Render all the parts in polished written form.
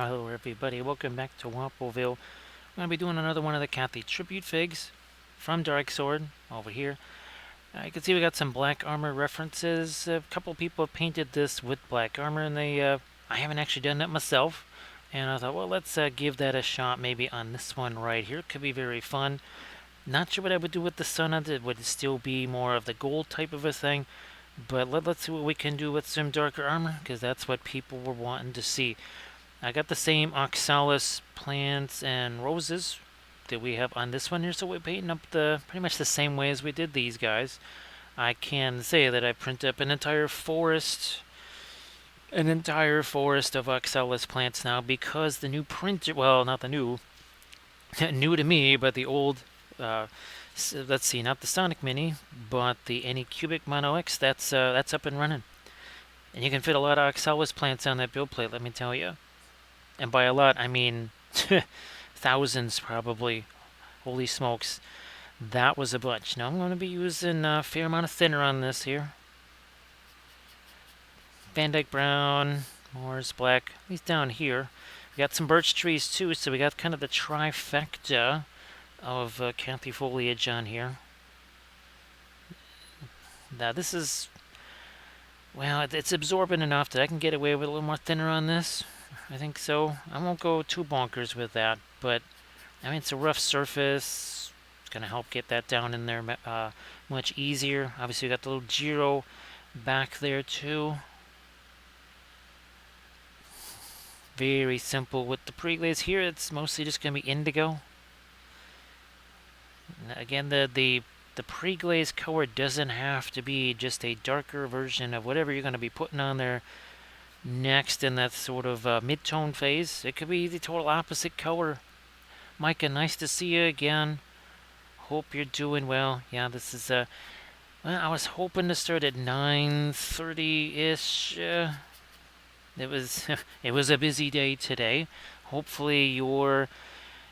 Hello everybody, welcome back to Wampleville. I'm going to be doing another one of the Cathy Tribute figs from Dark Sword over here. You can see we got some black armor references. A couple people have painted this with black armor, and I haven't actually done that myself. And I thought, well, let's give that a shot maybe on this one right here. It could be very fun. Not sure what I would do with the sun on it. Would it still be more of the gold type of a thing? But let's see what we can do with some darker armor, because that's what people were wanting to see. I got the same oxalis plants and roses that we have on this one here, so we're painting up pretty much the same way as we did these guys. I can say that I print up an entire forest of oxalis plants now, because the new printer, well, not the new, new to me, but the old, let's see, not the Sonic Mini, but the Anycubic Mono X, that's up and running. And you can fit a lot of oxalis plants on that build plate, let me tell you. And by a lot, I mean thousands probably. Holy smokes. That was a bunch. Now I'm going to be using a fair amount of thinner on this here. Van Dyke Brown, Moors Black. He's down here. We got some birch trees too, so we got kind of the trifecta of Cathy foliage on here. Now this is, well, it's absorbent enough that I can get away with a little more thinner on this. I think so. I won't go too bonkers with that, but I mean, it's a rough surface. It's going to help get that down in there much easier. Obviously, we got the little Giro back there too. Very simple with the pre-glaze here. It's mostly just going to be indigo. Again, the pre-glaze color doesn't have to be just a darker version of whatever you're going to be putting on there next in that sort of mid-tone phase. It could be the total opposite color. Micah, nice to see you again. Hope you're doing well. Yeah, this is well, I was hoping to start at 9:30-ish. It was it was a busy day today. Hopefully your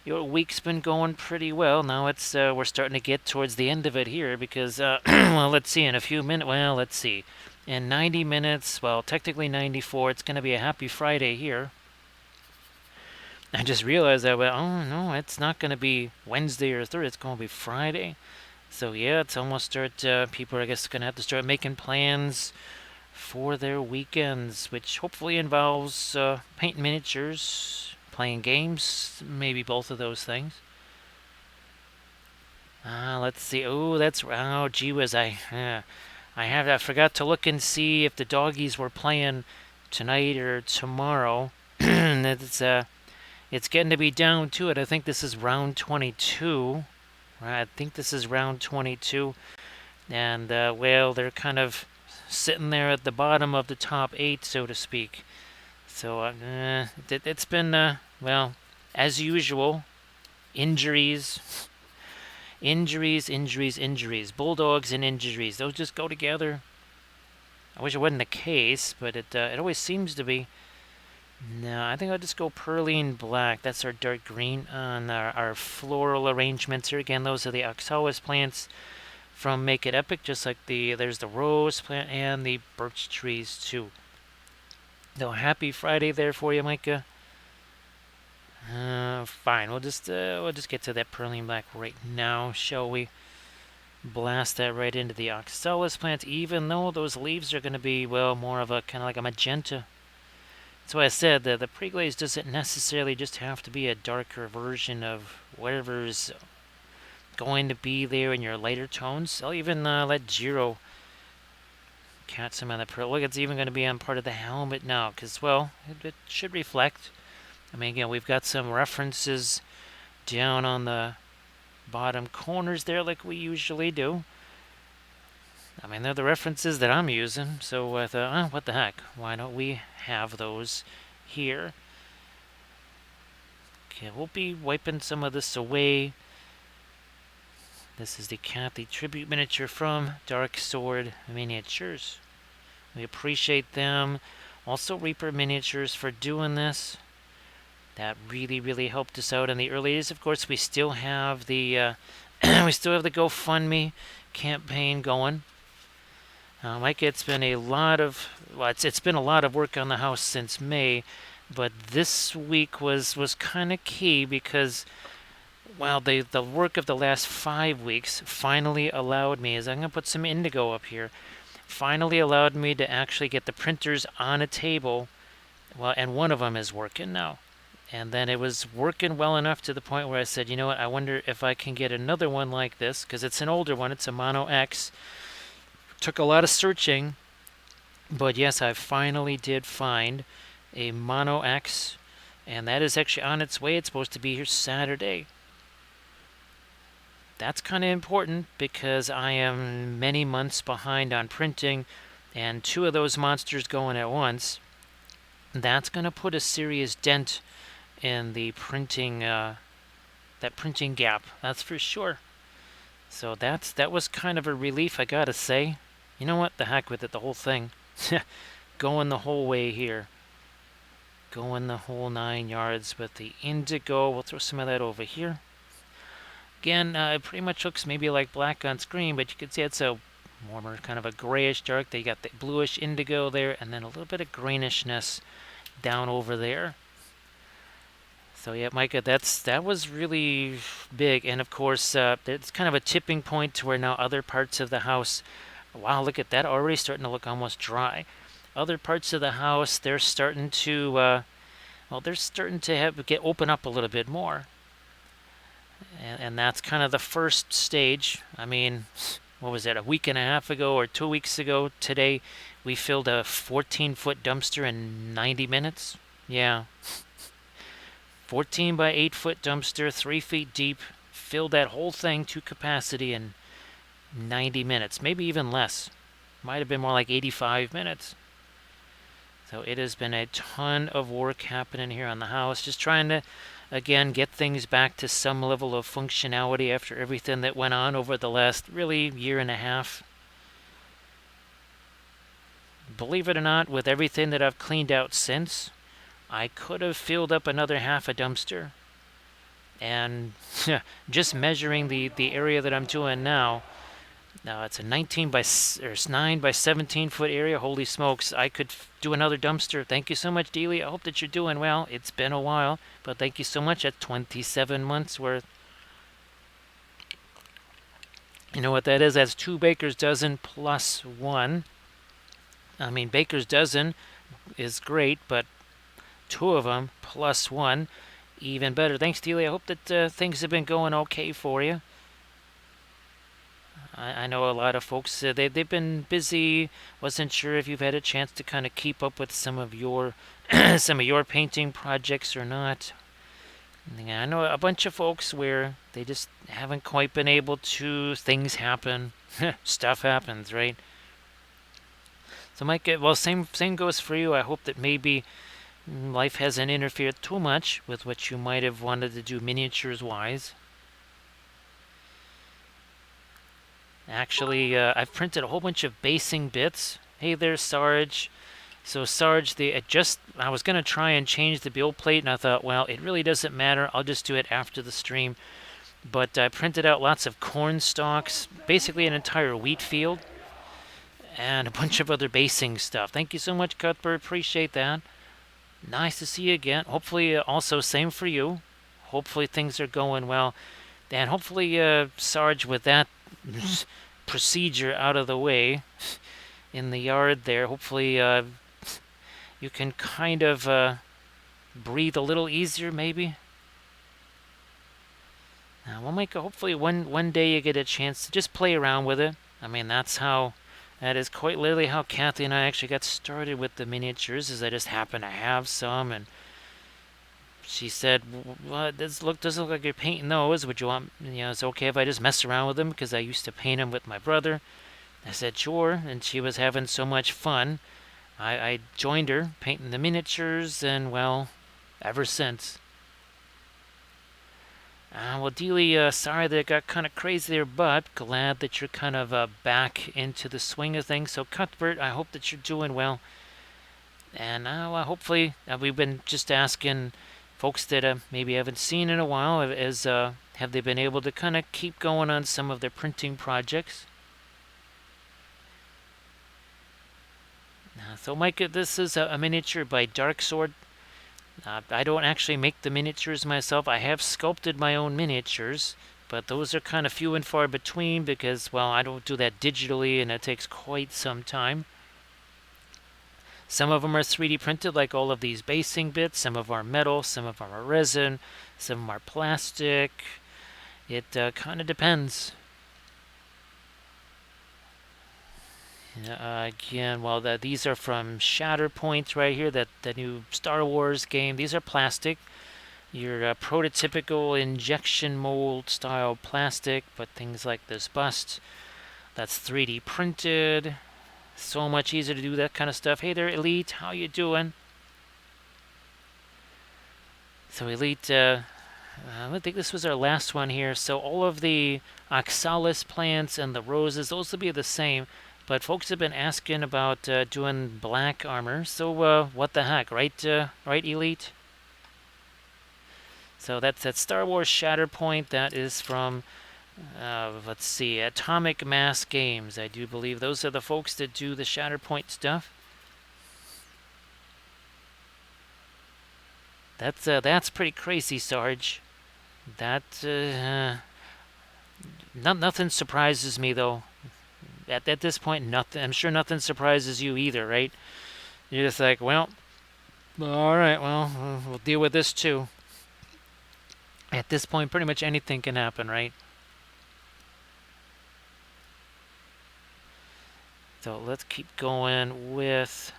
week's been going pretty well. Now it's we're starting to get towards the end of it here, because well, let's see, in a few minutes, well, let's see. In 90 minutes, well, technically 94, it's going to be a happy Friday here. I just realized that, well, oh no, it's not going to be Wednesday or Thursday, it's going to be Friday. So yeah, it's almost people are, I guess, going to have to start making plans for their weekends, which hopefully involves painting miniatures, playing games, maybe both of those things. Let's see. Oh, gee whiz, I forgot to look and see if the doggies were playing tonight or tomorrow. It's getting to be down to it. I think this is round 22. I think this is round 22. And, well, they're kind of sitting there at the bottom of the top 8, so to speak. So, it's been, well, as usual, injuries. Injuries. Bulldogs and injuries. Those just go together. I wish it wasn't the case, but it always seems to be. No, I think I'll just go Perline Black. That's our dark green on our floral arrangements here. Again, those are the oxalis plants from Make It Epic, just like there's the rose plant and the birch trees too. So happy Friday there for you, Micah. Fine. We'll just get to that Perline Black right now, shall we? Blast that right into the oxalis plant, even though those leaves are going to be, well, more of a kind of like a magenta. That's why I said that the pre-glaze doesn't necessarily just have to be a darker version of whatever's going to be there in your lighter tones. I'll even let Giro catch some of the pearl. Look, it's even going to be on part of the helmet now, because, well, it should reflect. I mean, again, we've got some references down on the bottom corners there like we usually do. I mean, they're the references that I'm using, so I thought, what the heck, why don't we have those here? Okay, we'll be wiping some of this away. This is the Cathy Tribute miniature from Dark Sword Miniatures. We appreciate them. Also, Reaper Miniatures for doing this. That really helped us out in the early days. Of course, we still have the GoFundMe campaign going. Mike, it's been a lot of work on the house since May. But this week was kind of key because, well, the work of the last 5 weeks finally allowed me, as I'm going to put some indigo up here, finally allowed me to actually get the printers on a table. Well, and one of them is working now. And then it was working well enough to the point where I said, you know what, I wonder if I can get another one like this, because it's an older one. It's a Mono X. Took a lot of searching, but yes, I finally did find a Mono X, and that is actually on its way. It's supposed to be here Saturday. That's kind of important because I am many months behind on printing, and 2 of those monsters going at once. That's going to put a serious dent in the printing, that printing gap. That's for sure. So that was kind of a relief, I gotta say. You know what? The heck with it, the whole thing. Going the whole way here. Going the whole 9 yards with the indigo. We'll throw some of that over here. Again, it pretty much looks maybe like black on screen, but you can see it's a warmer, kind of a grayish dark. They got the bluish indigo there, and then a little bit of grainishness down over there. So yeah, Micah, that was really big, and of course, it's kind of a tipping point to where now other parts of the house. Wow, look at that! Already starting to look almost dry. Other parts of the house, they're starting to, well, they're starting to get open up a little bit more. And that's kind of the first stage. I mean, what was that, a week and a half ago or 2 weeks ago today, we filled a 14-foot dumpster in 90 minutes? Yeah. 14 by 8-foot dumpster, 3 feet deep, filled that whole thing to capacity in 90 minutes, maybe even less. Might have been more like 85 minutes. So it has been a ton of work happening here on the house, just trying to, again, get things back to some level of functionality after everything that went on over the last, really, year and a half. Believe it or not, with everything that I've cleaned out since, I could have filled up another half a dumpster. And just measuring the area that I'm doing now, it's a 9 by 17 foot area. Holy smokes, I could do another dumpster. Thank you so much, Dealey. I hope that you're doing well. It's been a while, but thank you so much. At 27 months worth. You know what that is? That's 2 baker's dozen plus 1. I mean, baker's dozen is great, but 2 of them plus 1, even better. Thanks, Dealey. I hope that things have been going okay for you. I know a lot of folks, they've been busy. Wasn't sure if you've had a chance to kind of keep up with some of your some of your painting projects or not. I know a bunch of folks where they just haven't quite been able to. Things happen. Stuff happens, right? So Mike, well, same goes for you. I hope that maybe life hasn't interfered too much with what you might have wanted to do miniatures wise. Actually, I've printed a whole bunch of basing bits. Hey there, Sarge. So Sarge, I was going to try and change the build plate, and I thought, well, it really doesn't matter. I'll just do it after the stream. But I printed out lots of corn stalks, basically an entire wheat field, and a bunch of other basing stuff. Thank you so much, Cuthbert. Appreciate that. Nice to see you again. Hopefully, also same for you. Hopefully things are going well. And hopefully, Sarge, with that procedure out of the way in the yard there, hopefully you can kind of breathe a little easier, maybe. Well, Mike, hopefully one day you get a chance to just play around with it. I mean, that is quite literally how Kathy and I actually got started with the miniatures, is I just happened to have some, and she said, well, doesn't look like you're painting those. Would you want, it's okay if I just mess around with them, because I used to paint them with my brother. I said, sure, and she was having so much fun. I joined her, painting the miniatures, and, well, ever since. Well, Dealey, sorry that it got kind of crazy there, but glad that you're kind of back into the swing of things. So, Cuthbert, I hope that you're doing well. And hopefully, we've been just asking folks that maybe haven't seen in a while, have they been able to kind of keep going on some of their printing projects? So, Micah, this is a miniature by Dark Sword I don't actually make the miniatures myself. I have sculpted my own miniatures, but those are kind of few and far between because, well, I don't do that digitally and it takes quite some time. Some of them are 3D printed, like all of these basing bits. Some of them are metal, some of them are resin, some of them are plastic. It kind of depends. Again, well, these are from Shatterpoint right here, the new Star Wars game. These are plastic. Your prototypical injection mold style plastic, but things like this bust, that's 3D printed. So much easier to do that kind of stuff. Hey there, Elite, how you doing? So Elite, I think this was our last one here. So all of the oxalis plants and the roses, those will be the same. But folks have been asking about doing black armor. So what the heck, right? Right, Elite? So that's that Star Wars Shatterpoint. That is from, let's see, Atomic Mass Games. I do believe those are the folks that do the Shatterpoint stuff. That's pretty crazy, Sarge. That nothing surprises me though. At this point, nothing. I'm sure nothing surprises you either, right? You're just like, well, all right, well, we'll deal with this too. At this point, pretty much anything can happen, right? So let's keep going with.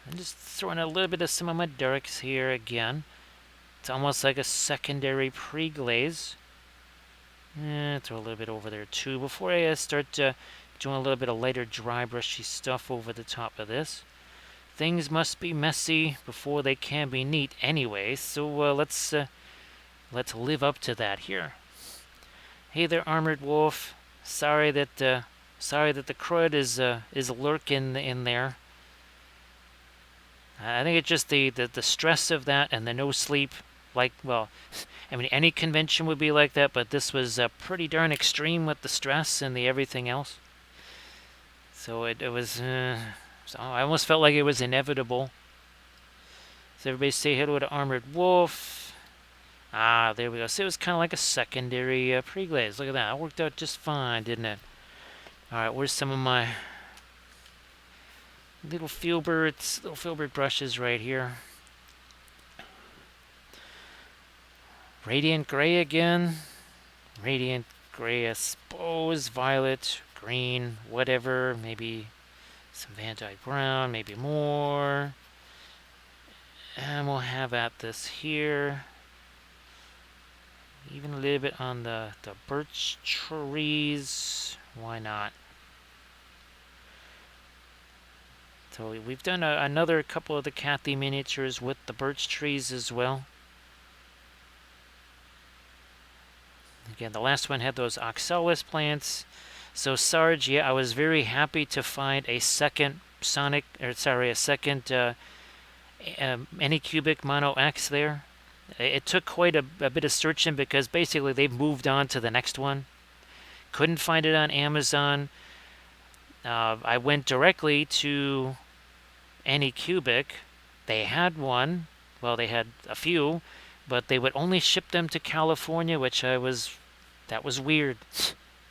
I'm just throwing a little bit of some of my darks here again. It's almost like a secondary pre-glaze. Throw a little bit over there too before I start doing a little bit of lighter dry brushy stuff over the top of this. Things must be messy before they can be neat anyway, so let's live up to that here. Hey there, Armored Wolf. Sorry that the crud is lurking in there. I think it's just the stress of that and the no sleep. Like, well, I mean, any convention would be like that, but this was pretty darn extreme with the stress and the everything else. So it was, so I almost felt like it was inevitable. So everybody say hello to Armored Wolf. Ah, there we go. So it was kind of like a secondary pre-glaze. Look at that. It worked out just fine, didn't it? All right, where's some of my little filbert brushes right here? Radiant Gray again. Radiant Gray, I suppose. Violet, green, whatever. Maybe some Van Dyke Brown, maybe more. And we'll have at this here. Even a little bit on the birch trees. Why not? So we've done another couple of the Cathy miniatures with the birch trees as well. Again, the last one had those oxalis plants. So Sarge, yeah, I was very happy to find a second Anycubic Mono X there. It took quite a bit of searching because basically they've moved on to the next one. Couldn't find it on Amazon. I went directly to Anycubic. They had one. Well, they had a few, but they would only ship them to California, which that was weird.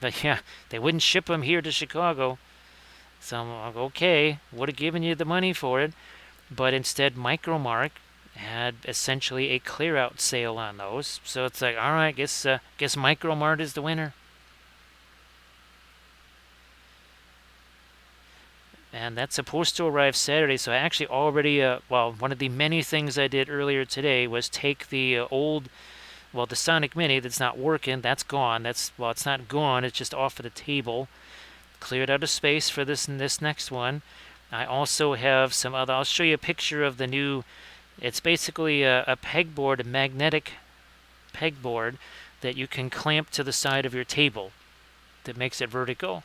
But yeah, they wouldn't ship them here to Chicago. So I'm like, okay, would have given you the money for it. But instead, Micromark had essentially a clear-out sale on those. So it's like, all right, guess Micromart is the winner. And that's supposed to arrive Saturday, so I actually already, one of the many things I did earlier today was take the the Sonic Mini that's not working, that's gone. It's not gone, it's just off of the table. Cleared out a space for this next one. I also have some other, I'll show you a picture of the new, it's basically a pegboard, a magnetic pegboard that you can clamp to the side of your table that makes it vertical.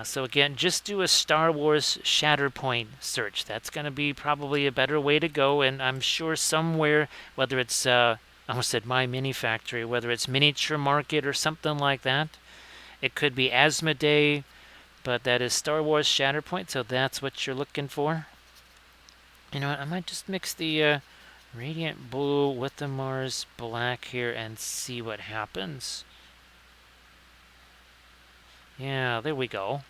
So again, just do a Star Wars Shatterpoint search. That's going to be probably a better way to go, and I'm sure somewhere, whether it's, I almost said My Mini Factory, whether it's Miniature Market or something like that, it could be Asmodee, But that is Star Wars Shatterpoint, so that's what you're looking for. You know what, I might just mix the Radiant Blue with the Mars Black here and see what happens. Yeah, there we go.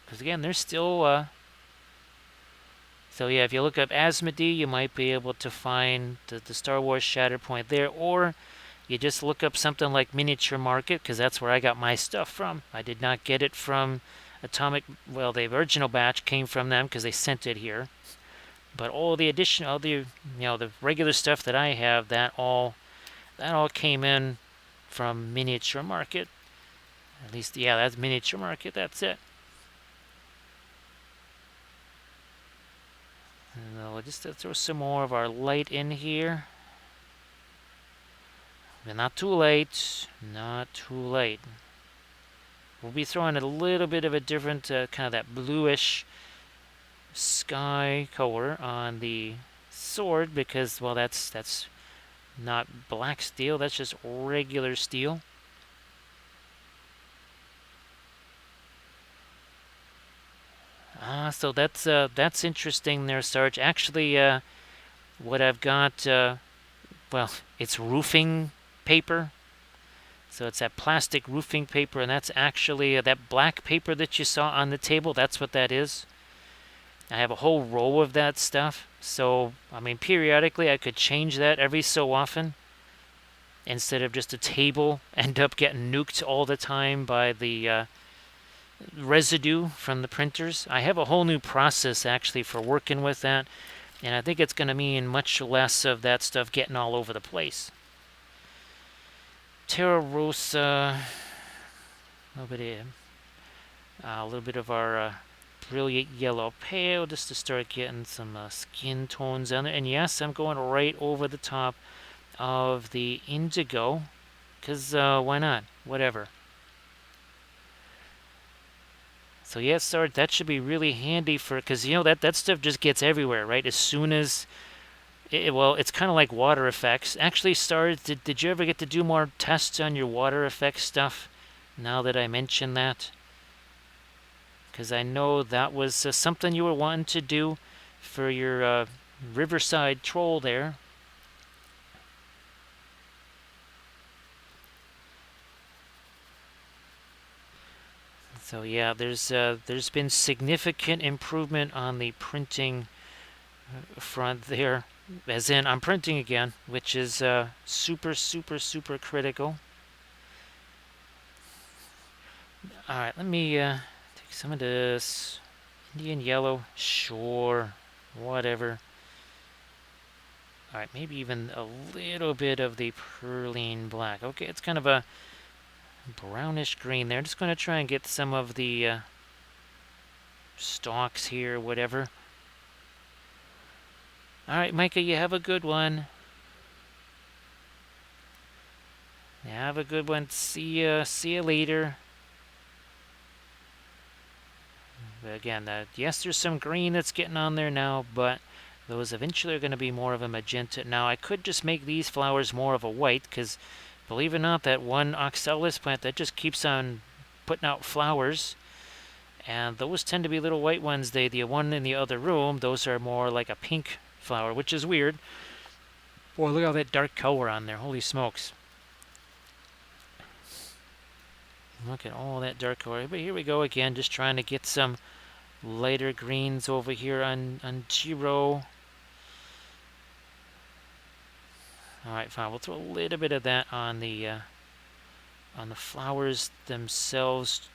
Because again, there's still... So yeah, if you look up Asmodee, you might be able to find the Star Wars Shatterpoint there. Or you just look up something like Miniature Market, because that's where I got my stuff from. I did not get it from Atomic... Well, the original batch came from them because they sent it here. But all the additional, the regular stuff that I have, that all came in from Miniature Market. At least, yeah, that's Miniature Market. That's it. And we'll just throw some more of our light in here. But not too late. Not too late. We'll be throwing a little bit of a different kind of that bluish sky color on the sword because, well, that's not black steel. That's just regular steel. So that's interesting there, Sarge. Actually, what I've got, well, it's roofing paper. So it's that plastic roofing paper, and that's actually that black paper that you saw on the table. That's what that is. I have a whole row of that stuff. So, I mean, periodically I could change that every so often. Instead of just a table end up getting nuked all the time by the residue from the printers. I have a whole new process actually for working with that. And I think it's going to mean much less of that stuff getting all over the place. Terra Rosa, a little bit of our brilliant yellow pale just to start getting some skin tones on there. And yes, I'm going right over the top of the indigo because why not? Whatever. So yes, Sarge, that should be really handy for, because you know that stuff just gets everywhere, right? As soon as well, it's kind of like water effects. Actually, Sarge, did you ever get to do more tests on your water effects stuff? Now that I mentioned that, because I know that was something you were wanting to do for your Riverside troll there. So yeah, there's been significant improvement on the printing front there. As in, I'm printing again, which is super, super, super critical. Alright, let me take some of this. Indian yellow, sure, whatever. Alright, maybe even a little bit of the perline black. Okay, it's kind of a brownish green there. Just going to try and get some of the stalks here, whatever. Alright, Micah, you have a good one. Have a good one. See you later. But again, yes, there's some green that's getting on there now, but those eventually are going to be more of a magenta. Now, I could just make these flowers more of a white, because believe it or not, that one oxalis plant, that just keeps on putting out flowers. And those tend to be little white ones. The one in the other room, those are more like a pink flower, which is weird. Boy, look at all that dark color on there. Holy smokes. Look at all that dark color. But here we go again, just trying to get some lighter greens over here on Giro. Alright, fine. We'll throw a little bit of that on the flowers themselves.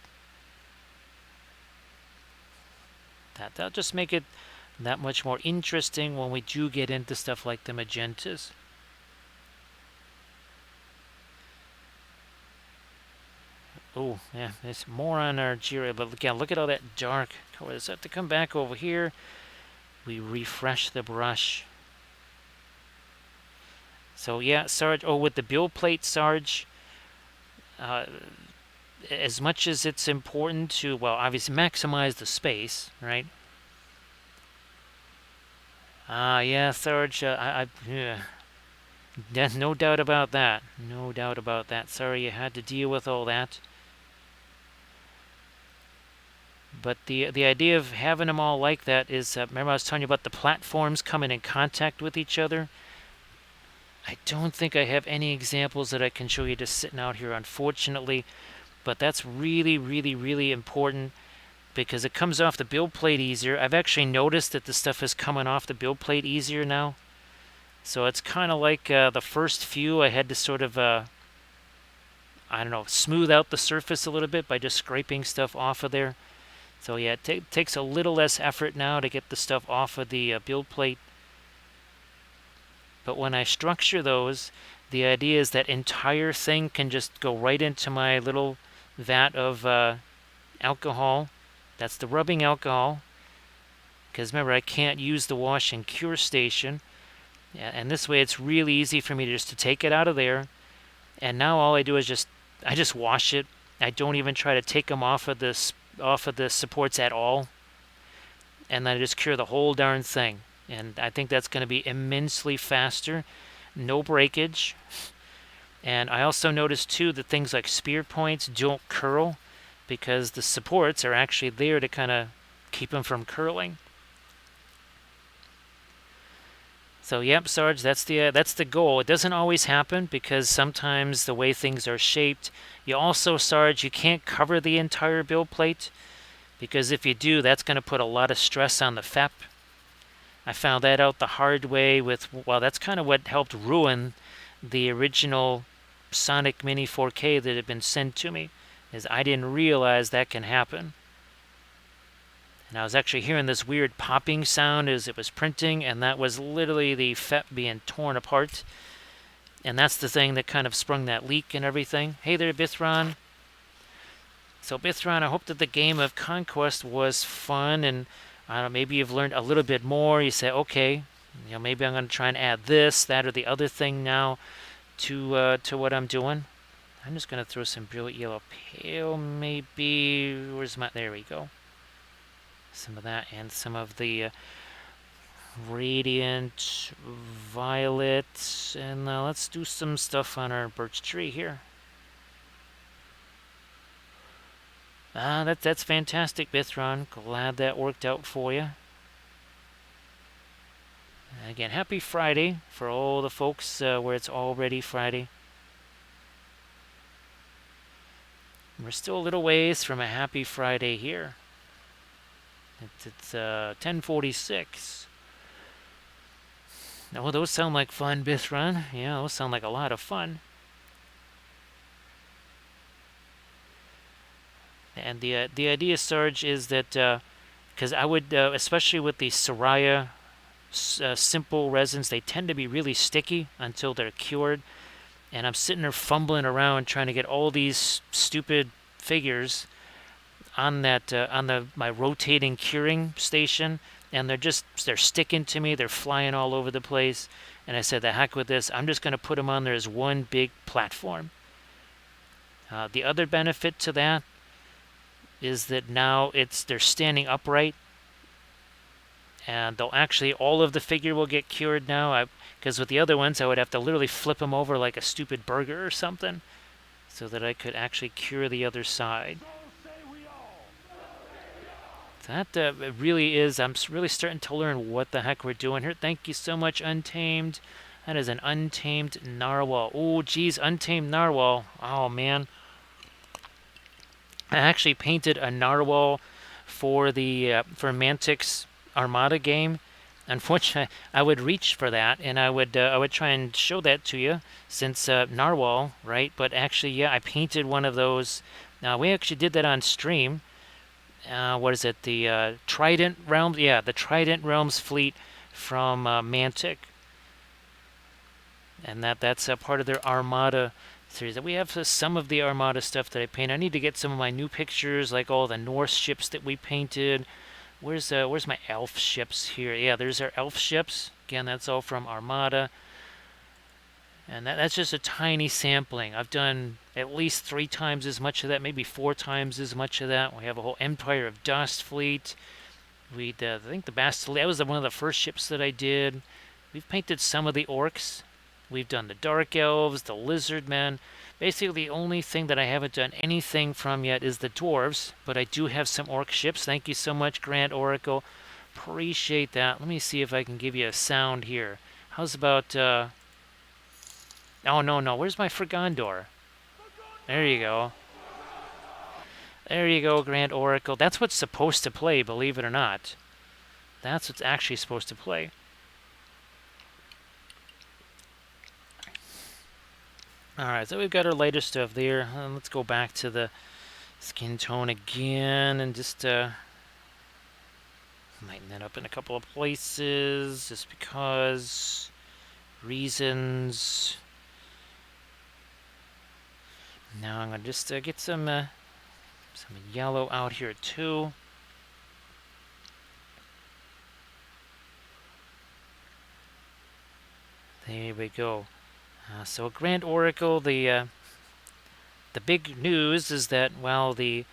That'll just make it that much more interesting when we do get into stuff like the magentas. Oh, yeah, there's more on our Jira, but again, look at all that dark color. Let's have to come back over here. We refresh the brush. So yeah, Sarge, with the build plate, Sarge, as much as it's important to, well, obviously maximize the space, right? Yeah, Sarge, yeah. No doubt about that. No doubt about that. Sorry you had to deal with all that. But the idea of having them all like that is, remember I was telling you about the platforms coming in contact with each other? I don't think I have any examples that I can show you just sitting out here, unfortunately. But that's really, really, really important because it comes off the build plate easier. I've actually noticed that the stuff is coming off the build plate easier now. So it's kind of like the first few I had to sort of, I don't know, smooth out the surface a little bit by just scraping stuff off of there. So yeah, it takes a little less effort now to get the stuff off of the build plate. But when I structure those, the idea is that entire thing can just go right into my little vat of alcohol. That's the rubbing alcohol. Because remember, I can't use the wash and cure station. And this way it's really easy for me just to take it out of there. And now all I do is I just wash it. I don't even try to take them off of the supports at all. And then I just cure the whole darn thing. And I think that's going to be immensely faster. No breakage. And I also noticed too that things like spear points don't curl because the supports are actually there to kind of keep them from curling. So yep, Sarge, that's the goal. It doesn't always happen because sometimes the way things are shaped. You also, Sarge, you can't cover the entire build plate because if you do, that's going to put a lot of stress on the FEP. I found that out the hard way with, well, that's kind of what helped ruin the original Sonic Mini 4K that had been sent to me, is I didn't realize that can happen. And I was actually hearing this weird popping sound as it was printing, and that was literally the FEP being torn apart. And that's the thing that kind of sprung that leak and everything. Hey there, Bithron. So Bithron, I hope that the game of Conquest was fun, and I don't know, maybe you've learned a little bit more. You say, okay, maybe I'm going to try and add this, that, or the other thing now to what I'm doing. I'm just going to throw some brilliant yellow pale, maybe. There we go. Some of that and some of the radiant violet. And let's do some stuff on our birch tree here. That's fantastic, Bithron. Glad that worked out for you. And again, happy Friday for all the folks where it's already Friday. We're still a little ways from a happy Friday here. It's 10:46. Oh, those sound like fun, Bithron. Yeah, those sound like a lot of fun. And the idea, Sarge, is that because I would, especially with the Soraya simple resins, they tend to be really sticky until they're cured. And I'm sitting there fumbling around trying to get all these stupid figures on that my rotating curing station, and they're sticking to me. They're flying all over the place. And I said, the heck with this. I'm just going to put them on there as one big platform. The other benefit to that is that now they're standing upright, and they'll actually, all of the figure will get cured now. Because with the other ones, I would have to literally flip them over like a stupid burger or something, so that I could actually cure the other side. That really is, I'm really starting to learn what the heck we're doing here. Thank you so much, Untamed. That is an Untamed Narwhal. Oh, geez, Untamed Narwhal. Oh, man. I actually painted a narwhal for the for Mantic's Armada game. Unfortunately, I would reach for that, and I would try and show that to you, since narwhal, right? But actually, yeah, I painted one of those. We actually did that on stream. What is it? The Trident Realms? Yeah, the Trident Realms fleet from Mantic, and that's a part of their Armada series. We have some of the Armada stuff that I paint. I need to get some of my new pictures, like all the Norse ships that we painted. Where's my elf ships here? Yeah, there's our elf ships. Again, that's all from Armada. And that's just a tiny sampling. I've done at least 3 times as much of that, maybe 4 times as much of that. We have a whole Empire of Dust fleet. I think the Bastille, that was one of the first ships that I did. We've painted some of the orcs. We've done the Dark Elves, the Lizard Men. Basically, the only thing that I haven't done anything from yet is the dwarves, but I do have some orc ships. Thank you so much, Grand Oracle. Appreciate that. Let me see if I can give you a sound here. How's about, oh, no. Where's my Fragondor? There you go. There you go, Grand Oracle. That's what's supposed to play, believe it or not. That's what's actually supposed to play. Alright, so we've got our lighter stuff there. Let's go back to the skin tone again and just lighten that up in a couple of places just because reasons. Now I'm going to just get some yellow out here too. There we go. So Grand Oracle, the big news is that, well, the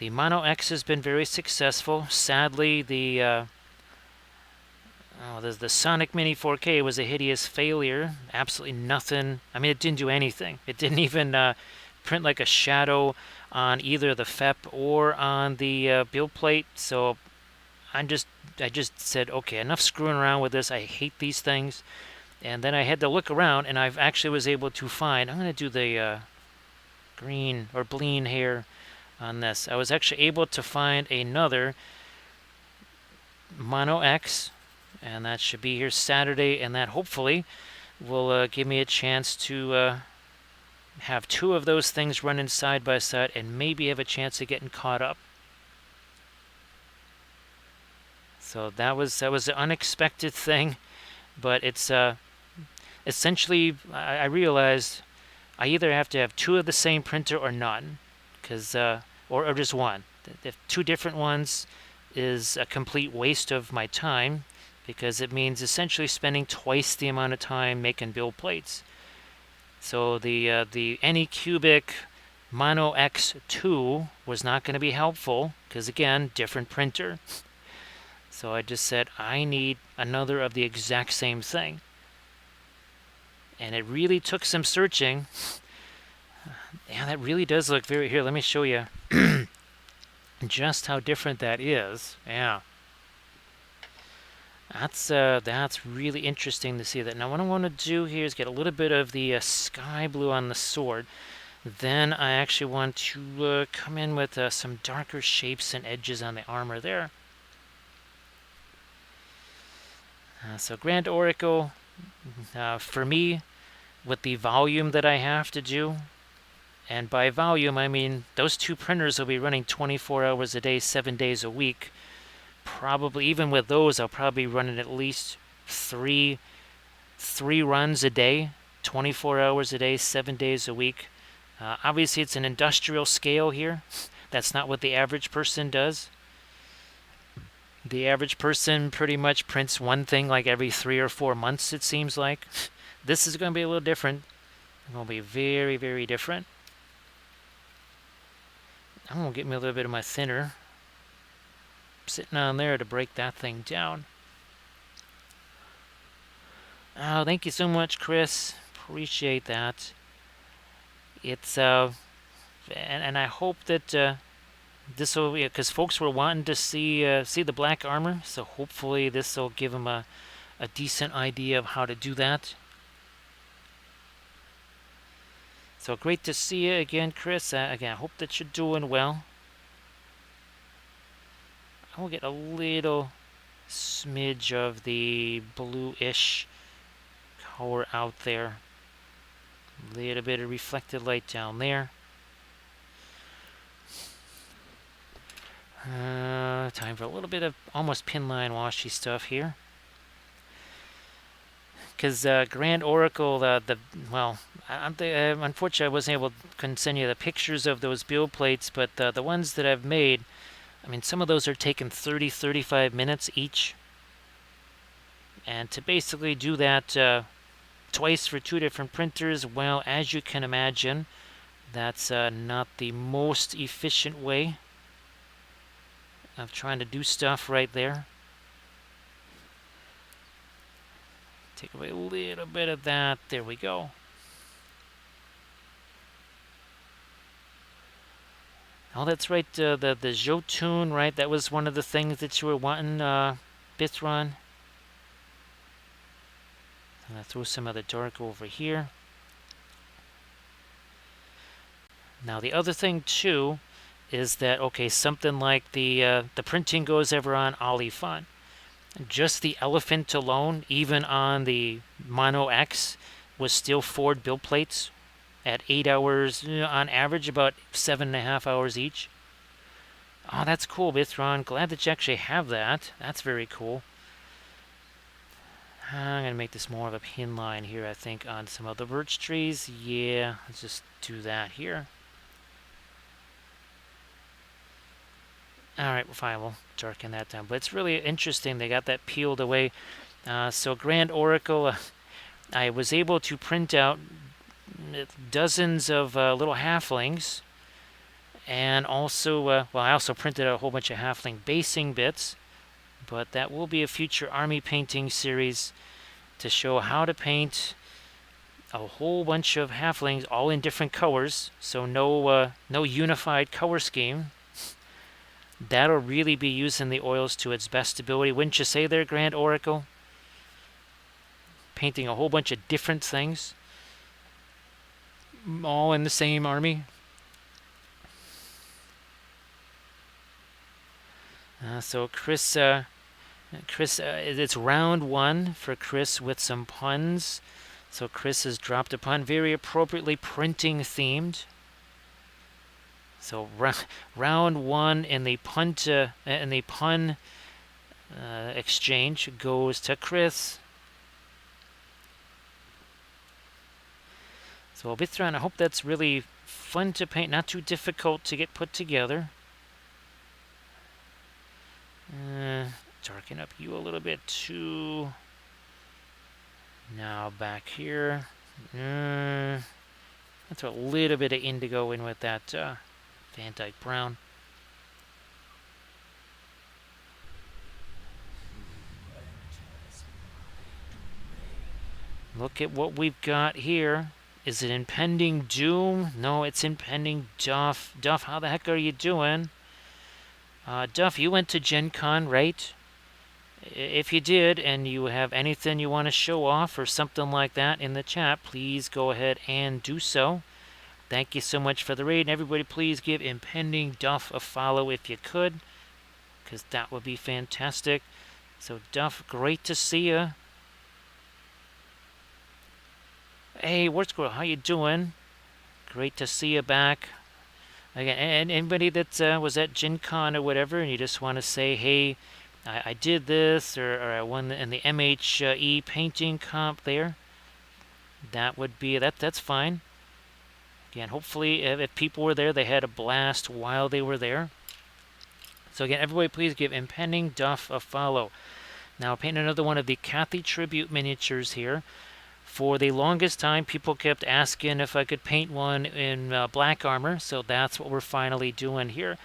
Mono X has been very successful. Sadly, the Sonic Mini 4K was a hideous failure. Absolutely nothing. I mean, it didn't do anything. It didn't even print like a shadow on either the FEP or on the build plate. So I just said, okay, enough screwing around with this. I hate these things. And then I had to look around, and I actually was able to find. I'm going to do the green or bleen here on this. I was actually able to find another Mono X, and that should be here Saturday, and that hopefully will give me a chance to have two of those things running side by side and maybe have a chance of getting caught up. So that was an unexpected thing, but it's essentially, I realized I either have to have two of the same printer or none, because or just one. If two different ones is a complete waste of my time, because it means essentially spending twice the amount of time making build plates. So the Anycubic Mono X2 was not going to be helpful, because again, different printer. So I just said, I need another of the exact same thing. And it really took some searching. Yeah, that really does look very... Here, let me show you just how different that is. Yeah. That's really interesting to see that. Now, what I want to do here is get a little bit of the sky blue on the sword. Then I actually want to come in with some darker shapes and edges on the armor there. So Grand Oracle, for me, with the volume that I have to do, and by volume I mean those two printers will be running 24 hours a day, 7 days a week. Probably, even with those, I'll probably be running at least three runs a day, 24 hours a day, 7 days a week. Obviously, it's an industrial scale here. That's not what the average person does. The average person pretty much prints one thing like every 3 or 4 months, it seems like. This is going to be a little different. It's going to be very, very different. I'm going to get me a little bit of my thinner sitting on there to break that thing down. Oh, thank you so much, Chris. Appreciate that. It's and I hope that this will, because folks were wanting to see the black armor, so hopefully this will give them a decent idea of how to do that. So great to see you again, Chris. Again, I hope that you're doing well. I will get a little smidge of the bluish color out there. A little bit of reflected light down there. Time for a little bit of almost pinline washy stuff here. Because Grand Oracle, unfortunately I wasn't couldn't send you the pictures of those build plates, but the ones that I've made, I mean, some of those are taking 30-35 minutes each. And to basically do that twice for two different printers, well, as you can imagine, that's not the most efficient way of trying to do stuff right there. Take away a little bit of that. There we go. Oh, that's right. The Jotun, right? That was one of the things that you were wanting, Bithron. I'm gonna throw some of the dark over here. Now the other thing too is that, okay, something like the printing goes ever on Olifant. Just the elephant alone, even on the Mono X, was still 4 build plates at 8 hours, on average about 7.5 hours each. Oh, that's cool, Bithron. Glad that you actually have that. That's very cool. I'm going to make this more of a pin line here, I think, on some of the birch trees. Yeah, let's just do that here. Alright, fine, we'll darken that down. But it's really interesting, they got that peeled away. So Grand Oracle, I was able to print out dozens of little halflings. And also, well, I also printed out a whole bunch of halfling basing bits. But that will be a future army painting series to show how to paint a whole bunch of halflings, all in different colors. So no unified color scheme. That'll really be using the oils to its best ability. Wouldn't you say there, Grand Oracle? Painting a whole bunch of different things, all in the same army. So Chris, it's round 1 for Chris with some puns. So Chris has dropped a pun, very appropriately printing themed. So round 1 in the pun exchange goes to Chris. So Bithron, I hope that's really fun to paint, not too difficult to get put together. Darken up you a little bit too. Now back here. Let's throw a little bit of indigo in with that Van Dyke brown. Look at what we've got here. Is it impending doom? No, it's impending Duff. Duff, how the heck are you doing? Duff, you went to Gen Con, right? If you did, and you have anything you want to show off or something like that in the chat, please go ahead and do so. Thank you so much for the raid. And everybody, please give Impending Duff a follow if you could, because that would be fantastic. So, Duff, great to see you. Hey, Wart Squirrel, how you doing? Great to see you back. Again, and anybody that was at Gen Con or whatever, and you just want to say, hey, I did this, or I won in the MHE painting comp there, that would be, that's fine. Again, hopefully, if people were there, they had a blast while they were there. So again, everybody please give Impending Duff a follow. Now, I'll paint another one of the Cathy Tribute miniatures here. For the longest time, people kept asking if I could paint one in black armor, so that's what we're finally doing here.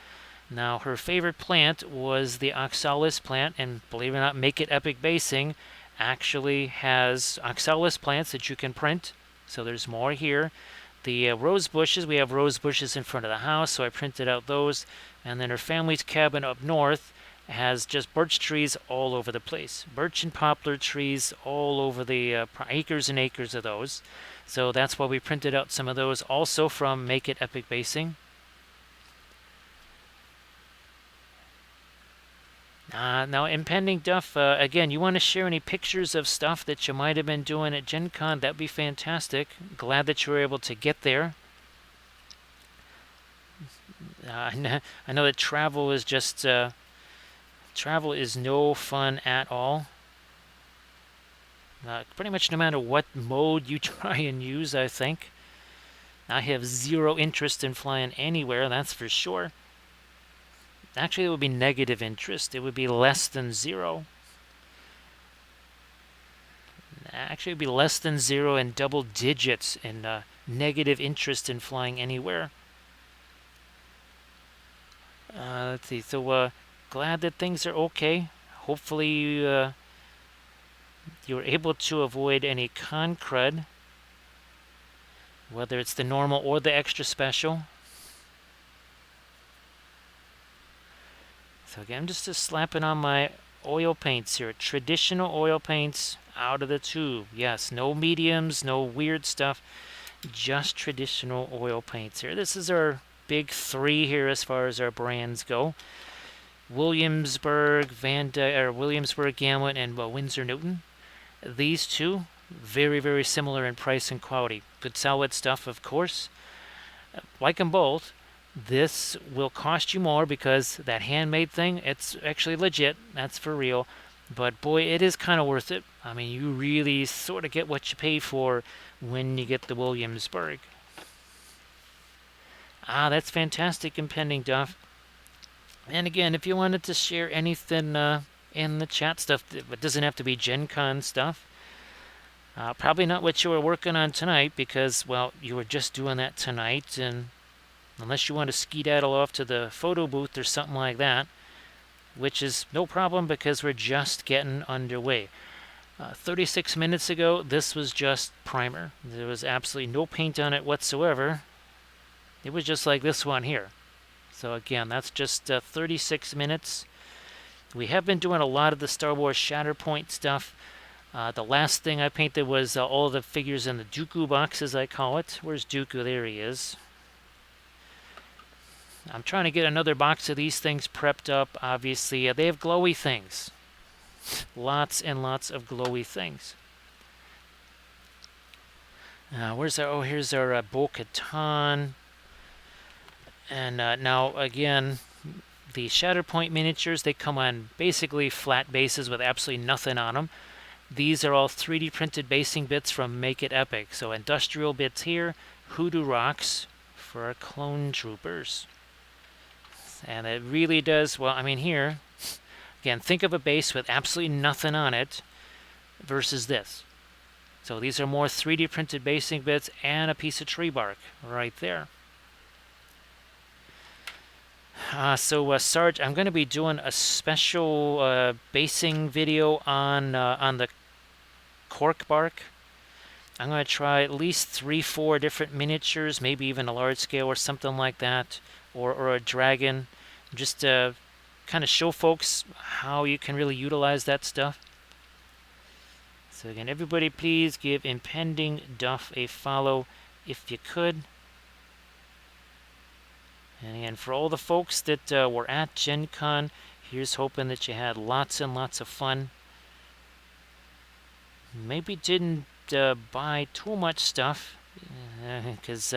Now, her favorite plant was the Oxalis plant, and believe it or not, Make It Epic Basing actually has Oxalis plants that you can print, so there's more here. The rose bushes, we have rose bushes in front of the house, so I printed out those. And then her family's cabin up north has just birch trees all over the place. Birch and poplar trees all over the acres and acres of those. So that's why we printed out some of those also from Make It Epic Basing. Now, Impending Duff, again, you want to share any pictures of stuff that you might have been doing at Gen Con, that'd be fantastic. Glad that you were able to get there. I know that travel is just, travel is no fun at all. Pretty much no matter what mode you try and use, I think. I have zero interest in flying anywhere, that's for sure. Actually, it would be negative interest. It would be less than 0. Actually, it would be less than 0 and double digits in negative interest in flying anywhere. Let's see. So, glad that things are okay. Hopefully, you were able to avoid any con crud, whether it's the normal or the extra special. So again, I'm just slapping on my oil paints here. Traditional oil paints out of the tube. Yes, no mediums, no weird stuff. Just traditional oil paints here. This is our big three here as far as our brands go. Williamsburg, Williamsburg Gamut, and Winsor Newton. These two, very, very similar in price and quality. Good solid stuff, of course. Like them both. This will cost you more because that handmade thing, it's actually legit. That's for real. But boy, it is kind of worth it. I mean, you really sort of get what you pay for when you get the Williamsburg. Ah, that's fantastic impending, Duff. And again, if you wanted to share anything in the chat stuff, it doesn't have to be Gen Con stuff. Probably not what you were working on tonight because, well, you were just doing that tonight. And unless you want to skedaddle off to the photo booth or something like that, which is no problem because we're just getting underway. 36 minutes ago, this was just primer. There was absolutely no paint on it whatsoever. It was just like this one here. So again, that's just 36 minutes. We have been doing a lot of the Star Wars Shatterpoint stuff. The last thing I painted was all the figures in the Dooku box, as I call it. Where's Dooku? There he is. I'm trying to get another box of these things prepped up. Obviously, they have glowy things. Lots and lots of glowy things. Where's our... Oh, here's our Bo-Katan. And now, again, the Shatterpoint miniatures, they come on basically flat bases with absolutely nothing on them. These are all 3D printed basing bits from Make It Epic. So industrial bits here, Hoodoo Rocks for our clone troopers. And it really does, well, I mean here, again, think of a base with absolutely nothing on it versus this. So these are more 3D printed basing bits and a piece of tree bark right there. Sarge, I'm going to be doing a special basing video on the cork bark. I'm going to try at least 3-4 different miniatures, maybe even a large scale or something like that, or a dragon, just to kind of show folks how you can really utilize that stuff. So again, everybody please give Impending Duff a follow if you could. And again, for all the folks that were at Gen Con, here's hoping that you had lots and lots of fun. Maybe didn't buy too much stuff, because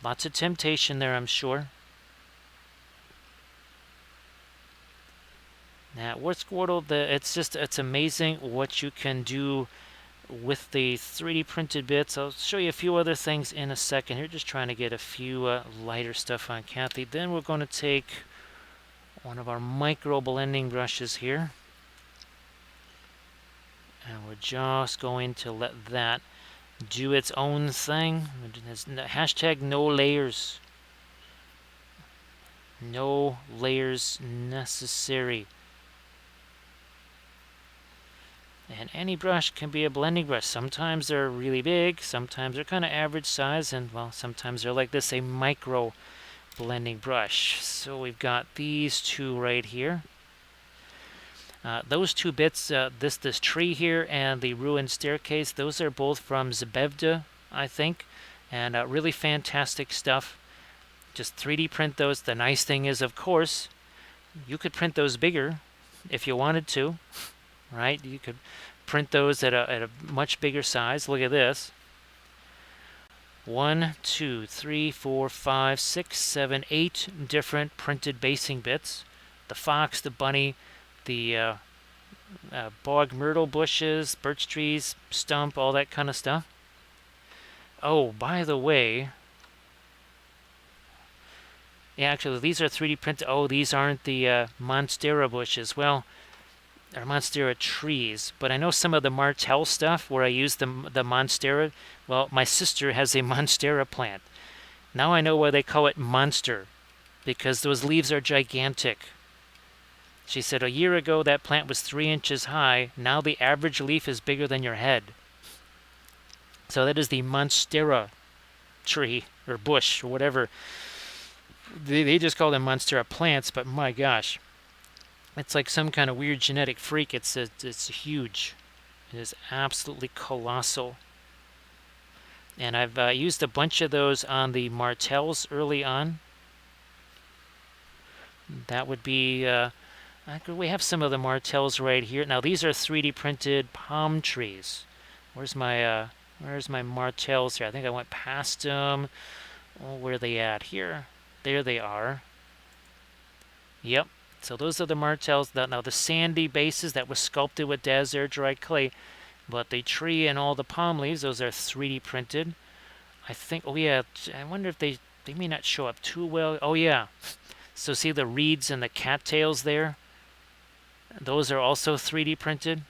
lots of temptation there, I'm sure. Now, what's Squirtle? It's amazing what you can do with the 3D printed bits. I'll show you a few other things in a second here. Just trying to get a few lighter stuff on Cathy. Then we're going to take one of our micro blending brushes here. And we're just going to let that do its own thing. Hashtag no layers. No layers necessary. And any brush can be a blending brush. Sometimes they're really big, sometimes they're kind of average size, and well, sometimes they're like this, a micro blending brush. So we've got these two right here. Those two bits, this tree here and the ruined staircase, those are both from Zbevda, I think, and really fantastic stuff. Just 3D print those. The nice thing is, of course, you could print those bigger if you wanted to, right? You could print those at a much bigger size. Look at this. 1, 2, 3, 4, 5, 6, 7, 8 different printed basing bits. The fox, the bunny, the bog myrtle bushes, birch trees, stump, all that kind of stuff. Oh, by the way, yeah, actually, these are 3D printed. Oh, these aren't the Monstera bushes. Well, they're Monstera trees, but I know some of the Martel stuff where I use the Monstera. Well, my sister has a Monstera plant. Now I know why they call it Monster, because those leaves are gigantic. She said a year ago that plant was 3 inches high. Now the average leaf is bigger than your head. So that is the Monstera tree, or bush, or whatever. they just call them Monstera plants, but my gosh, it's like some kind of weird genetic freak. It's huge. It is absolutely colossal. And I've used a bunch of those on the Martells early on. That would be, we have some of the Martells right here. Now these are 3D printed palm trees. Where's my Martells here? I think I went past them. Oh, where are they at here? There they are. Yep. So those are the Martells. Now the sandy bases, that was sculpted with Daz air dried clay. But the tree and all the palm leaves, those are 3D printed. I think, oh yeah, I wonder if they may not show up too well. Oh yeah. So see the reeds and the cattails there? Those are also 3D printed.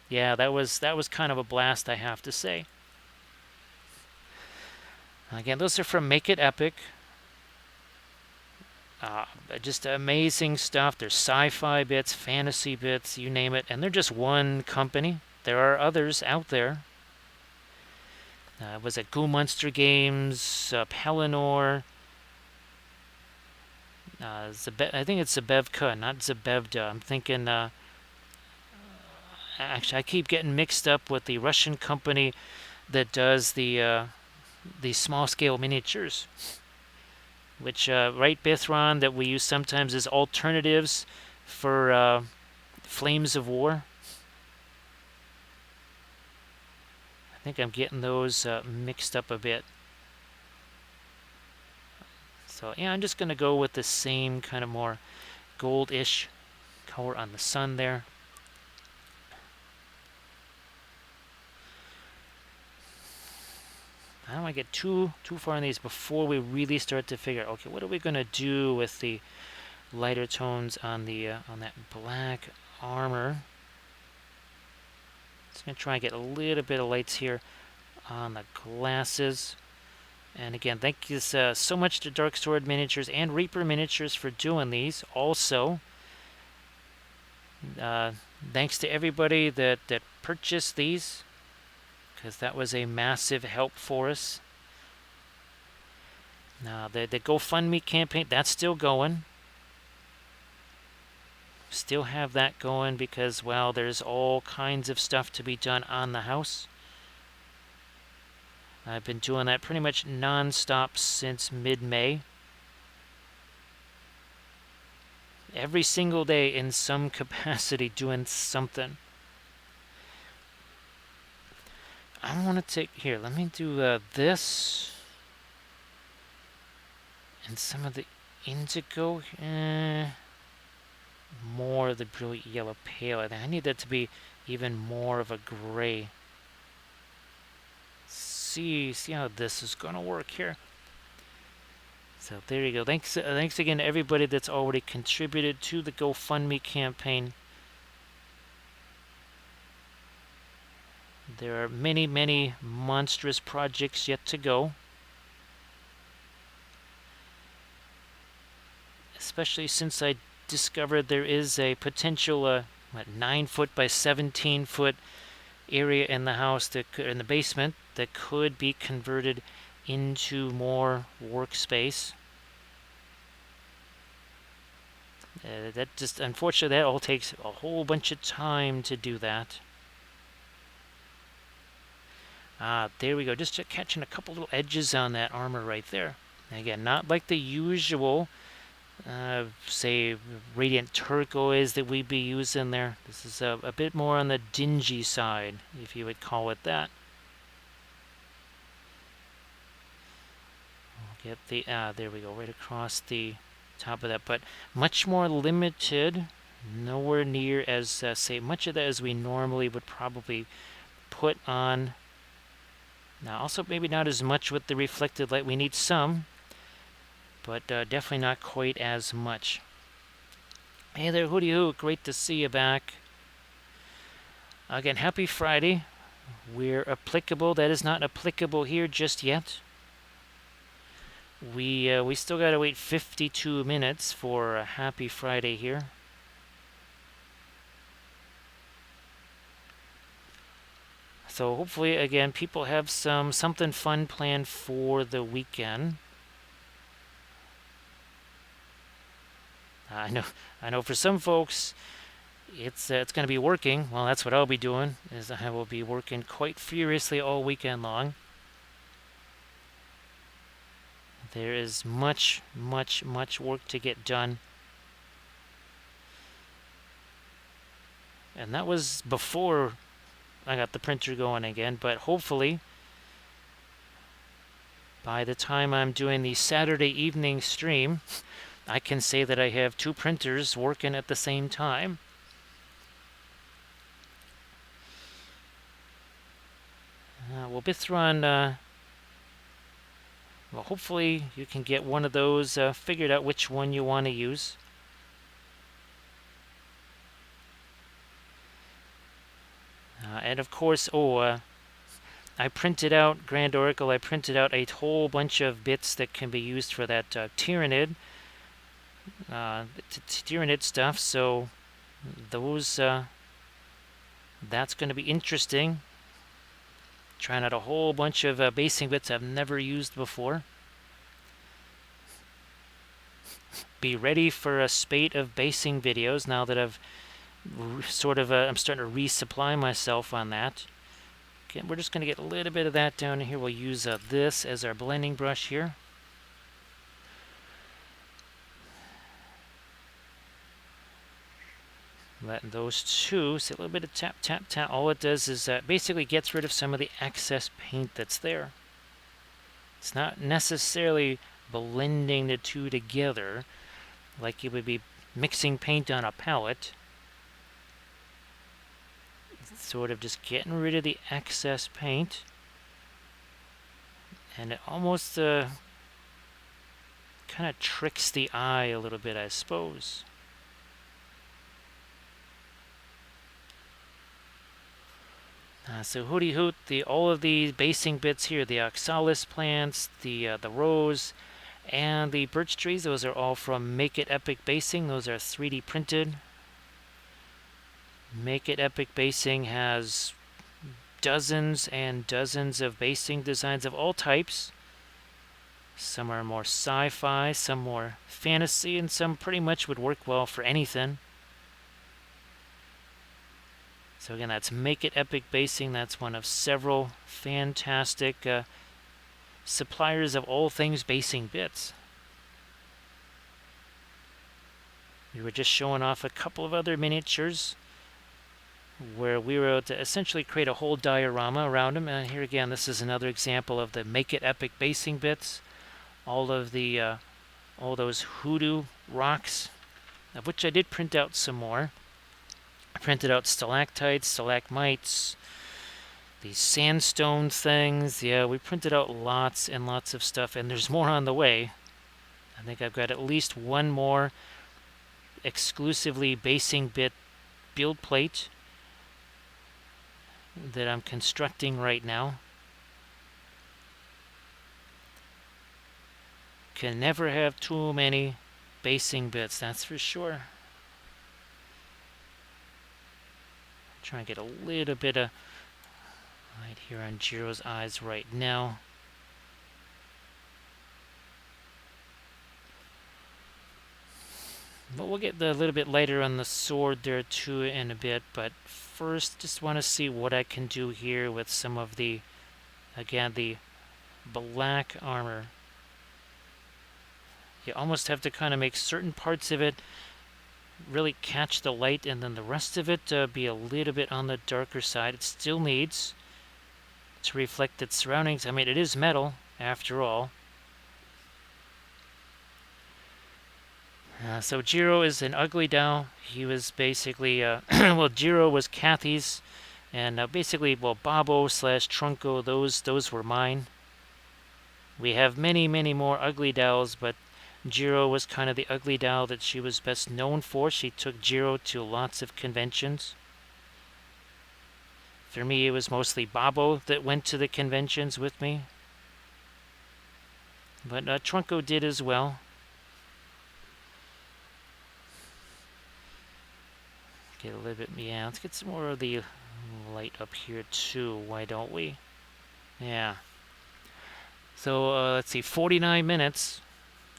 Yeah, that was kind of a blast, I have to say. Again, those are from Make It Epic. Just amazing stuff. There's sci-fi bits, fantasy bits, you name it. And they're just one company. There are others out there. Was it Goo Monster Games, Pelennor, I think it's Zabevka, not Zabevda. I'm thinking, actually, I keep getting mixed up with the Russian company that does the small-scale miniatures, which, right, Bithron, that we use sometimes as alternatives for Flames of War. I think I'm getting those mixed up a bit. So yeah, I'm just going to go with the same kind of more goldish color on the sun there. I don't want to get too far in these before we really start to figure out, okay, what are we going to do with the lighter tones on the on that black armor. Just going to try and get a little bit of lights here on the glasses. And again, thank you so much to Dark Sword Miniatures and Reaper Miniatures for doing these. Also, thanks to everybody that purchased these, because that was a massive help for us. Now, the GoFundMe campaign, that's still going. Still have that going because, well, there's all kinds of stuff to be done on the house. I've been doing that pretty much non-stop since mid-May. Every single day in some capacity doing something. I want to take, here, let me do this. And some of the indigo. More of the brilliant yellow pale. I need that to be even more of a gray. See how this is going to work here. So there you go. Thanks again to everybody that's already contributed to the GoFundMe campaign. There are many, many monstrous projects yet to go. Especially since I discovered there is a potential 9-foot by 17-foot area in the house, in the basement, that could be converted into more workspace. That just, unfortunately, that all takes a whole bunch of time to do that. There we go. Just catching a couple little edges on that armor right there. And again, not like the usual, say, radiant turquoise that we'd be using there. This is a bit more on the dingy side, if you would call it that. We'll get the, there we go, right across the top of that, but much more limited, nowhere near as, say, much of that as we normally would probably put on. Now, also maybe not as much with the reflected light. We need some, but definitely not quite as much. Hey there, Hootie Hoo, great to see you back. Again, happy Friday. We're applicable. That is not applicable here just yet. We still got to wait 52 minutes for a happy Friday here. So hopefully, again, people have something fun planned for the weekend. I know for some folks it's going to be working. Well, that's what I'll be doing. Is I will be working quite furiously all weekend long. There is much work to get done. And that was before I got the printer going again, but hopefully by the time I'm doing the Saturday evening stream, I can say that I have 2 printers working at the same time. We'll be throwing, well, hopefully you can get one of those, figured out which one you want to use. And of course, I printed out, Grand Oracle, I printed out a whole bunch of bits that can be used for that Tyranid, Tyranid stuff, so those, that's going to be interesting. Trying out a whole bunch of basing bits I've never used before. Be ready for a spate of basing videos now that I've sort of, I'm starting to resupply myself on that. Okay, we're just going to get a little bit of that down here. We'll use this as our blending brush here. Letting those two, see a little bit of tap, tap, tap. All it does is basically gets rid of some of the excess paint that's there. It's not necessarily blending the two together like you would be mixing paint on a palette. It's sort of just getting rid of the excess paint. And it almost kind of tricks the eye a little bit, I suppose. So hooty hoot, all of the basing bits here, the oxalis plants, the rose, and the birch trees, those are all from Make It Epic Basing. Those are 3D printed. Make It Epic Basing has dozens and dozens of basing designs of all types. Some are more sci-fi, some more fantasy, and some pretty much would work well for anything. So again, that's Make It Epic Basing. That's one of several fantastic suppliers of all things basing bits. We were just showing off a couple of other miniatures where we were able to essentially create a whole diorama around them. And here again, this is another example of the Make It Epic basing bits. All of the all those hoodoo rocks, of which I did print out some more. I printed out stalactites, stalagmites, these sandstone things. Yeah, we printed out lots and lots of stuff, and there's more on the way. I think I've got at least one more exclusively basing bit build plate that I'm constructing right now. Can never have too many basing bits, that's for sure. Try and get a little bit of light here on Jiro's eyes right now. But we'll get a little bit lighter on the sword there too in a bit. But first, just want to see what I can do here with some of the, again, the black armor. You almost have to kind of make certain parts of it really catch the light, and then the rest of it be a little bit on the darker side. It still needs to reflect its surroundings. I mean, it is metal after all. So Jiro is an ugly Dao. He was basically, well, Jiro was Cathy's, and basically, well, Babo / Trunco, those were mine. We have many more ugly Daos, but Jiro was kind of the ugly Dao that she was best known for. She took Jiro to lots of conventions. For me, it was mostly Babo that went to the conventions with me. But Trunco did as well. Get a little bit, yeah, let's get some more of the light up here too, why don't we? Yeah. So, let's see, 49 minutes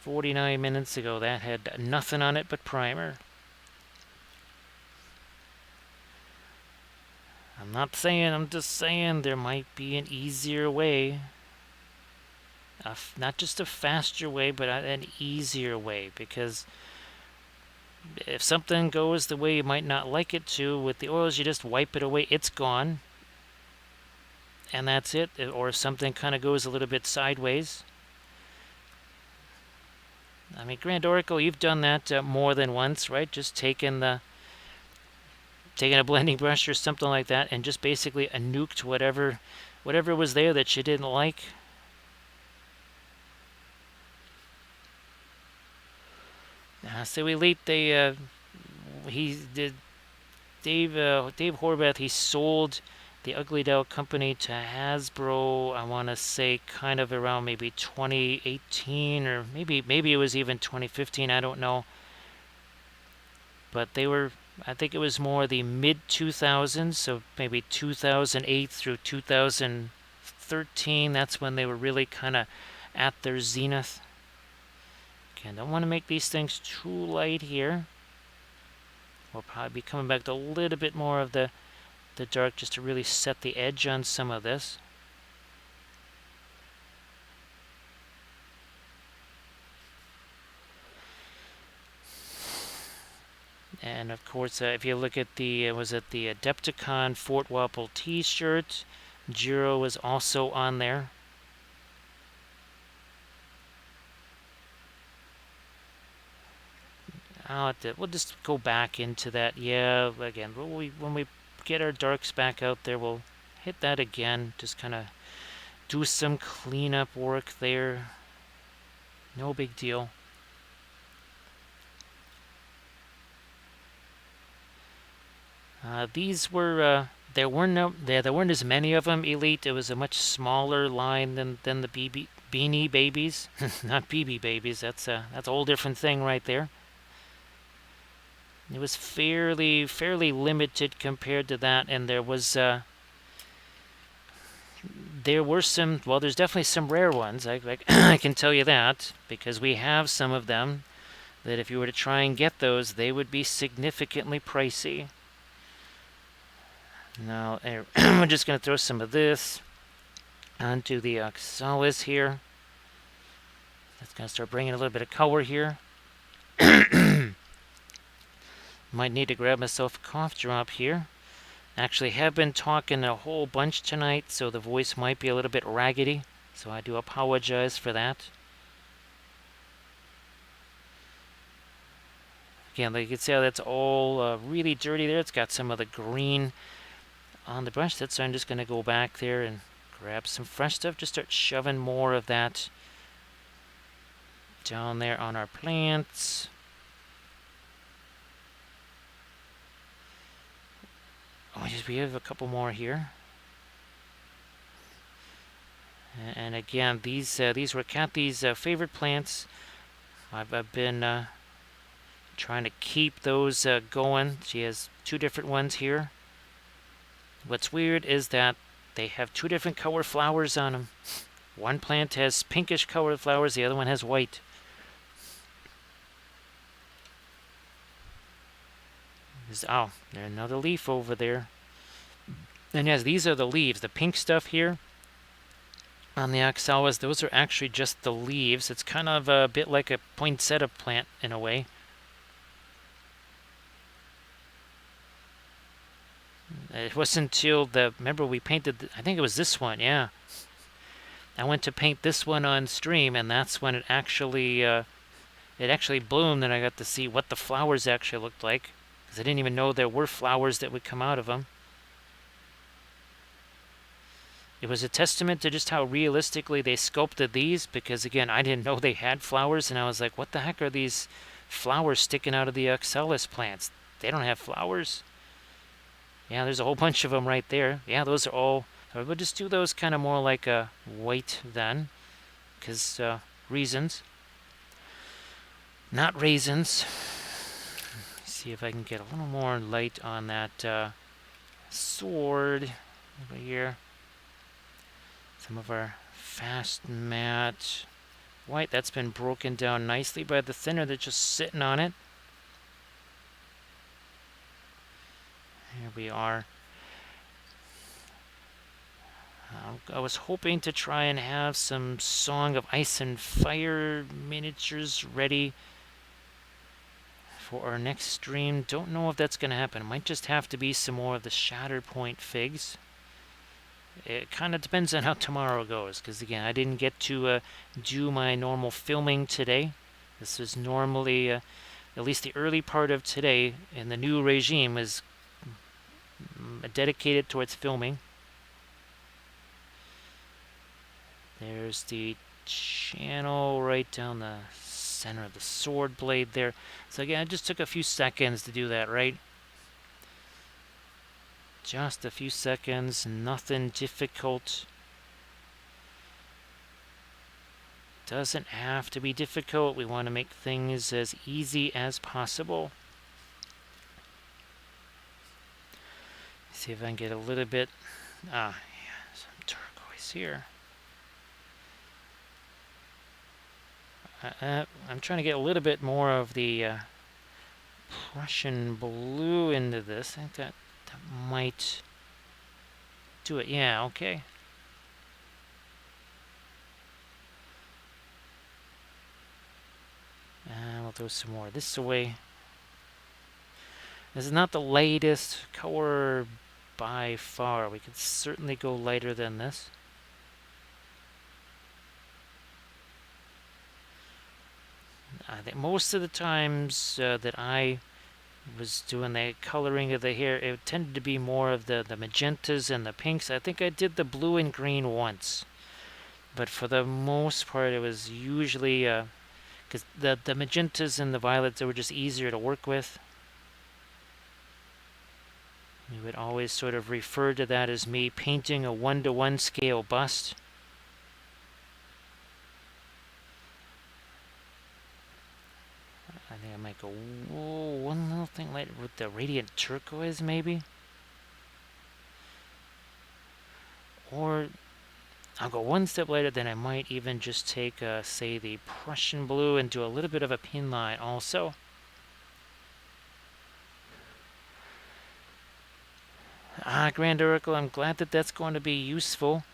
49 minutes ago. That had nothing on it but primer. I'm not saying, I'm just saying there might be an easier way. Not just a faster way, but an easier way. Because if something goes the way you might not like it to, with the oils, you just wipe it away. It's gone. And that's it. Or if something kind of goes a little bit sideways. I mean, Grand Oracle, you've done that more than once, right? Just taking a blending brush or something like that and just basically nuked whatever was there that you didn't like. So Elite, Dave Horvath, he sold the Ugly Doll company to Hasbro, I want to say kind of around maybe 2018 or maybe it was even 2015, I don't know. But I think it was more the mid-2000s, so maybe 2008 through 2013. That's when they were really kind of at their zenith. Okay, don't want to make these things too light here. We'll probably be coming back to a little bit more of the dark just to really set the edge on some of this. And of course, if you look at the, was it the Adepticon Fort Wapple t-shirt, Jiro was also on there. We'll just go back into that. Yeah, again, when we get our darks back out there, we'll hit that again. Just kind of do some cleanup work there. No big deal. These were there weren't as many of them. Elite. It was a much smaller line than the Beanie Babies, not BB Babies. That's a whole different thing right there. It was fairly limited compared to that, and there were some. Well, there's definitely some rare ones. I can tell you that because we have some of them. That if you were to try and get those, they would be significantly pricey. Now, we're just going to throw some of this onto the Oxalis here. That's going to start bringing a little bit of color here. Might need to grab myself a cough drop here. Actually, have been talking a whole bunch tonight, so the voice might be a little bit raggedy. So I do apologize for that. Again, like you can see how that's all really dirty there. It's got some of the green on the brush. So I'm just going to go back there and grab some fresh stuff. Just start shoving more of that down there on our plants. Oh, we have a couple more here. And again, these were Cathy's favorite plants. I've been trying to keep those going. She has two different ones here. What's weird is that they have two different color flowers on them. One plant has pinkish colored flowers, the other one has white. Oh, there's another leaf over there. And yes, these are the leaves. The pink stuff here on the Oxalis, those are actually just the leaves. It's kind of a bit like a poinsettia plant in a way. It wasn't until remember we painted, I think it was this one, yeah. I went to paint this one on stream, and that's when it actually bloomed, and I got to see what the flowers actually looked like. Because I didn't even know there were flowers that would come out of them. It was a testament to just how realistically they sculpted these, because again, I didn't know they had flowers, and I was like, what the heck are these flowers sticking out of the Oxalis plants? They don't have flowers. Yeah, there's a whole bunch of them right there. Yeah, those are all... We'll just do those kind of more like a white then, because reasons. Not raisins. Let's see if I can get a little more light on that sword over here. Some of our fast matte. white. That's been broken down nicely by the thinner that's just sitting on it. Here we are. I was hoping to try and have some Song of Ice and Fire miniatures ready for our next stream. Don't know if that's going to happen. It might just have to be some more of the Shatterpoint figs. It kind of depends on how tomorrow goes, because again, I didn't get to do my normal filming today. This is normally, at least the early part of today in the new regime is dedicated towards filming. There's the channel right down the center of the sword blade there. So again, it just took a few seconds to do that, right? Just a few seconds, nothing difficult. Doesn't have to be difficult. We want to make things as easy as possible. See if I can get a little bit, yeah, some turquoise here. I'm trying to get a little bit more of the Prussian blue into this. I think that might do it. Yeah, okay. And we'll throw some more this away. This is not the lightest color by far. We could certainly go lighter than this. I think most of the times that I was doing the coloring of the hair, it tended to be more of the magentas and the pinks. I think I did the blue and green once. But for the most part, it was usually, because the magentas and the violets, they were just easier to work with. We would always sort of refer to that as me painting a 1-to-1 scale bust. I think I might go one little thing lighter with the radiant turquoise, maybe. Or I'll go one step lighter, then I might even just take, say, the Prussian blue and do a little bit of a pin line also. Grand Oracle, I'm glad that that's going to be useful.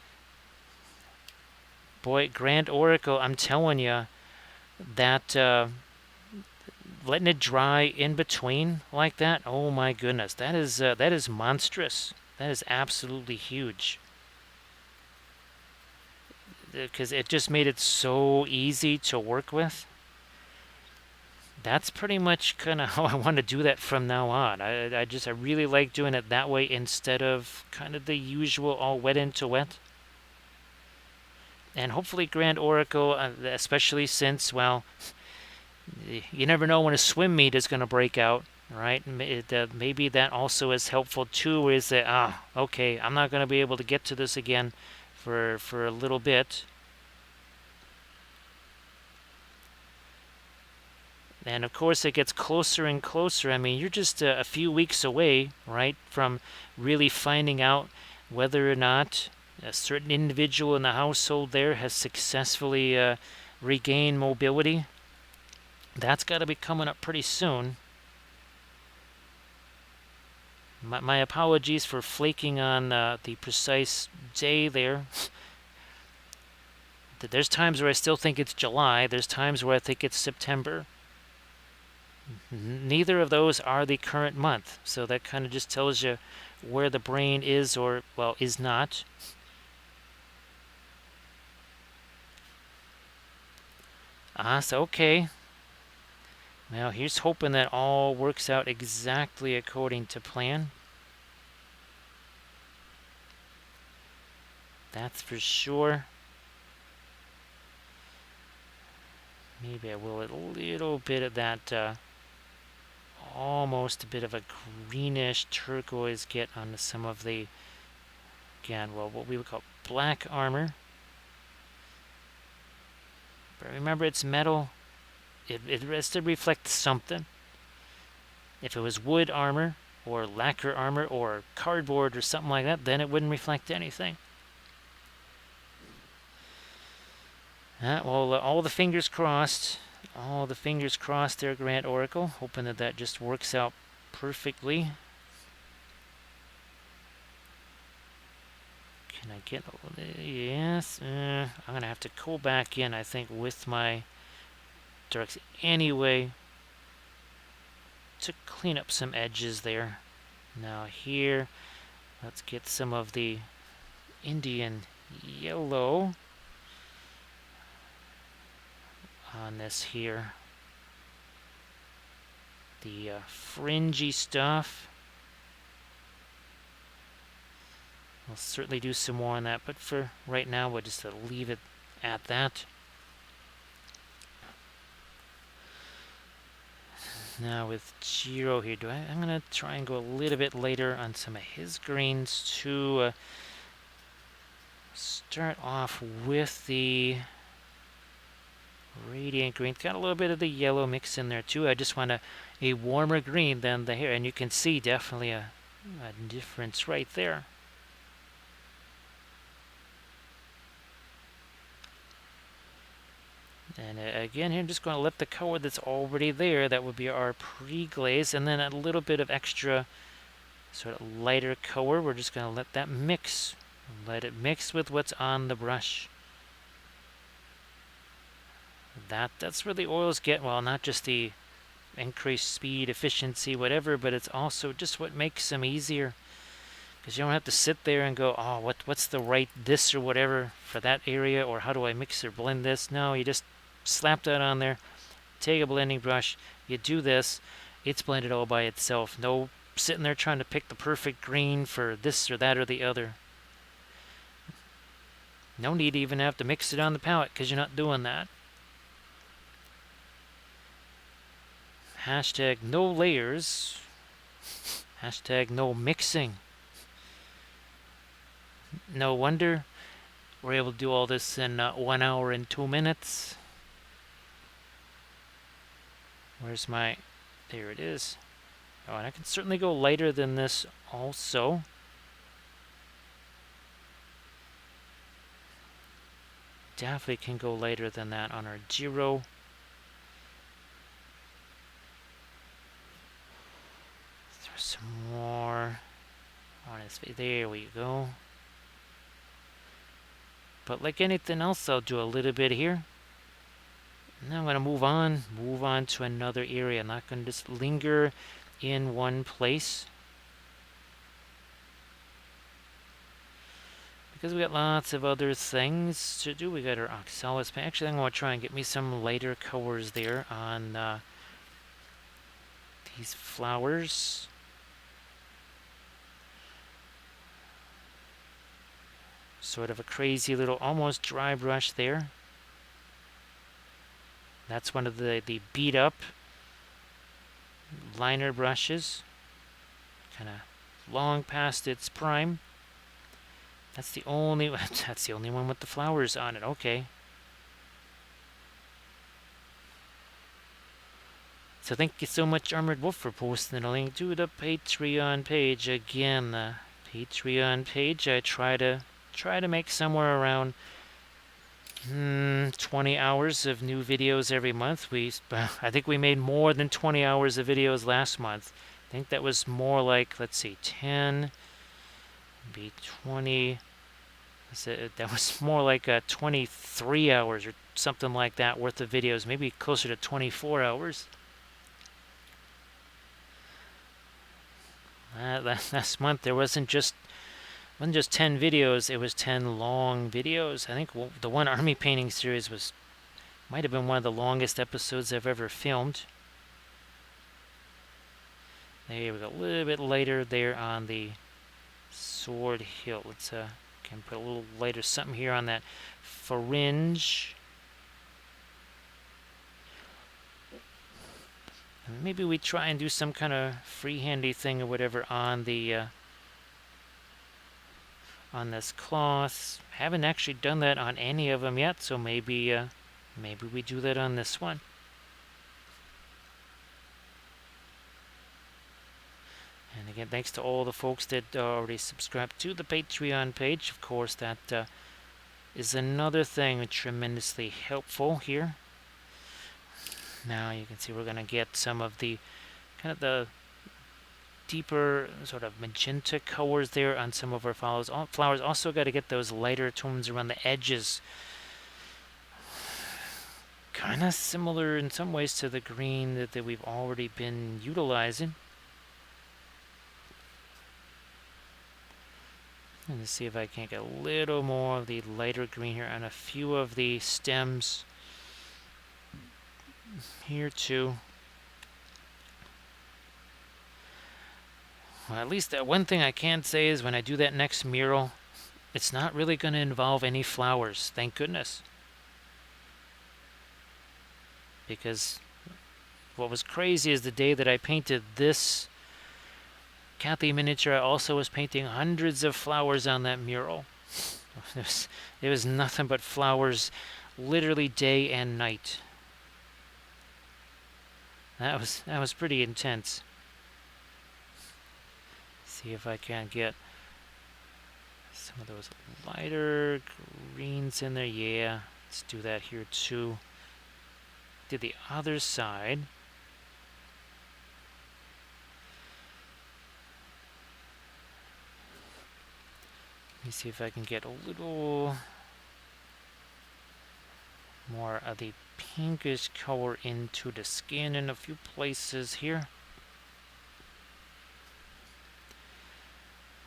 Boy, Grand Oracle, I'm telling you, that letting it dry in between like that, oh my goodness, that is monstrous. That is absolutely huge. Because it just made it so easy to work with. That's pretty much kind of how I want to do that from now on. I really like doing it that way instead of kind of the usual all wet into wet. And hopefully Grand Oracle, especially since, well, you never know when a swim meet is going to break out, right? Maybe that also is helpful too, is that, okay, I'm not going to be able to get to this again for a little bit. And of course it gets closer and closer. I mean, you're just a few weeks away, right, from really finding out whether or not a certain individual in the household there has successfully regained mobility. That's got to be coming up pretty soon. My apologies for flaking on the precise day there. There's times where I still think it's July. There's times where I think it's September. Neither of those are the current month. So that kind of just tells you where the brain is or, well, is not. So okay. Now here's hoping that all works out exactly according to plan. That's for sure. Maybe I will let a little bit of that almost a bit of a greenish turquoise get onto some of the, again, well, what we would call black armor. But remember, it's metal. It has to reflect something. If it was wood armor or lacquer armor or cardboard or something like that, then it wouldn't reflect anything. Well, all the fingers crossed. All the fingers crossed there, Grant Oracle. Hoping that that just works out perfectly. Can I get... Yes. I'm going to have to go back in, I think, with my darks anyway to clean up some edges there. Now here, let's get some of the Indian yellow on this here. The fringy stuff. We'll certainly do some more on that, but for right now, we'll just leave it at that. Now with Jiro here, I'm going to try and go a little bit later on some of his greens to start off with the Radiant Green. Got a little bit of the yellow mix in there too. I just want a warmer green than the hair, and you can see definitely a difference right there. And again, here I'm just going to let the color that's already there, that would be our pre-glaze, and then a little bit of extra sort of lighter color. We're just going to let that mix. Let it mix with what's on the brush. That's where the oils get, well, not just the increased speed, efficiency, whatever, but it's also just what makes them easier. Because you don't have to sit there and go, oh, what's the right this or whatever for that area, or how do I mix or blend this? No, you just slap that on there, take a blending brush, you do this, it's blended all by itself. No sitting there trying to pick the perfect green for this or that or the other. No need to even have to mix it on the palette because you're not doing that. Hashtag no layers. Hashtag no mixing. No wonder we're able to do all this in 1 hour and 2 minutes. Where's my... There it is. Oh, and I can certainly go lighter than this also. Definitely can go lighter than that on our Jiro. Throw some more on his face. There we go. But like anything else, I'll do a little bit here. Now I'm going to move on to another area. I'm not going to just linger in one place. Because we got lots of other things to do. We got our oxalis paint. Actually, I'm going to try and get me some lighter colors there on these flowers. Sort of a crazy little almost dry brush there. That's one of the beat up liner brushes. Kind of long past its prime. That's the only one with the flowers on it. Okay. So thank you so much, Armored Wolf, for posting a link to the Patreon page. Again, the Patreon page, I try to make somewhere around 20 hours of new videos every month. I think we made more than 20 hours of videos last month. I think that was more like, let's see, 10, maybe 20. That was more like 23 hours or something like that worth of videos. Maybe closer to 24 hours. Last month there wasn't just 10 videos, it was 10 long videos. I think the one army painting series might have been one of the longest episodes I've ever filmed. There we go, a little bit lighter there on the sword hilt. Let's can put a little lighter something here on that fringe. And maybe we try and do some kind of freehandy thing or whatever on the on this cloth. Haven't actually done that on any of them yet, so maybe we do that on this one. And again, thanks to all the folks that already subscribed to the Patreon page. Of course, that is another thing tremendously helpful here. Now you can see we're going to get some of the kind of the deeper sort of magenta colors there on some of our flowers. Also got to get those lighter tones around the edges. Kind of similar in some ways to the green that we've already been utilizing. And to see if I can't get a little more of the lighter green here on a few of the stems here too. Well, at least that one thing I can say is when I do that next mural, it's not really going to involve any flowers, thank goodness. Because what was crazy is the day that I painted this Cathy miniature, I also was painting hundreds of flowers on that mural. It was nothing but flowers literally day and night. That was pretty intense. See if I can't get some of those lighter greens in there. Yeah, let's do that here too. Did the other side. Let me see if I can get a little more of the pinkish color into the skin in a few places here.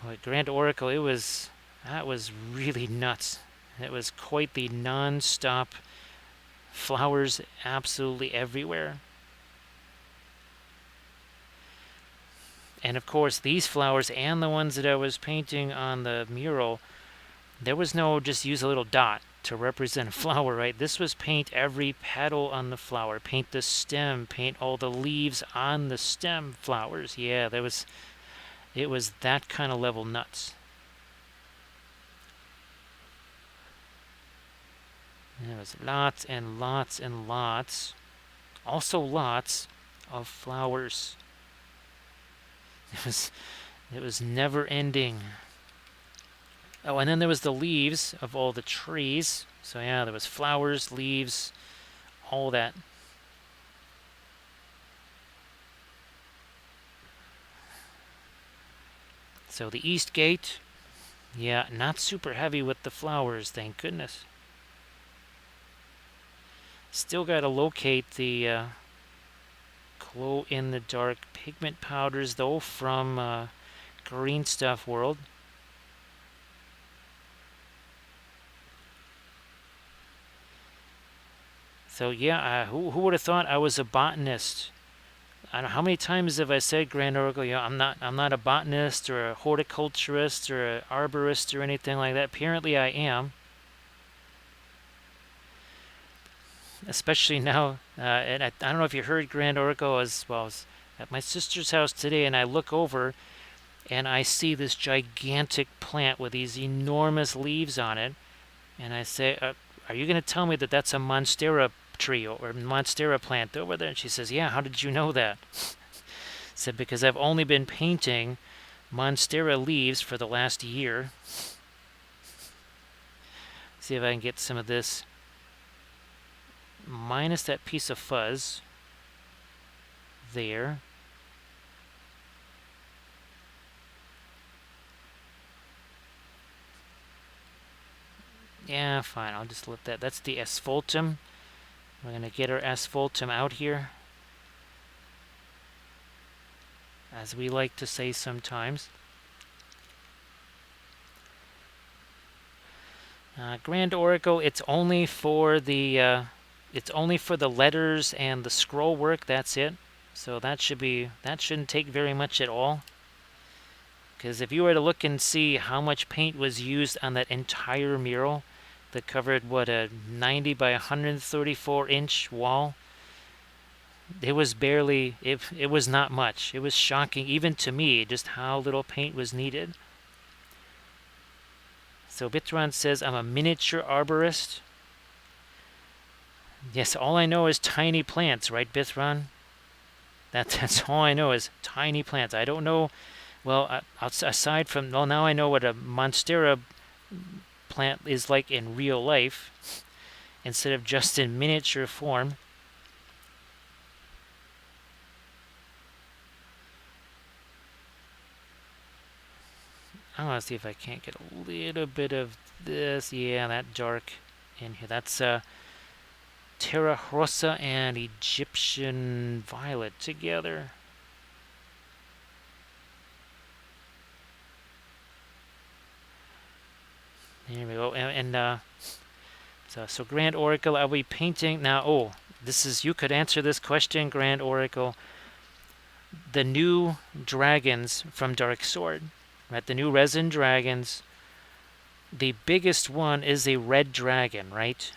Well, at Grand Oracle, that was really nuts. It was quite the non-stop flowers absolutely everywhere. And of course, these flowers and the ones that I was painting on the mural, there was no just use a little dot to represent a flower, right? This was paint every petal on the flower, paint the stem, paint all the leaves on the stem flowers. Yeah, it was that kind of level nuts. And there was lots and lots and lots, also lots of flowers. It was never ending. Oh, and then there was the leaves of all the trees. So yeah, there was flowers, leaves, all that. So the east gate, yeah, not super heavy with the flowers, thank goodness. Still got to locate the glow-in-the-dark pigment powders, though, from Green Stuff World. So yeah, who would have thought I was a botanist? I don't know how many times have I said, Grand Oracle, you know, I'm not a botanist or a horticulturist or an arborist or anything like that. Apparently I am. Especially now, and I don't know if you heard, Grand Oracle, as well as at my sister's house today, and I look over and I see this gigantic plant with these enormous leaves on it, and I say, are you going to tell me that that's a monstera tree or monstera plant over there? And she says, yeah, how did you know that? I said, because I've only been painting monstera leaves for the last year. See if I can get some of this minus that piece of fuzz there. Yeah, fine, I'll just let that. That's the asphaltum. We're going to get our asphaltum out here, as we like to say sometimes. Grand Oracle, it's only for the letters and the scroll work. That's it. So that shouldn't take very much at all. Because if you were to look and see how much paint was used on that entire mural that covered, what, a 90 by 134 inch wall, it was barely, it was not much. It was shocking, even to me, just how little paint was needed. So Bitron says, I'm a miniature arborist. Yes, all I know is tiny plants, right, Bithron? That's all I know is tiny plants. I don't know, well, aside from, well, now I know what a monstera plant is like in real life instead of just in miniature form. I want to see if I can't get a little bit of this. Yeah, that dark in here. That's Terra Rosa and Egyptian Violet together. There we go. So Grand Oracle, are we painting now? Oh, this is, you could answer this question, Grand Oracle. The new dragons from Dark Sword, right? The new resin dragons. The biggest one is a red dragon, right?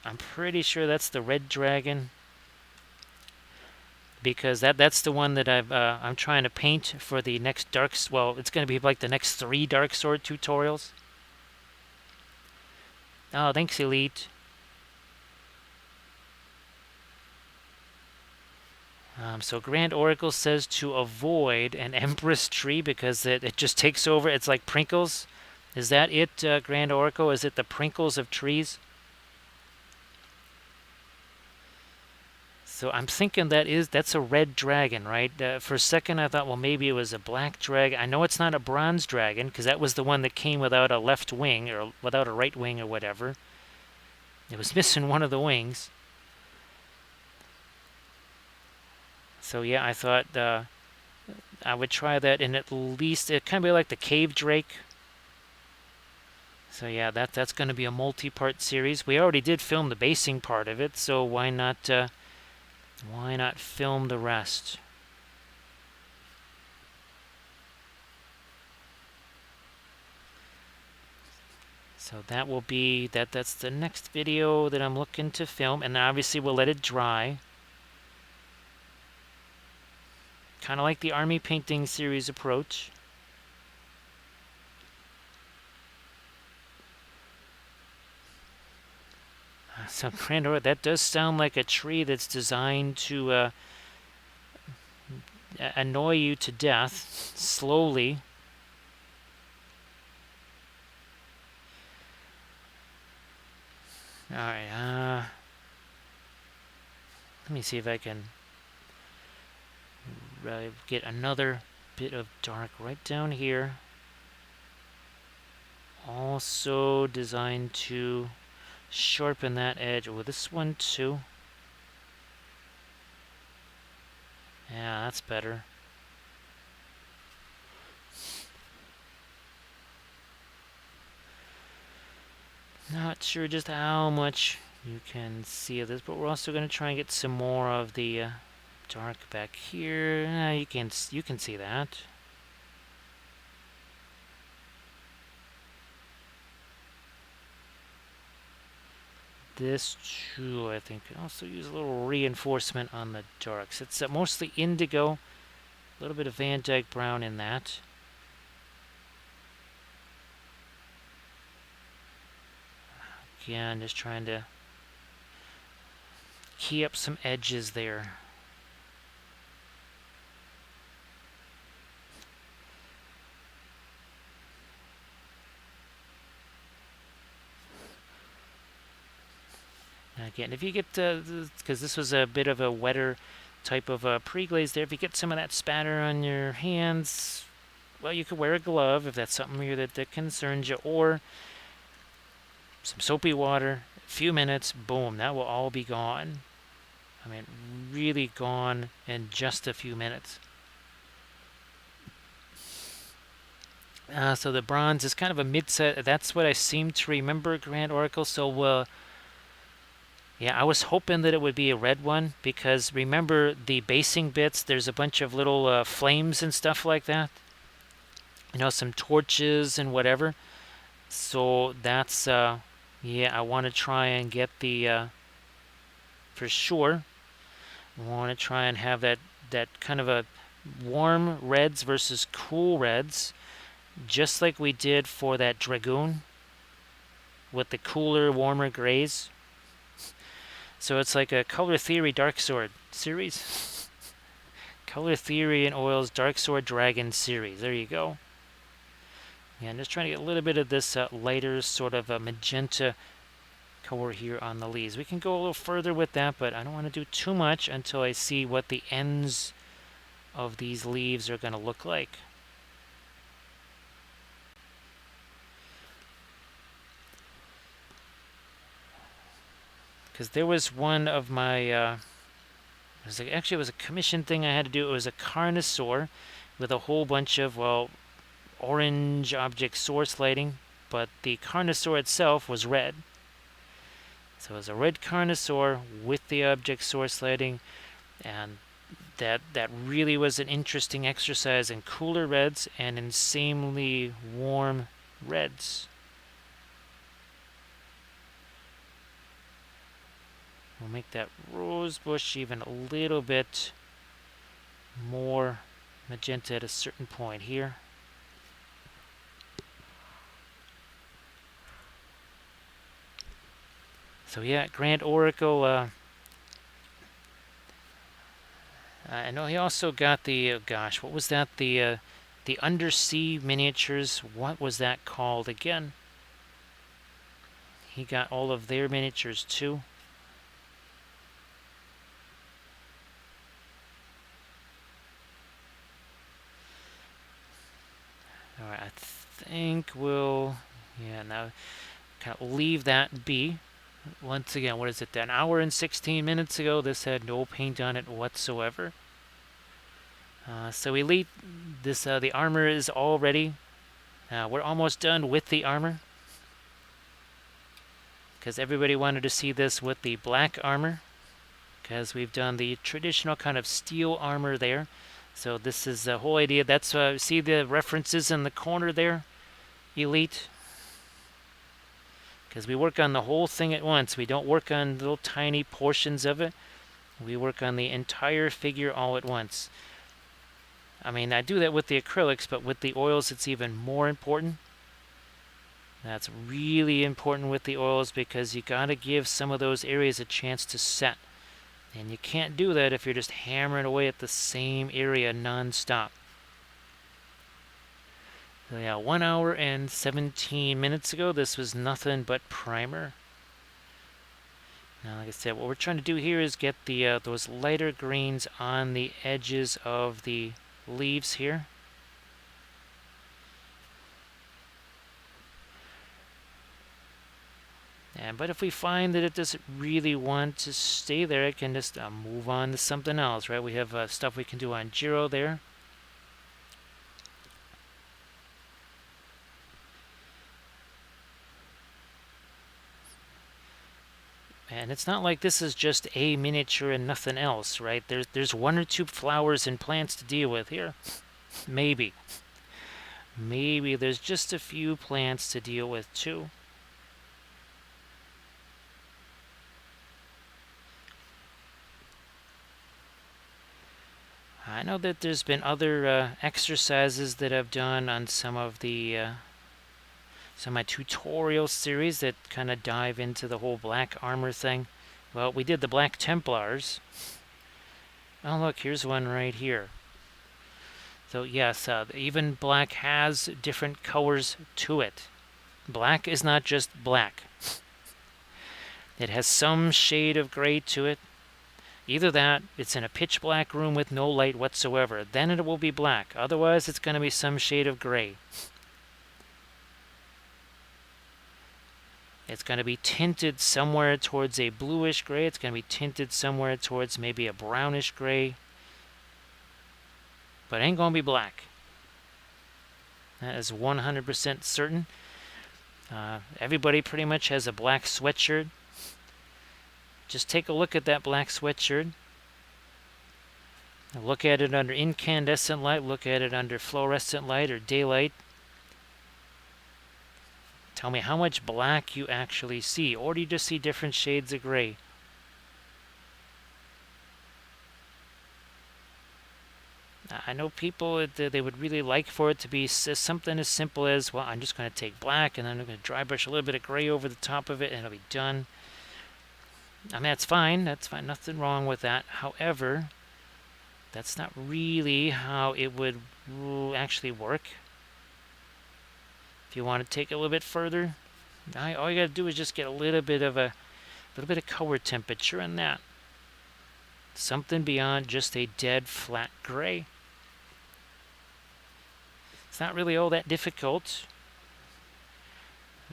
I'm pretty sure that's the red dragon, because that's the one that I'm trying to paint for the next well, it's going to be like the next 3 Dark Sword tutorials. Oh, thanks, Elite. So Grand Oracle says to avoid an Empress tree because it just takes over. It's like Prinkles. Is that it, Grand Oracle? Is it the Prinkles of trees? So I'm thinking that's a red dragon, right? For a second I thought, well, maybe it was a black dragon. I know it's not a bronze dragon because that was the one that came without a left wing or without a right wing or whatever. It was missing one of the wings. So yeah, I thought I would try that, and at least it kind of be like the cave drake. So yeah, that's going to be a multi-part series. We already did film the basing part of it, so why not film the rest? So that will be that's the next video that I'm looking to film, and then obviously we'll let it dry. Kind of like the army painting series approach. So Grandor, that does sound like a tree that's designed to annoy you to death slowly. All right. Let me see if I can get another bit of dark right down here. Also designed to sharpen that edge with this one too. Yeah, that's better. Not sure just how much you can see of this, but we're also going to try and get some more of the dark back here. You can see that. This too, I think, can also use a little reinforcement on the darks. It's mostly indigo, a little bit of Van Dyke brown in that. Again, just trying to key up some edges there. Again, if you get, because this was a bit of a wetter type of pre-glaze there, if you get some of that spatter on your hands, well, you could wear a glove if that's something that concerns you, or some soapy water, a few minutes, boom, that will all be gone. I mean, really gone in just a few minutes. So the bronze is kind of a mid-set. That's what I seem to remember, Grand Oracle. So, yeah, I was hoping that it would be a red one, because remember the basing bits, there's a bunch of little flames and stuff like that. You know, some torches and whatever. So that's, yeah, I want to try and get the, for sure, I want to try and have that kind of a warm reds versus cool reds, just like we did for that Dragoon with the cooler, warmer grays. So it's like a Color Theory Dark Sword series. Color Theory and Oil's Dark Sword Dragon series. There you go. Yeah, I'm just trying to get a little bit of this lighter sort of magenta color here on the leaves. We can go a little further with that, but I don't want to do too much until I see what the ends of these leaves are going to look like. Because there was one of my, it was a commission thing I had to do. It was a Carnosaur with a whole bunch of, well, orange object source lighting, but the Carnosaur itself was red. So it was a red Carnosaur with the object source lighting, and that really was an interesting exercise in cooler reds and insanely warm reds. We'll make that rose bush even a little bit more magenta at a certain point here. So yeah, Grand Oracle, I know he also got the, gosh, what was that? The undersea miniatures. What was that called again? He got all of their miniatures too. Alright, I think we'll, yeah, now kind of leave that be. Once again, what is it? An hour and 16 minutes ago, this had no paint on it whatsoever. So Elite, this the armor is all ready. We're almost done with the armor, because everybody wanted to see this with the black armor, because we've done the traditional kind of steel armor there. So this is the whole idea. That's see the references in the corner there, Elite, because we work on the whole thing at once. We don't work on little tiny portions of it. We work on the entire figure all at once. I mean, I do that with the acrylics, but with the oils it's even more important. That's really important with the oils, because you gotta give some of those areas a chance to set. And you can't do that if you're just hammering away at the same area non-stop. So yeah, 1 hour and 17 minutes ago, this was nothing but primer. Now, like I said, what we're trying to do here is get the those lighter greens on the edges of the leaves here. But if we find that it doesn't really want to stay there, it can just move on to something else, right? We have stuff we can do on Giro there. And it's not like this is just a miniature and nothing else, right? There's 1 or 2 flowers and plants to deal with here. Maybe. Maybe there's just a few plants to deal with too. I know that there's been other exercises that I've done on some of my tutorial series that kind of dive into the whole black armor thing. Well, we did the Black Templars. Oh, look, here's one right here. So yes, even black has different colors to it. Black is not just black. It has some shade of gray to it. Either that, it's in a pitch black room with no light whatsoever. Then it will be black. Otherwise, it's going to be some shade of gray. It's going to be tinted somewhere towards a bluish gray. It's going to be tinted somewhere towards maybe a brownish gray. But it ain't going to be black. That is 100% certain. Everybody pretty much has a black sweatshirt. Just take a look at that black sweatshirt. Look at it under incandescent light. Look at it under fluorescent light or daylight. Tell me how much black you actually see, or do you just see different shades of gray? I know people, they would really like for it to be something as simple as, well, I'm just going to take black and then I'm going to dry brush a little bit of gray over the top of it and it'll be done. I mean, that's fine. That's fine. Nothing wrong with that. However, that's not really how it would actually work. If you want to take it a little bit further, all you got to do is just get a little bit of color temperature in that. Something beyond just a dead flat gray. It's not really all that difficult.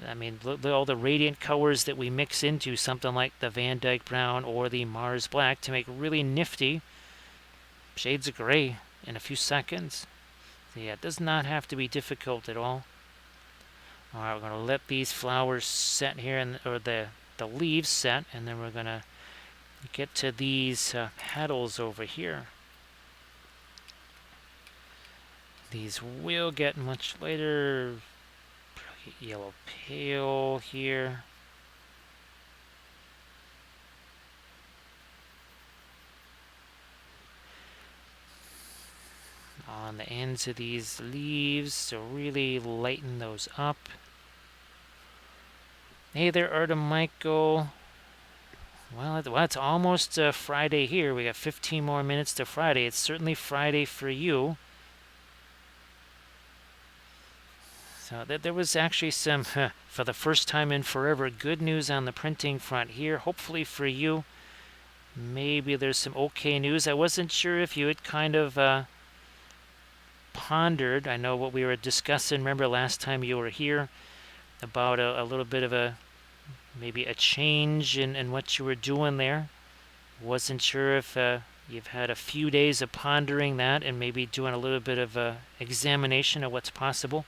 I mean, all the radiant colors that we mix into something like the Van Dyke Brown or the Mars Black to make really nifty shades of gray in a few seconds. So yeah, it does not have to be difficult at all. All right, we're going to let these flowers set here, or the leaves set, and then we're going to get to these petals over here. These will get much later. Yellow pale here. On the ends of these leaves to really lighten those up. Hey there, Michael. Well, it's almost Friday here. We got 15 more minutes to Friday. It's certainly Friday for you. So there was actually some, for the first time in forever, good news on the printing front here. Hopefully for you, maybe there's some okay news. I wasn't sure if you had kind of pondered. I know what we were discussing, remember last time you were here, about a little bit of maybe a change in what you were doing there. Wasn't sure if you've had a few days of pondering that and maybe doing a little bit of examination of what's possible.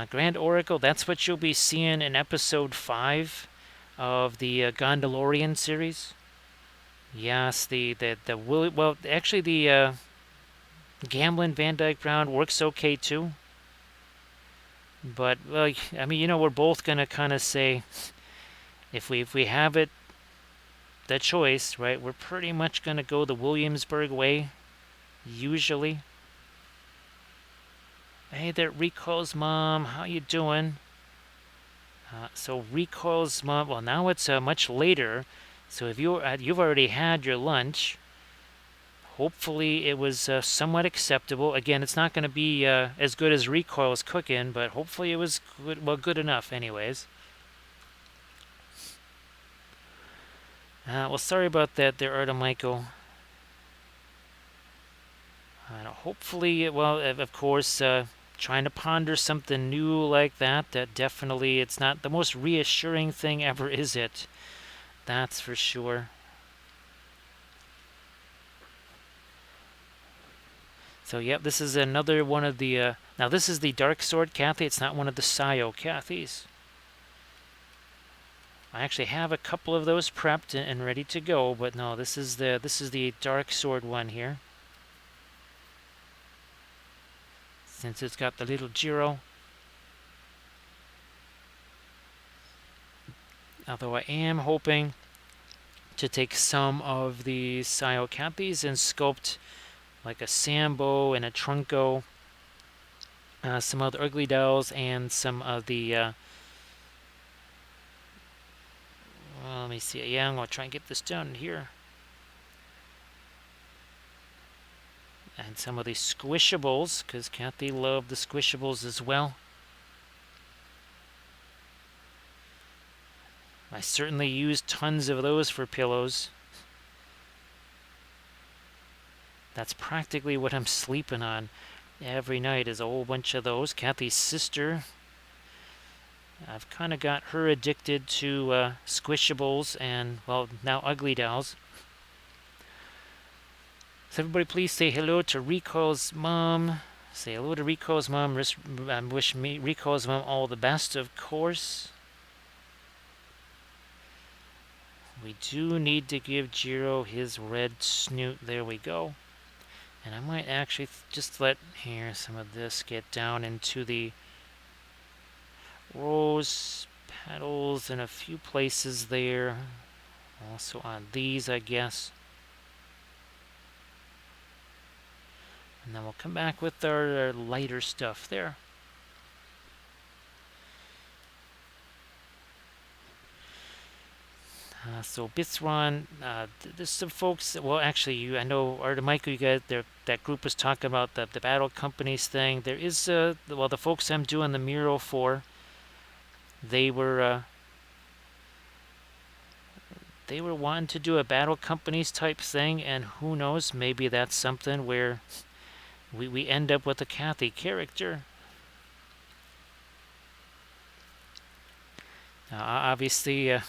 Grand Oracle, that's what you'll be seeing in episode 5 of the Gondalorian series. Yes, well, actually the Gamblin' Van Dyke Brown works okay too. But, well, I mean, we're both going to kind of say, if we have it, the choice, right, we're pretty much going to go the Williamsburg way, usually. Hey there, Recoil's mom. How you doing? So Recoil's mom. Well, now it's much later. So if you've already had your lunch, hopefully it was somewhat acceptable. Again, it's not going to be as good as Recoil's cooking, but hopefully it was good. Well, good enough, anyways. Well, sorry about that, there, Arda Michael. Hopefully, well, of course. Trying to ponder something new like that definitely, it's not the most reassuring thing ever, is it? That's for sure. So, yep, this is another one of the... now, this is the Dark Sword Cathy. It's not one of the Sio Cathys. I actually have a couple of those prepped and ready to go, but no, this is the Dark Sword one here. Since it's got the little Jiro. Although I am hoping to take some of the Sio Cathys and sculpt like a Sambo and a Trunco, some other ugly dolls, and some of the well, let me see. Yeah, I'm going to try and get this down here. And some of the squishables, because Cathy loved the squishables as well. I certainly use tons of those for pillows. That's practically what I'm sleeping on every night, is a whole bunch of those. Cathy's sister, I've kind of got her addicted to squishables and, well, now ugly dolls. So everybody please say hello to Recoil's mom. Say hello to Recoil's mom. Wish me Recoil's mom all the best, of course. We do need to give Jiro his red snoot. There we go. And I might actually just let here some of this get down into the rose petals in a few places there. Also on these, I guess. And then we'll come back with our lighter stuff there. So Bithron, there's some folks. Well, actually, I know Artemichael, you guys, that group was talking about the battle companies thing. There is, well, the folks I'm doing the mural for, they were wanting to do a battle companies type thing, and who knows, maybe that's something where we end up with a Cathy character. Obviously,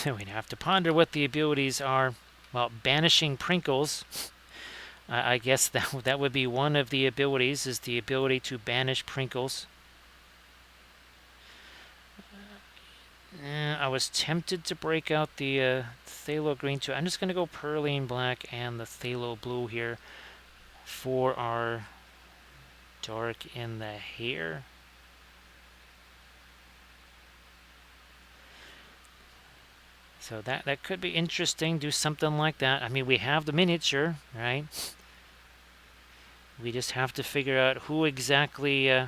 we'd have to ponder what the abilities are. Well, banishing Prinkles. I guess that would be one of the abilities, is the ability to banish Prinkles. I was tempted to break out the Phthalo Green too. I'm just going to go Perline Black and the Phthalo Blue here for our dark in the hair. So that could be interesting. Do something like that. I mean, we have the miniature, right? We just have to figure out who exactly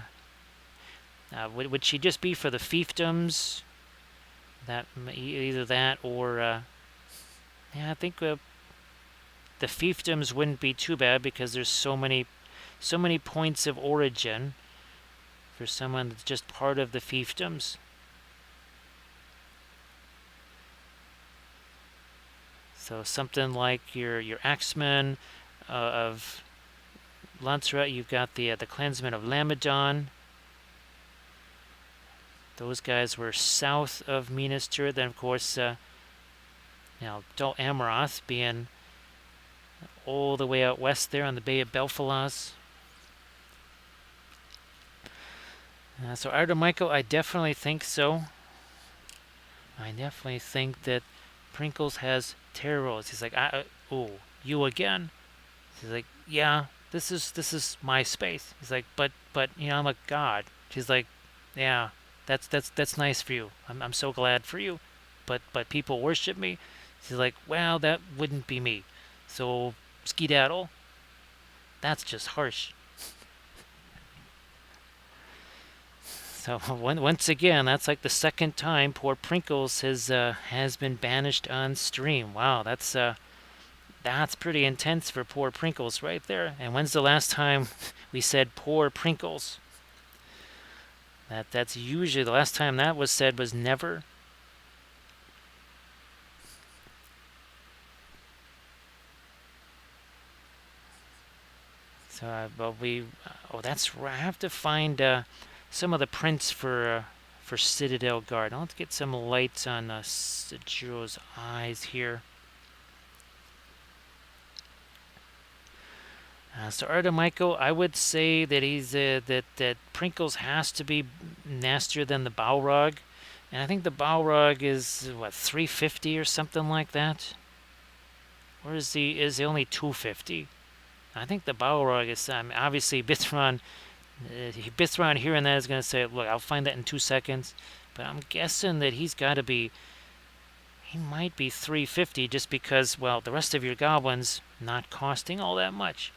would she just be for the fiefdoms? That either that or yeah, I think the fiefdoms wouldn't be too bad because there's so many points of origin for someone that's just part of the fiefdoms. So something like your Axeman of Lancerat, you've got the Clansmen of Lamadon. Those guys were south of Minas Tirith. Then, of course, Dol Amroth being all the way out west there on the Bay of Belfalas. So Artemichael, I definitely think so. I definitely think that Prinkles has terrors. He's like, oh, you again? He's like, yeah, this is my space. He's like, but I'm a god. She's like, yeah, that's nice for you. I'm so glad for you, but people worship me. She's like, well, that wouldn't be me. So skedaddle. That's just harsh. So once again, that's like the second time poor Prinkles has been banished on stream. Wow, that's pretty intense for poor Prinkles right there. And when's the last time we said poor Prinkles? That's usually the last time that was said was never. So, that's right. I have to find some of the prints for Citadel Guard. Let's get some lights on Sejuro's eyes here. So Artemichael, I would say that he's that Prinkles has to be nastier than the Balrog, and I think the Balrog is what 350 or something like that, or is he only 250? I think the Balrog is obviously Bithron. Bithron here and there is going to say, look, I'll find that in 2 seconds, but I'm guessing that he's got to be. He might be 350 just because, well, the rest of your goblins not costing all that much.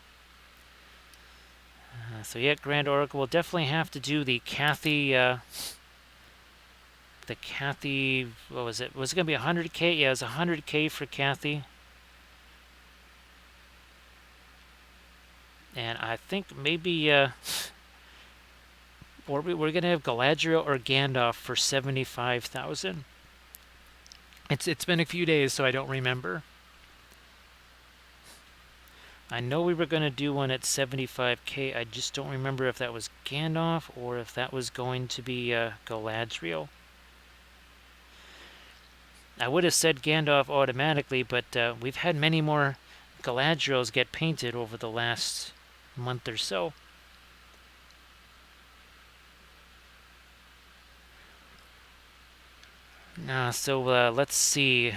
So yeah, Grand Oracle will definitely have to do the Cathy. What was it? Was it going to be 100k? Yeah, it was 100k for Cathy. And I think maybe or we're going to have Galadriel or Gandalf for 75,000. It's been a few days, so I don't remember. I know we were going to do one at 75k. I just don't remember if that was Gandalf or if that was going to be Galadriel. I would have said Gandalf automatically, but we've had many more Galadriels get painted over the last month or so. So let's see.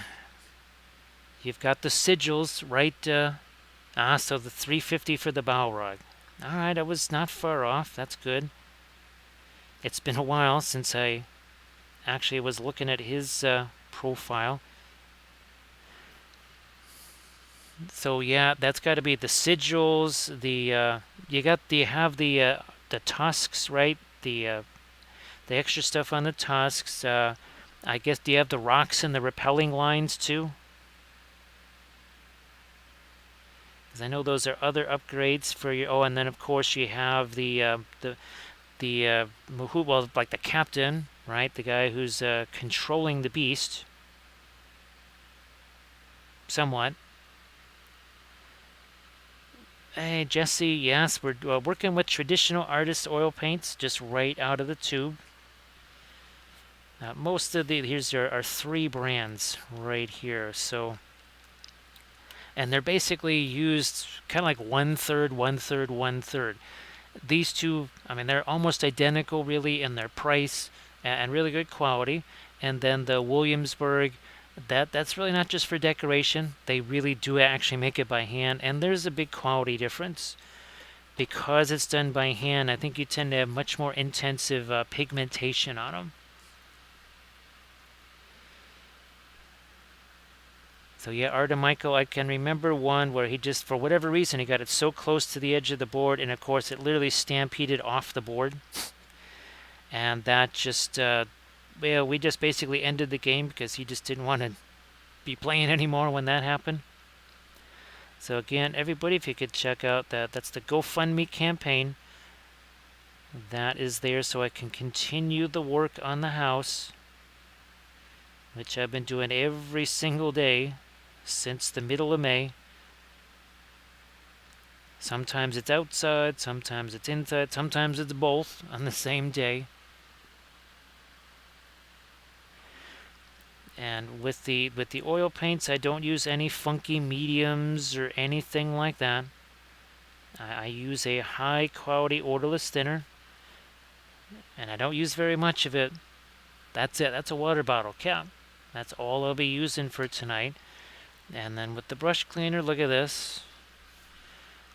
You've got the sigils, right? So the 350 for the Balrog. Alright, I was not far off. That's good. It's been a while since I actually was looking at his profile. So yeah, that's got to be the sigils. You have the tusks, right? The extra stuff on the tusks. I guess, do you have the rocks and the repelling lines too? Because I know those are other upgrades for your. Oh, and then of course you have well, like the captain, right? The guy who's controlling the beast, somewhat. Hey Jesse, yes, we're working with traditional artist oil paints, just right out of the tube. Most of here's our three brands right here. So, and they're basically used kind of like one third, one third, one third. These two, I mean, they're almost identical really in their price and really good quality. And then the Williamsburg, that's really not just for decoration. They really do actually make it by hand, and there's a big quality difference. Because it's done by hand, I think you tend to have much more intensive pigmentation on them. So yeah, Artemichael, I can remember one where he just, for whatever reason, he got it so close to the edge of the board, and of course it literally stampeded off the board. And that just, well, we just basically ended the game because he just didn't want to be playing anymore when that happened. So again, everybody, if you could check out that's the GoFundMe campaign. That is there so I can continue the work on the house, which I've been doing every single day since the middle of May. Sometimes it's outside, sometimes it's inside, sometimes it's both on the same day. And with the oil paints, I don't use any funky mediums or anything like that. I use a high quality odorless thinner, and I don't use very much of it. That's it. That's a water bottle cap. That's all I'll be using for tonight. And then with the brush cleaner, look at this.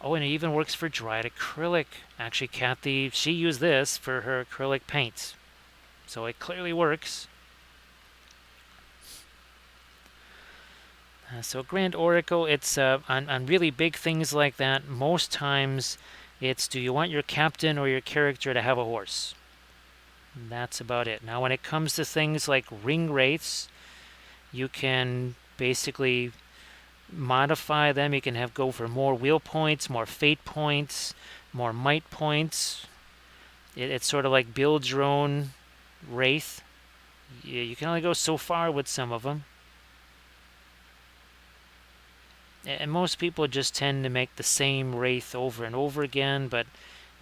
Oh, and it even works for dried acrylic. Actually, Kathy, she used this for her acrylic paints. So it clearly works. So Grand Oracle, it's on really big things like that. Most times, it's do you want your captain or your character to have a horse? And that's about it. Now, when it comes to things like ring wraiths, you can basically modify them. You can have go for more wheel points, more fate points, more might points. It's sort of like build your own wraith. You can only go so far with some of them. And most people just tend to make the same wraith over and over again, but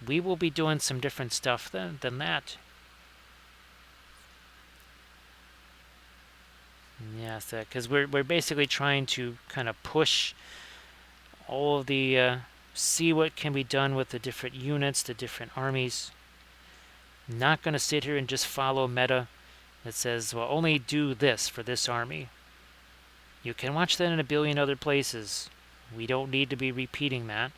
we will be doing some different stuff than that. Yes, because we're basically trying to kind of push all of the see what can be done with the different units, the different armies. Not going to sit here and just follow meta that says, well, only do this for this army. You can watch that in a billion other places. We don't need to be repeating that.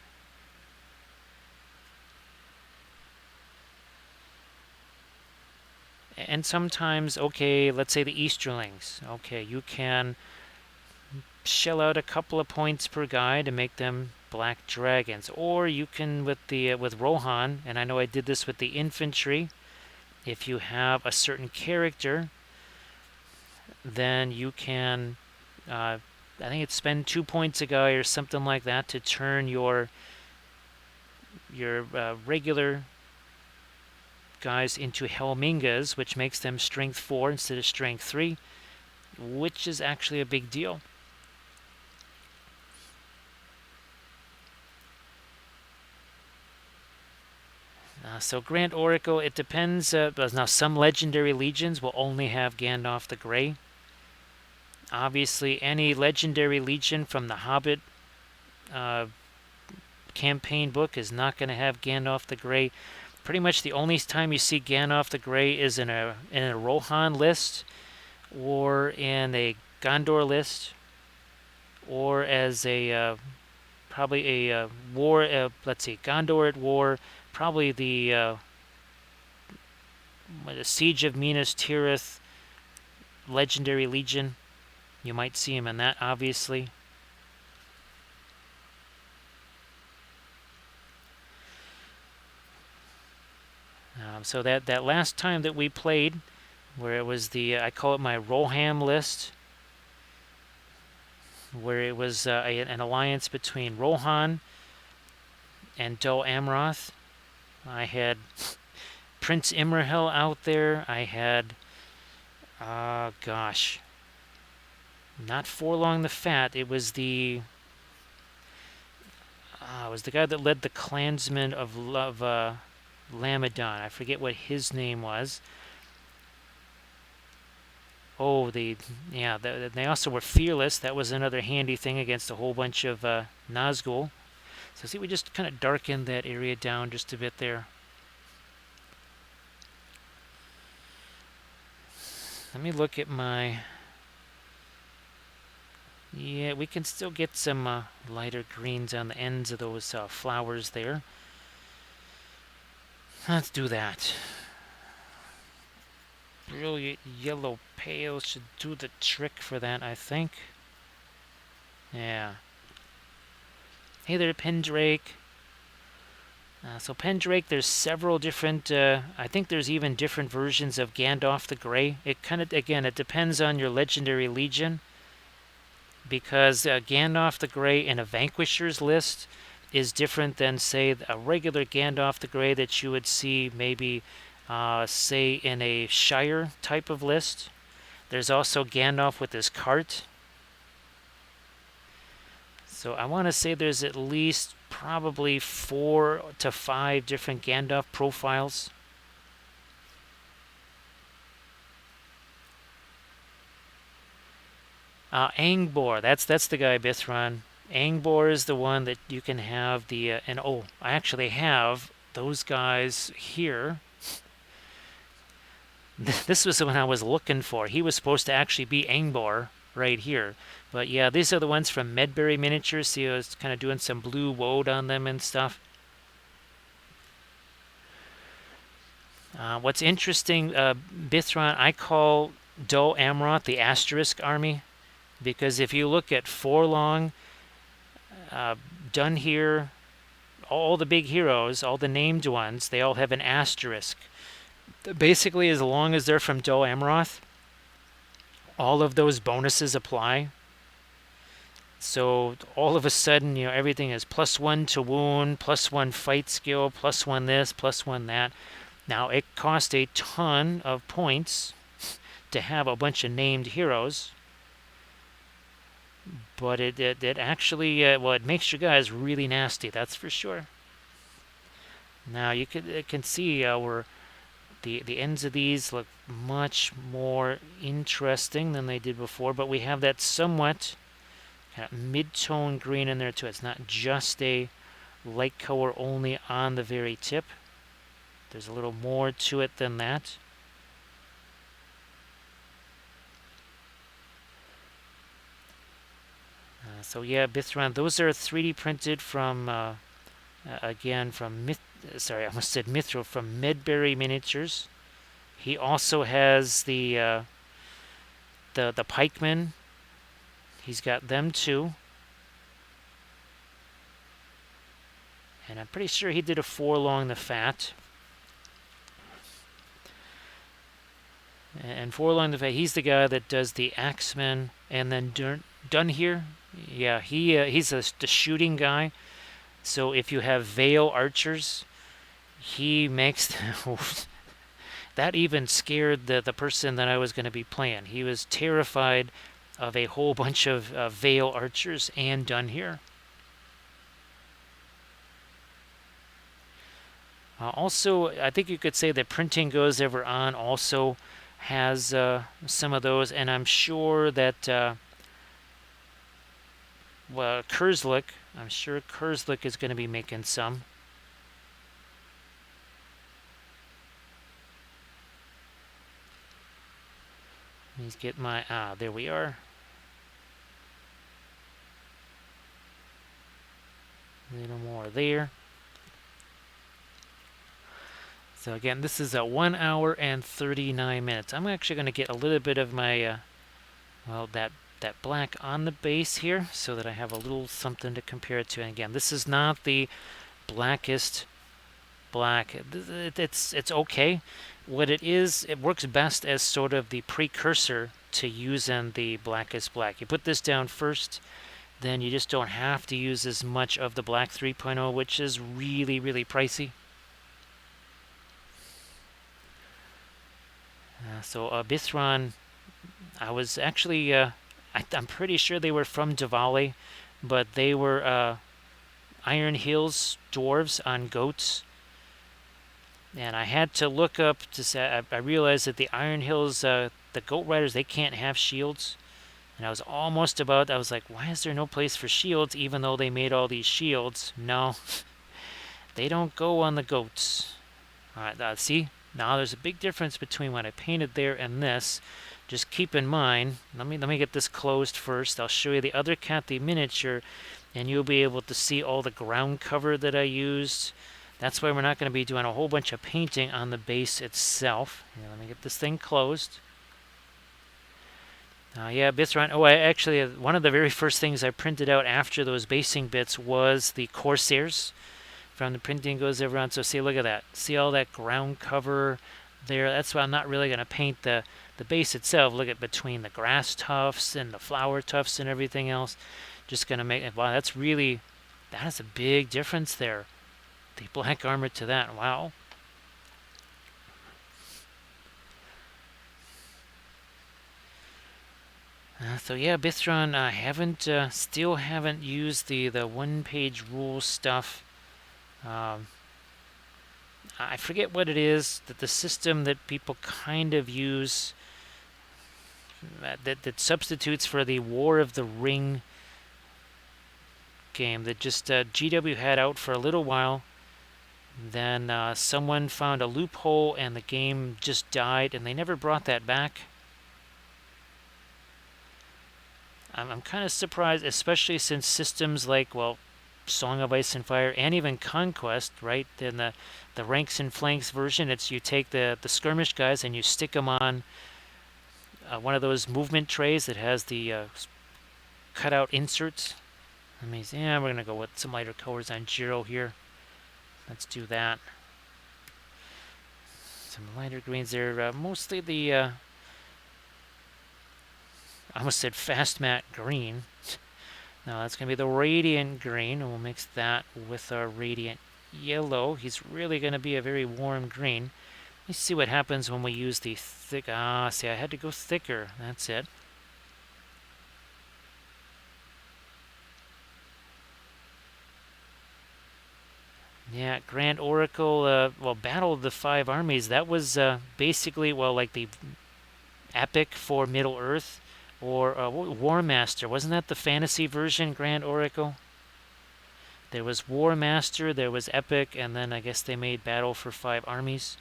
And sometimes, okay, let's say the Easterlings. Okay, you can shell out a couple of points per guy to make them black dragons. Or you can, with Rohan, and I know I did this with the infantry, if you have a certain character, then you can, I think it's spend 2 points a guy or something like that to turn your regular guys into Helmingas, which makes them strength 4 instead of strength 3, which is actually a big deal. So Grand Oracle, it depends. Now some legendary legions will only have Gandalf the Grey. Obviously, any legendary legion from the Hobbit campaign book is not going to have Gandalf the Grey. Pretty much the only time you see Gandalf the Grey is in a Rohan list, or in a Gondor list, or as a probably a war. Let's see, Gondor at war. Probably the Siege of Minas Tirith legendary legion. You might see him in that, obviously. So that last time that we played, where it was the, I call it my Roham list, where it was an alliance between Rohan and Dol Amroth. I had Prince Imrahil out there. I had, gosh, not Forlong the Fat. It was the guy that led the clansmen of Lamadon. I forget what his name was. Oh, they also were fearless. That was another handy thing against a whole bunch of Nazgul. So see, we just kind of darkened that area down just a bit there. Let me look at my... Yeah, we can still get some lighter greens on the ends of those flowers there. Let's do that. Brilliant yellow pale should do the trick for that, I think. Yeah. Hey there, Pendrake. So Pendrake, there's several different, I think there's even different versions of Gandalf the Grey. It kind of, again, it depends on your legendary legion, because Gandalf the Grey in a Vanquishers list is different than, say, a regular Gandalf the Grey that you would see maybe, say, in a Shire type of list. There's also Gandalf with his cart. So I want to say there's at least probably 4 to 5 different Gandalf profiles. Angbor, that's the guy, Bithron. Angbor is the one that you can have the, and oh, I actually have those guys here. This was the one I was looking for. He was supposed to actually be Angbor right here. But yeah, these are the ones from Medbury Miniatures. See, I was kind of doing some blue woad on them and stuff. What's interesting, Bithron, I call Dol Amroth the Asterisk Army, because if you look at Forlong, Dunhere, all the big heroes, all the named ones, they all have an asterisk. Basically, as long as they're from Dol Amroth, all of those bonuses apply. So all of a sudden, everything is +1 to wound, +1 fight skill, +1 this, +1 that. Now, it costs a ton of points to have a bunch of named heroes, but it actually, well, it makes your guys really nasty, that's for sure. Now, you can see where the ends of these look much more interesting than they did before, but we have that somewhat kind of mid-tone green in there too. It's not just a light color only on the very tip. There's a little more to it than that. So yeah, Bithron, those are 3D printed from, again, from sorry, I almost said Mithril, from Medbury Miniatures. He also has the pikemen. He's got them too. And I'm pretty sure he did a Forlong the Fat. And Forlong the Fat, he's the guy that does the Axemen. And then Dunhere, yeah, he's the shooting guy. So if you have Vale archers, he makes that even scared the person that I was going to be playing. He was terrified of a whole bunch of Vale archers and Dunhere. Also, I think you could say that Printing Goes Ever On also has some of those, and I'm sure that well, Kurzlik, I'm sure Kurzlik is going to be making some. Let's get my, there we are. A little more there. So again, this is a 1 hour and 39 minutes. I'm actually going to get a little bit of my, well, that black on the base here so that I have a little something to compare it to. And again, this is not the blackest black. It's okay. What it is, it works best as sort of the precursor to using the blackest black. You put this down first, then you just don't have to use as much of the black 3.0, which is really, really pricey. So Bithron, I was actually, I'm pretty sure they were from Diwali, but they were Iron Hills dwarves on goats. And I had to look up to say, I realized that the Iron Hills, the goat riders, they can't have shields. And I was almost about, I was like, why is there no place for shields even though they made all these shields? No, they don't go on the goats. All right, see? Now there's a big difference between what I painted there and this. Just keep in mind, let me get this closed first. I'll show you the other Cathy miniature, and you'll be able to see all the ground cover that I used. That's why we're not going to be doing a whole bunch of painting on the base itself. Here, let me get this thing closed. Yeah, bits run. Oh, I actually, one of the very first things I printed out after those basing bits was the Corsairs. From the printing goes around. So see, look at that. See all that ground cover there? That's why I'm not really going to paint the base itself. Look at between the grass tufts and the flower tufts and everything else. Just going to make it. Wow, that is a big difference there. The black armor to that. Wow. So yeah, Bithron, I still haven't used the one-page rule stuff. I forget what it is that the system that people kind of use that substitutes for the War of the Ring game that just GW had out for a little while. Then someone found a loophole and the game just died, and they never brought that back. I'm kind of surprised, especially since systems like, well, Song of Ice and Fire and even Conquest, right? In the ranks and flanks version, it's you take the skirmish guys and you stick them on one of those movement trays that has the cutout inserts. Yeah, we're gonna go with some lighter colors on Giro here. Let's do that. Some lighter greens there. Mostly the I almost said fast matte green. Now that's going to be the radiant green, and we'll mix that with our radiant yellow. He's really going to be a very warm green. Let's see what happens when we use the thick. See, I had to go thicker. That's it. Yeah, Grand Oracle, well, Battle of the Five Armies. That was basically, well, like the epic for Middle Earth. Or War Master. Wasn't that the fantasy version, Grand Oracle? There was War Master, there was Epic, and then I guess they made Battle for Five Armies.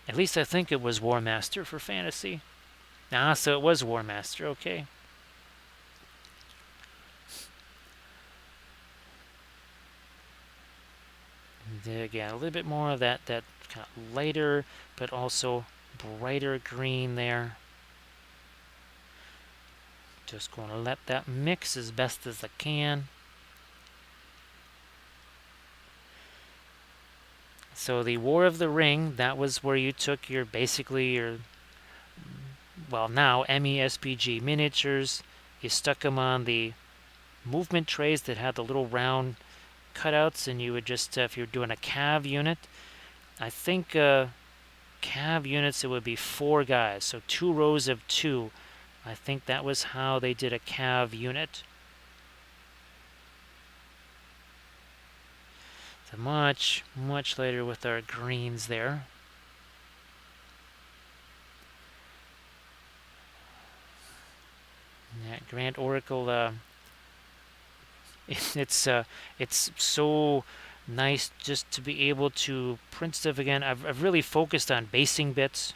At least I think it was War Master for fantasy. So it was War Master, okay. And again, a little bit more of that kind of lighter, but also brighter green there. Just going to let that mix as best as I can. So the War of the Ring, that was where you took your, basically your, well now MESPG miniatures, you stuck them on the movement trays that had the little round cutouts, and you would just, if you're doing a cav unit, I think cav units, it would be 4 guys, so 2 rows of 2. I think that was how they did a cav unit. So much later with our greens there. Yeah, Grand Oracle, it's so nice just to be able to print stuff again. I've really focused on basing bits.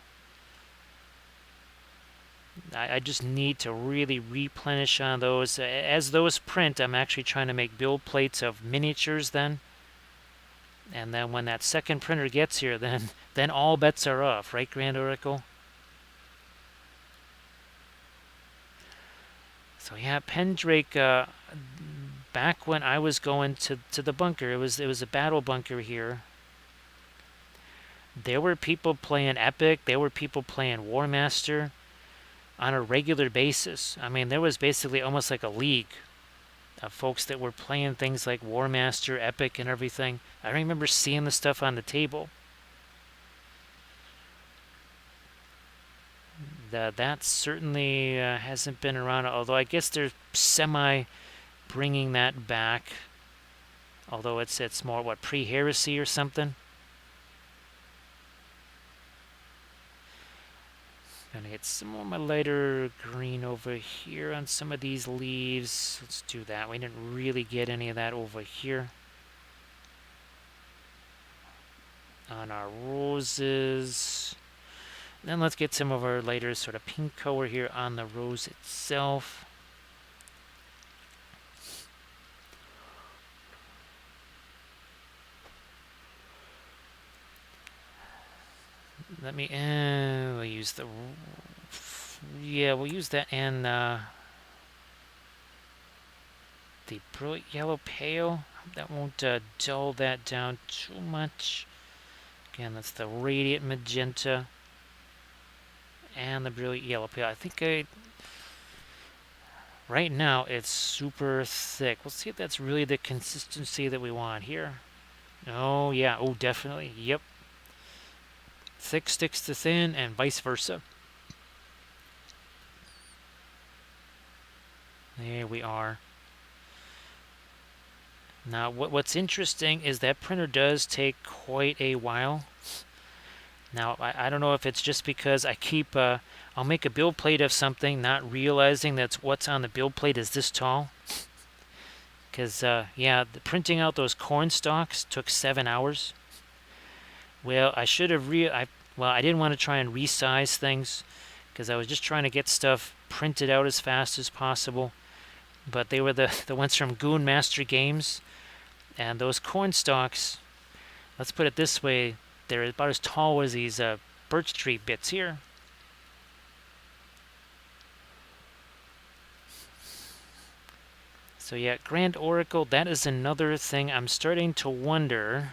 I just need to really replenish on those. As those print, I'm actually trying to make build plates of miniatures then. And then when that second printer gets here, then all bets are off, right, Grand Oracle? So yeah, Pendrake, back when I was going to the bunker, it was a battle bunker here. There were people playing Epic. There were people playing War Master on a regular basis. I mean, there was basically almost like a league of folks that were playing things like War Master, Epic, and everything. I remember seeing the stuff on the table. That certainly hasn't been around, although I guess they're semi bringing that back. Although it's more, what, pre-heresy or something? Gonna get some more of my lighter green over here on some of these leaves. Let's do that. We didn't really get any of that over here. On our roses. Then let's get some of our lighter sort of pink color here on the rose itself. Let me, we'll use the, yeah, we'll use that and the brilliant yellow pale. That won't dull that down too much. Again, that's the radiant magenta and the brilliant yellow pale. I think right now it's super thick. We'll see if that's really the consistency that we want here. Oh, yeah. Oh, definitely. Yep. Thick sticks to thin and vice versa. There we are. Now, what's interesting is that printer does take quite a while. Now, I don't know if it's just because I keep, I'll make a build plate of something, not realizing that what's on the build plate is this tall. Because, yeah, printing out those corn stalks took 7 hours. Well, I should have well, I didn't want to try and resize things because I was just trying to get stuff printed out as fast as possible. But they were the ones from Goon Master Games. And those corn stalks, let's put it this way, they're about as tall as these birch tree bits here. So yeah, Grand Oracle, that is another thing I'm starting to wonder.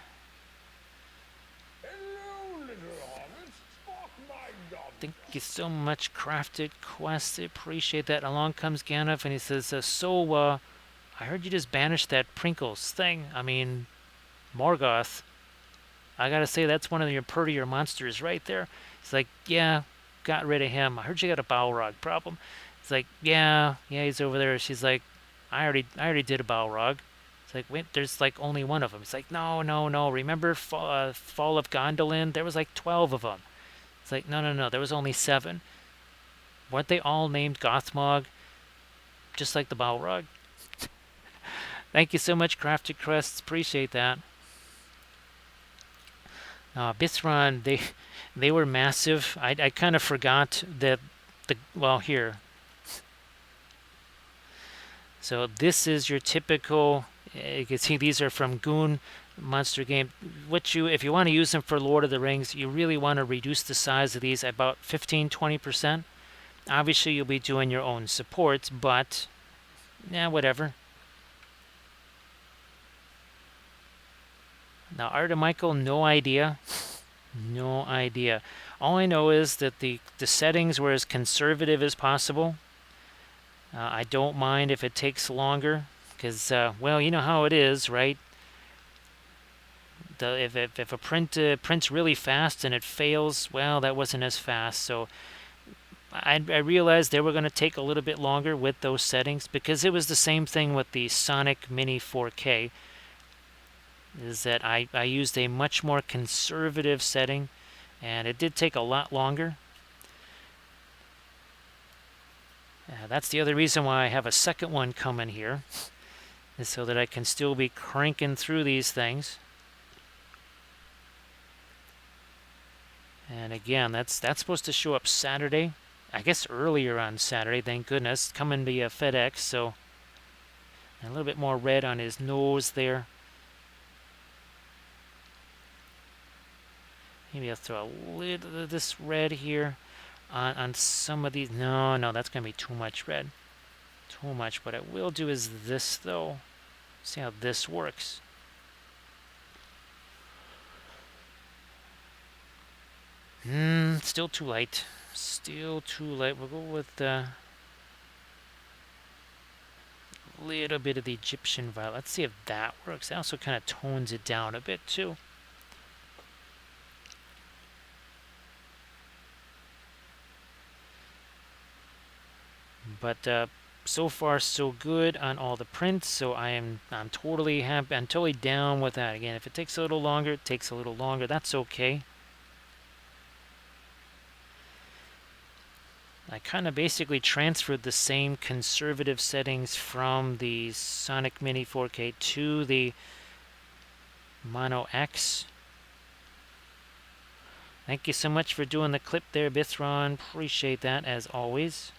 Thank you so much, Crafted Quest. I appreciate that. Along comes Gandalf and he says, I heard you just banished that Prinkles thing. I mean, Morgoth. I gotta say, that's one of your prettier monsters right there. He's like, yeah, got rid of him. I heard you got a Balrog problem. It's like, yeah, he's over there. She's like, I already did a Balrog. It's like, wait, there's like only one of them. It's like, no. Remember Fall of Gondolin? There was like 12 of them. It's like, no. There was only 7. Weren't they all named Gothmog? Just like the Balrog? Thank you so much, Crafted Crests. Appreciate that. Bithron, they were massive. I kind of forgot that well, here. So this is your typical, you can see these are from Goon Monster Game. If you want to use them for Lord of the Rings, you really want to reduce the size of these about 15-20%. Obviously, you'll be doing your own supports, but yeah, whatever. Now, Art of Michael, no idea. No idea. All I know is that the settings were as conservative as possible. I don't mind if it takes longer, because, well, you know how it is, right? If a print prints really fast and it fails, well, that wasn't as fast. So I realized they were going to take a little bit longer with those settings, because it was the same thing with the Sonic Mini 4K. Is that I used a much more conservative setting, and it did take a lot longer. That's the other reason why I have a second one coming here, is so that I can still be cranking through these things. And again, that's supposed to show up Saturday. I guess earlier on Saturday, thank goodness. Coming via FedEx, so a little bit more red on his nose there. Maybe I'll throw a little of this red here on some of these. No, that's going to be too much red. Too much. What I will do is this, though. See how this works. Still too light. Still too light. We'll go with a little bit of the Egyptian violet. Let's see if that works. That also kind of tones it down a bit too. But so far so good on all the prints, so I'm totally happy. I'm totally down with that. Again, if it takes a little longer, it takes a little longer. That's okay. I kind of basically transferred the same conservative settings from the Sonic Mini 4K to the Mono X. Thank you so much for doing the clip there, Bithron. Appreciate that as always.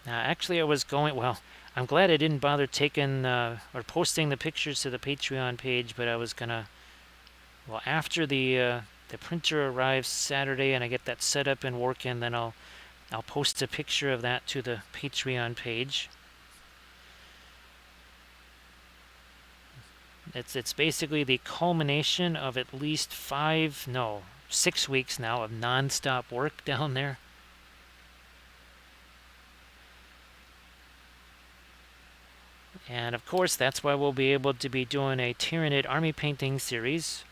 Actually, I was going, well, I'm glad I didn't bother taking or posting the pictures to the Patreon page, but I was gonna, well, after the printer arrives Saturday and I get that set up and working, then I'll post a picture of that to the Patreon page. It's basically the culmination of at least 6 weeks now of non-stop work down there. And of course, that's why we'll be able to be doing a Tyranid army painting series,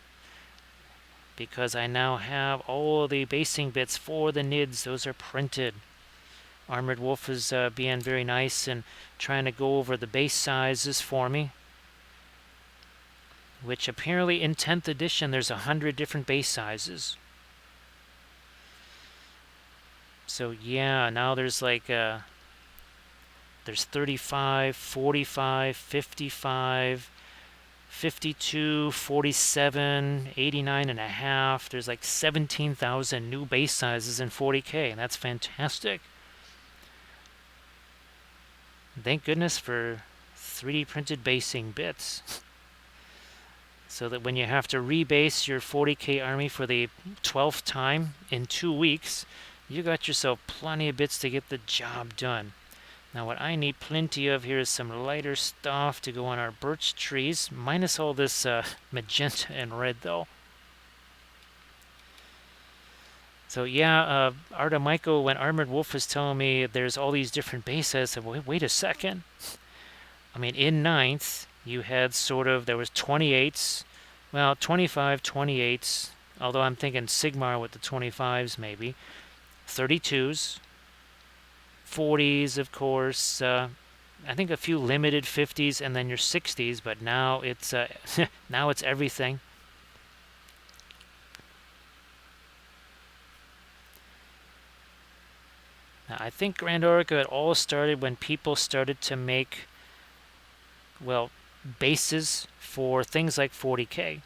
because I now have all the basing bits for the NIDs. Those are printed. Armored Wolf is being very nice and trying to go over the base sizes for me, which apparently in 10th edition there's 100 different base sizes. So yeah, now there's like there's 35, 45, 55, 52, 47, 89 and a half. There's like 17,000 new base sizes in 40K, and that's fantastic. Thank goodness for 3D printed basing bits. So that when you have to rebase your 40K army for the 12th time in 2 weeks, you got yourself plenty of bits to get the job done. Now what I need plenty of here is some lighter stuff to go on our birch trees, minus all this magenta and red though. So yeah, Artemico, when Armored Wolf was telling me there's all these different bases, I said, wait a second. I mean, in 9th, you had sort of, there was 28s, well, 25, 28s, although I'm thinking Sigmar with the 25s maybe, 32s, 40s, of course, I think a few limited 50s, and then your 60s, but now it's now it's everything. Now, I think Grand Orica, it all started when people started to make, well, bases for things like 40K,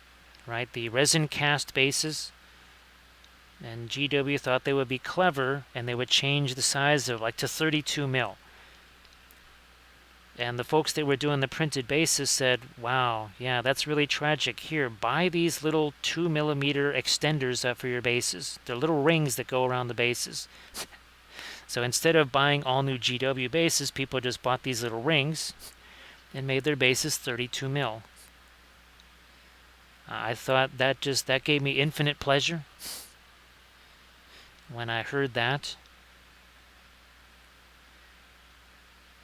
right? The resin cast bases. And GW thought they would be clever, and they would change the size of like to 32 mil. And the folks that were doing the printed bases said, wow, yeah, that's really tragic. Here, buy these little 2mm extenders for your bases. They're little rings that go around the bases. So instead of buying all new GW bases, people just bought these little rings and made their bases 32 mil. I thought that gave me infinite pleasure when I heard that.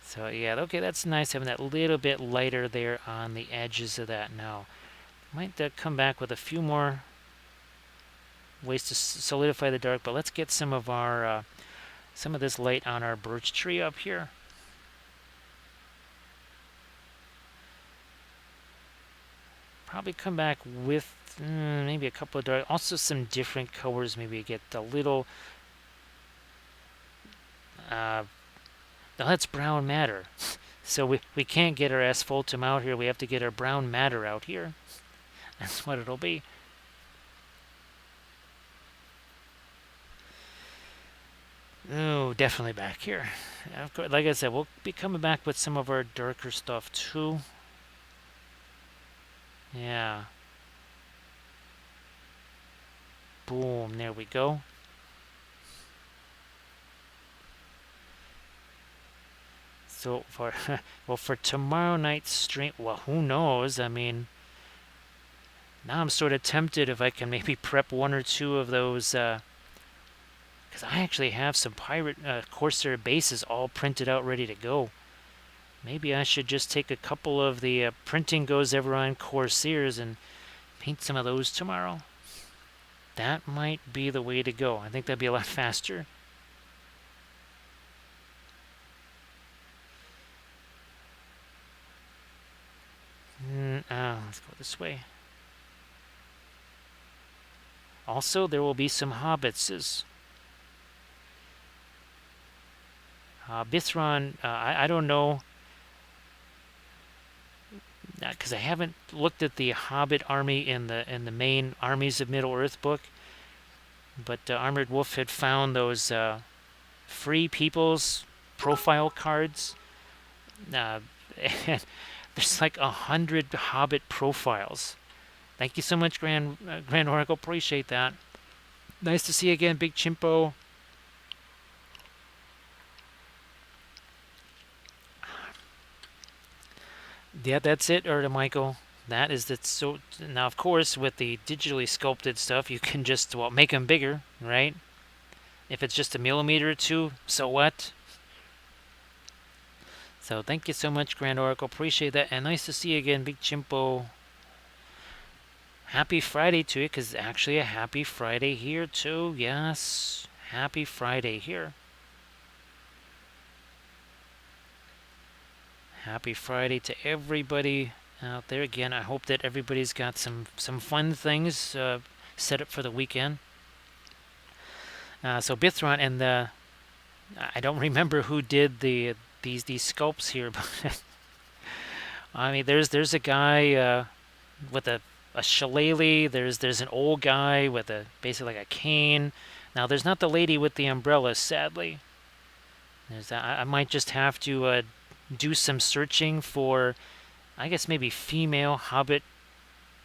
So yeah, okay, that's nice having that little bit lighter there on the edges of that now. Might come back with a few more ways to solidify the dark, but let's get some of our some of this light on our birch tree up here. Probably come back with maybe a couple of dark, also some different colors. Maybe get a little that's brown matter. So we can't get our asphaltum out here. We have to get our brown matter out here. That's what it'll be. Oh, definitely back here. Of course, like I said, we'll be coming back with some of our darker stuff too. Yeah. Boom, there we go. So for well, for tomorrow night's stream, well, who knows? I mean, now I'm sort of tempted if I can maybe prep one or two of those, because I actually have some pirate Corsair bases all printed out, ready to go. Maybe I should just take a couple of the printing goes ever on Corsairs and paint some of those tomorrow. That might be the way to go. I think that'd be a lot faster. Let's go this way. Also, there will be some hobbitses. Bithron, I don't know, because I haven't looked at the Hobbit army in the main Armies of Middle Earth book. But Armored Wolf had found those free people's profile cards. And there's like 100 Hobbit profiles. Thank you so much, Grand Oracle. Appreciate that. Nice to see you again, Big Chimpo. Yeah, that's it, Erda Michael. That is that. So now, of course, with the digitally sculpted stuff, you can just make them bigger, right? If it's just a millimeter or two, so what? So thank you so much, Grand Oracle. Appreciate that, and nice to see you again, Big Chimpo. Happy Friday to you, because actually a happy Friday here too. Yes, happy Friday here. Happy Friday to everybody out there. Again, I hope that everybody's got some fun things set up for the weekend. So Bithron and I don't remember who did these sculpts here, but I mean, there's a guy with a shillelagh. There's an old guy with basically like a cane. Now there's not the lady with the umbrella, sadly. I might just have to do some searching for, I guess maybe female Hobbit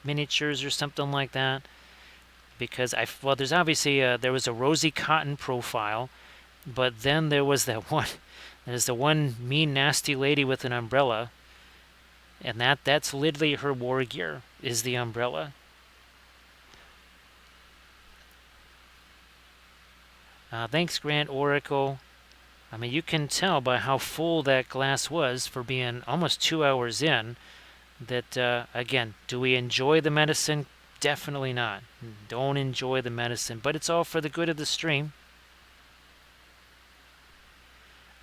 miniatures or something like that. Because there's obviously there was a Rosie Cotton profile, but then there was that one. There's the one mean, nasty lady with an umbrella, and that's literally her war gear, is the umbrella. Thanks, Grand Oracle. I mean, you can tell by how full that glass was for being almost 2 hours in that, again, do we enjoy the medicine? Definitely not. Don't enjoy the medicine, but it's all for the good of the stream.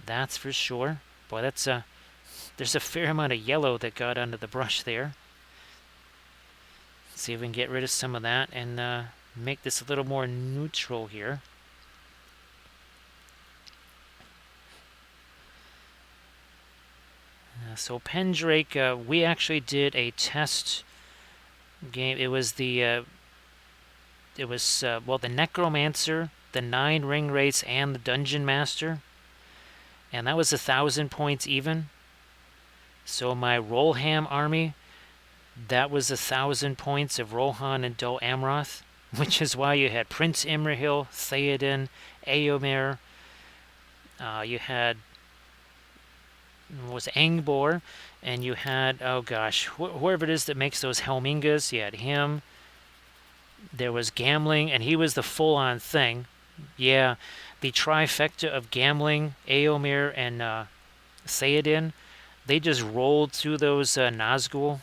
That's for sure. Boy, there's a fair amount of yellow that got under the brush there. Let's see if we can get rid of some of that and make this a little more neutral here. So Pendrake, we actually did a test game. It was the Necromancer, the 9 Ring Wraiths, and the Dungeon Master, and that was 1,000 points even. So my Rolham army, that was 1,000 points of Rohan and Dol Amroth, which is why you had Prince Imrahil, Theoden, Eomer. You had was Angbor, and you had, oh gosh, whoever it is that makes those Helmingas, you had him. There was Gambling, and he was the full-on thing. Yeah, the trifecta of Gambling, Eomer, and Theoden, they just rolled through those Nazgul.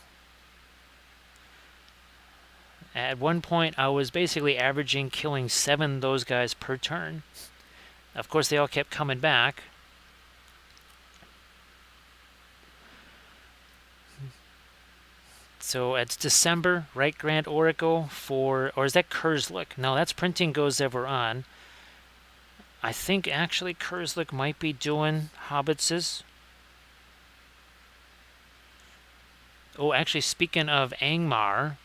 At one point, I was basically averaging killing 7 of those guys per turn. Of course, they all kept coming back. So it's December, right, Grand Oracle, or is that Kurzlik? No, that's Printing Goes Ever On. I think actually Kurzlik might be doing Hobbitses. Oh, actually, speaking of Angmar,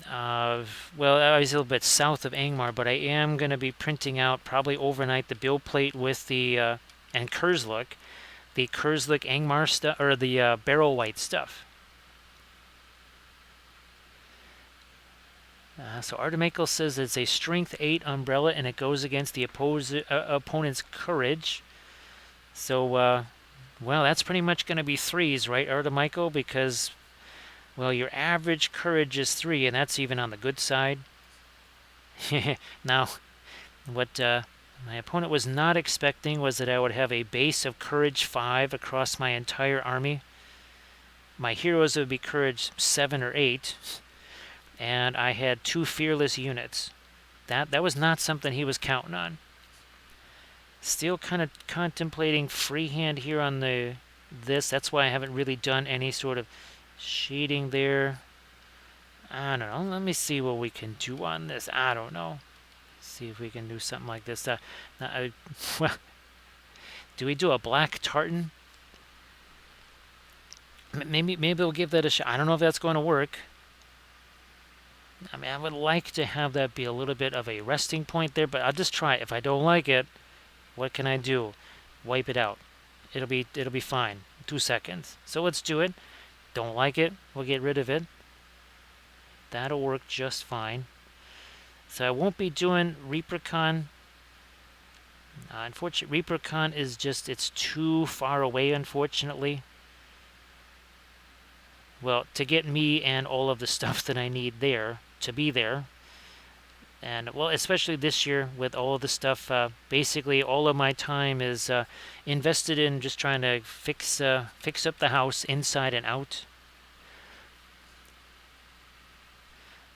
well, I was a little bit south of Angmar, but I am going to be printing out probably overnight the bill plate with the, and Kurzlik, the Kurzlik Angmar stuff, or the Barrel White stuff. So Artemichael says it's a strength 8 umbrella and it goes against the opponent's courage. So Well, that's pretty much going to be 3s, right, Artemichael? Because, well, your average courage is 3, and that's even on the good side. Now, what my opponent was not expecting was that I would have a base of courage 5 across my entire army. My heroes would be courage 7 or 8, and I had 2 fearless units. That was not something he was counting on. Still kind of contemplating freehand here on this. That's why I haven't really done any sort of shading there. I don't know. Let me see what we can do on this. I don't know. See if we can do something like this. Well, do we do a black tartan? Maybe we'll give that a shot. I don't know if that's going to work. I mean, I would like to have that be a little bit of a resting point there, but I'll just try it. If I don't like it, what can I do? Wipe it out. It'll be fine. 2 seconds. So let's do it. Don't like it, we'll get rid of it. That'll work just fine. So I won't be doing ReaperCon. Unfortunately, ReaperCon is just, it's too far away, unfortunately. Well, to get me and all of the stuff that I need there, to be there. And, well, especially this year with all of the stuff, basically all of my time is invested in just trying to fix up the house inside and out.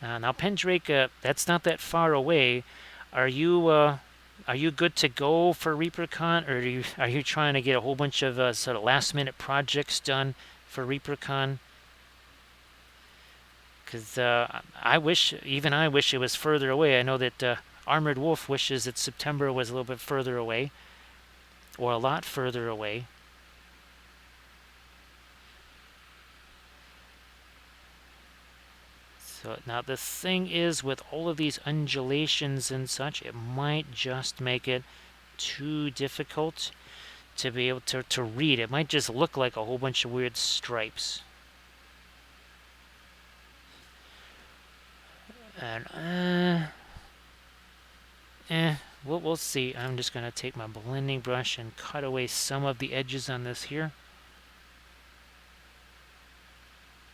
Now, Pendrake, that's not that far away. Are you good to go for ReaperCon, or are you trying to get a whole bunch of sort of last-minute projects done for ReaperCon? Because I wish it was further away. I know that Armored Wolf wishes that September was a little bit further away, or a lot further away. So now the thing is, with all of these undulations and such, it might just make it too difficult to be able to read. It might just look like a whole bunch of weird stripes. And we'll see. I'm just gonna take my blending brush and cut away some of the edges on this here.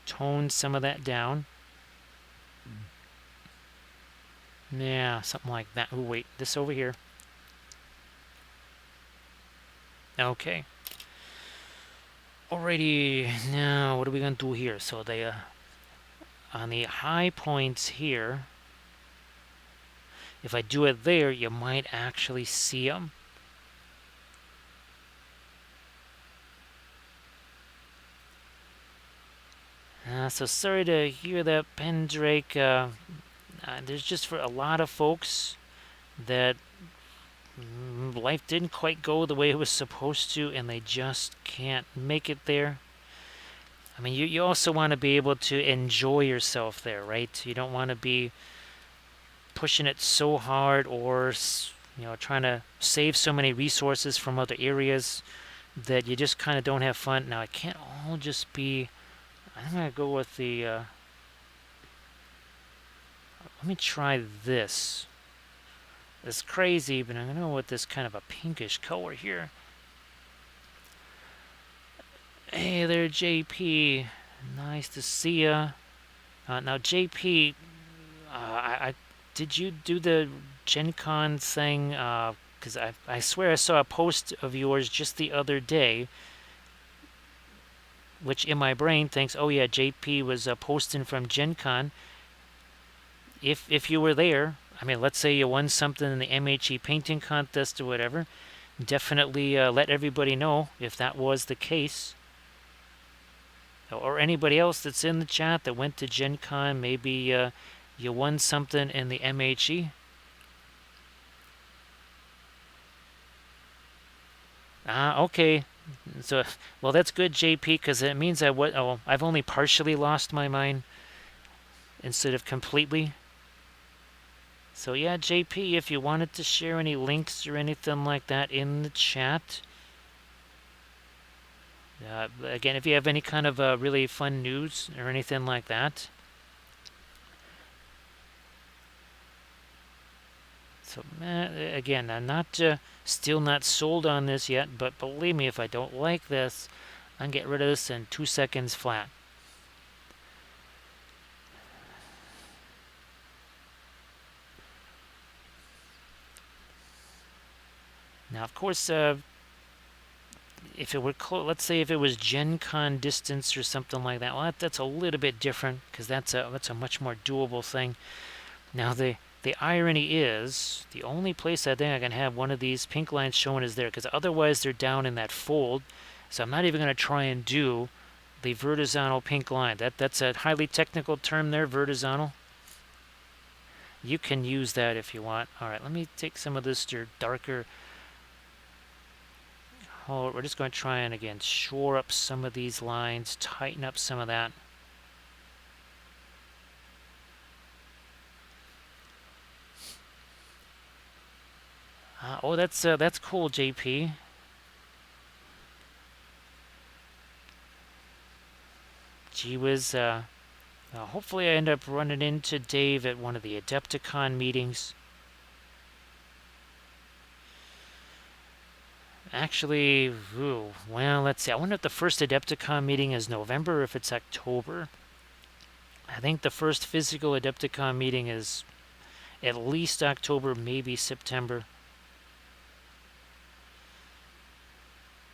Tone some of that down. Yeah, something like that. Oh, wait, this over here. Okay. Alrighty, now what are we gonna do here? So they on the high points here, if I do it there, you might actually see them. So sorry to hear that, Pendrake. There's just for a lot of folks that life didn't quite go the way it was supposed to, and they just can't make it there. I mean, you also want to be able to enjoy yourself there, right? You don't want to be pushing it so hard, or trying to save so many resources from other areas that you just kind of don't have fun. Now, it can't all just be... I'm going to go with the... let me try this. It's crazy, but I'm going to go with this kind of a pinkish color here. Hey there, JP. Nice to see ya. Now, JP, did you do the Gen Con thing? Because I swear I saw a post of yours just the other day, which in my brain thinks, oh yeah, JP was posting from Gen Con. If you were there, I mean, let's say you won something in the MHE painting contest or whatever, definitely let everybody know if that was the case. Or anybody else that's in the chat that went to Gen Con, maybe you won something in the MHE. Okay. So, well, that's good, JP, because it means I've only partially lost my mind instead of completely. So yeah, JP, if you wanted to share any links or anything like that in the chat. Again, if you have any kind of really fun news or anything like that. So again, I'm not still not sold on this yet, but believe me, if I don't like this, I can get rid of this in 2 seconds flat. Now, of course, if it were let's say if it was Gen Con distance or something like that, well, that's a little bit different because that's a much more doable thing. Now, the irony is the only place I think I can have one of these pink lines shown is there, because otherwise they're down in that fold. So I'm not even going to try and do the vertical pink line. That's a highly technical term there, vertical. You can use that if you want. All right, let me take some of this darker. Oh, we're just going to try and again shore up some of these lines, tighten up some of that. Oh, that's cool, JP. Gee whiz. Hopefully I end up running into Dave at one of the Adepticon meetings. Actually, well, let's see. I wonder if the first Adepticon meeting is November or if it's October. I think the first physical Adepticon meeting is at least October, maybe September.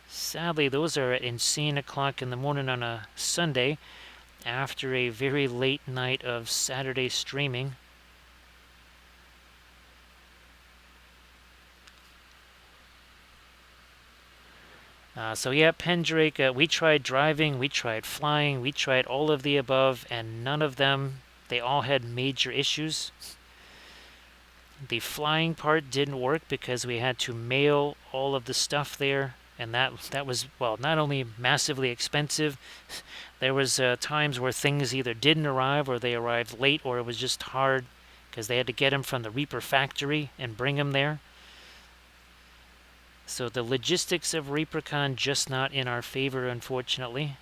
Sadly, those are at insane o'clock in the morning on a Sunday after a very late night of Saturday streaming. So yeah, Pendrake, we tried driving, we tried flying, we tried all of the above, and none of them, they all had major issues. The flying part didn't work because we had to mail all of the stuff there, and that was, well, not only massively expensive, there was times where things either didn't arrive or they arrived late, or it was just hard because they had to get them from the Reaper factory and bring them there. So the logistics of ReaperCon just not in our favor, unfortunately.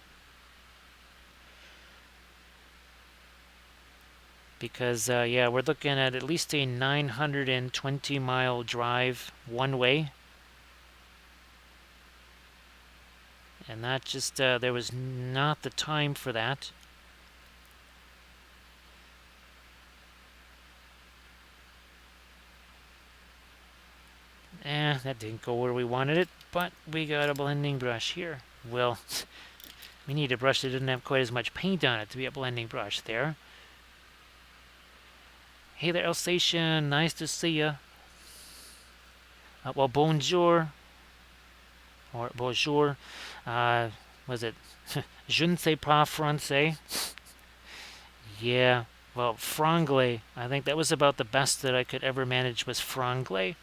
Because, yeah, we're looking at least a 920-mile drive one way. And that just, there was not the time for that. That didn't go where we wanted it, but we got a blending brush here. Well, we need a brush that didn't have quite as much paint on it to be a blending brush there. Hey there, Alsatian. Nice to see ya. Well, bonjour. Or bonjour. Was it je ne sais pas français? Yeah. Well, franglais. I think that was about the best that I could ever manage was franglais.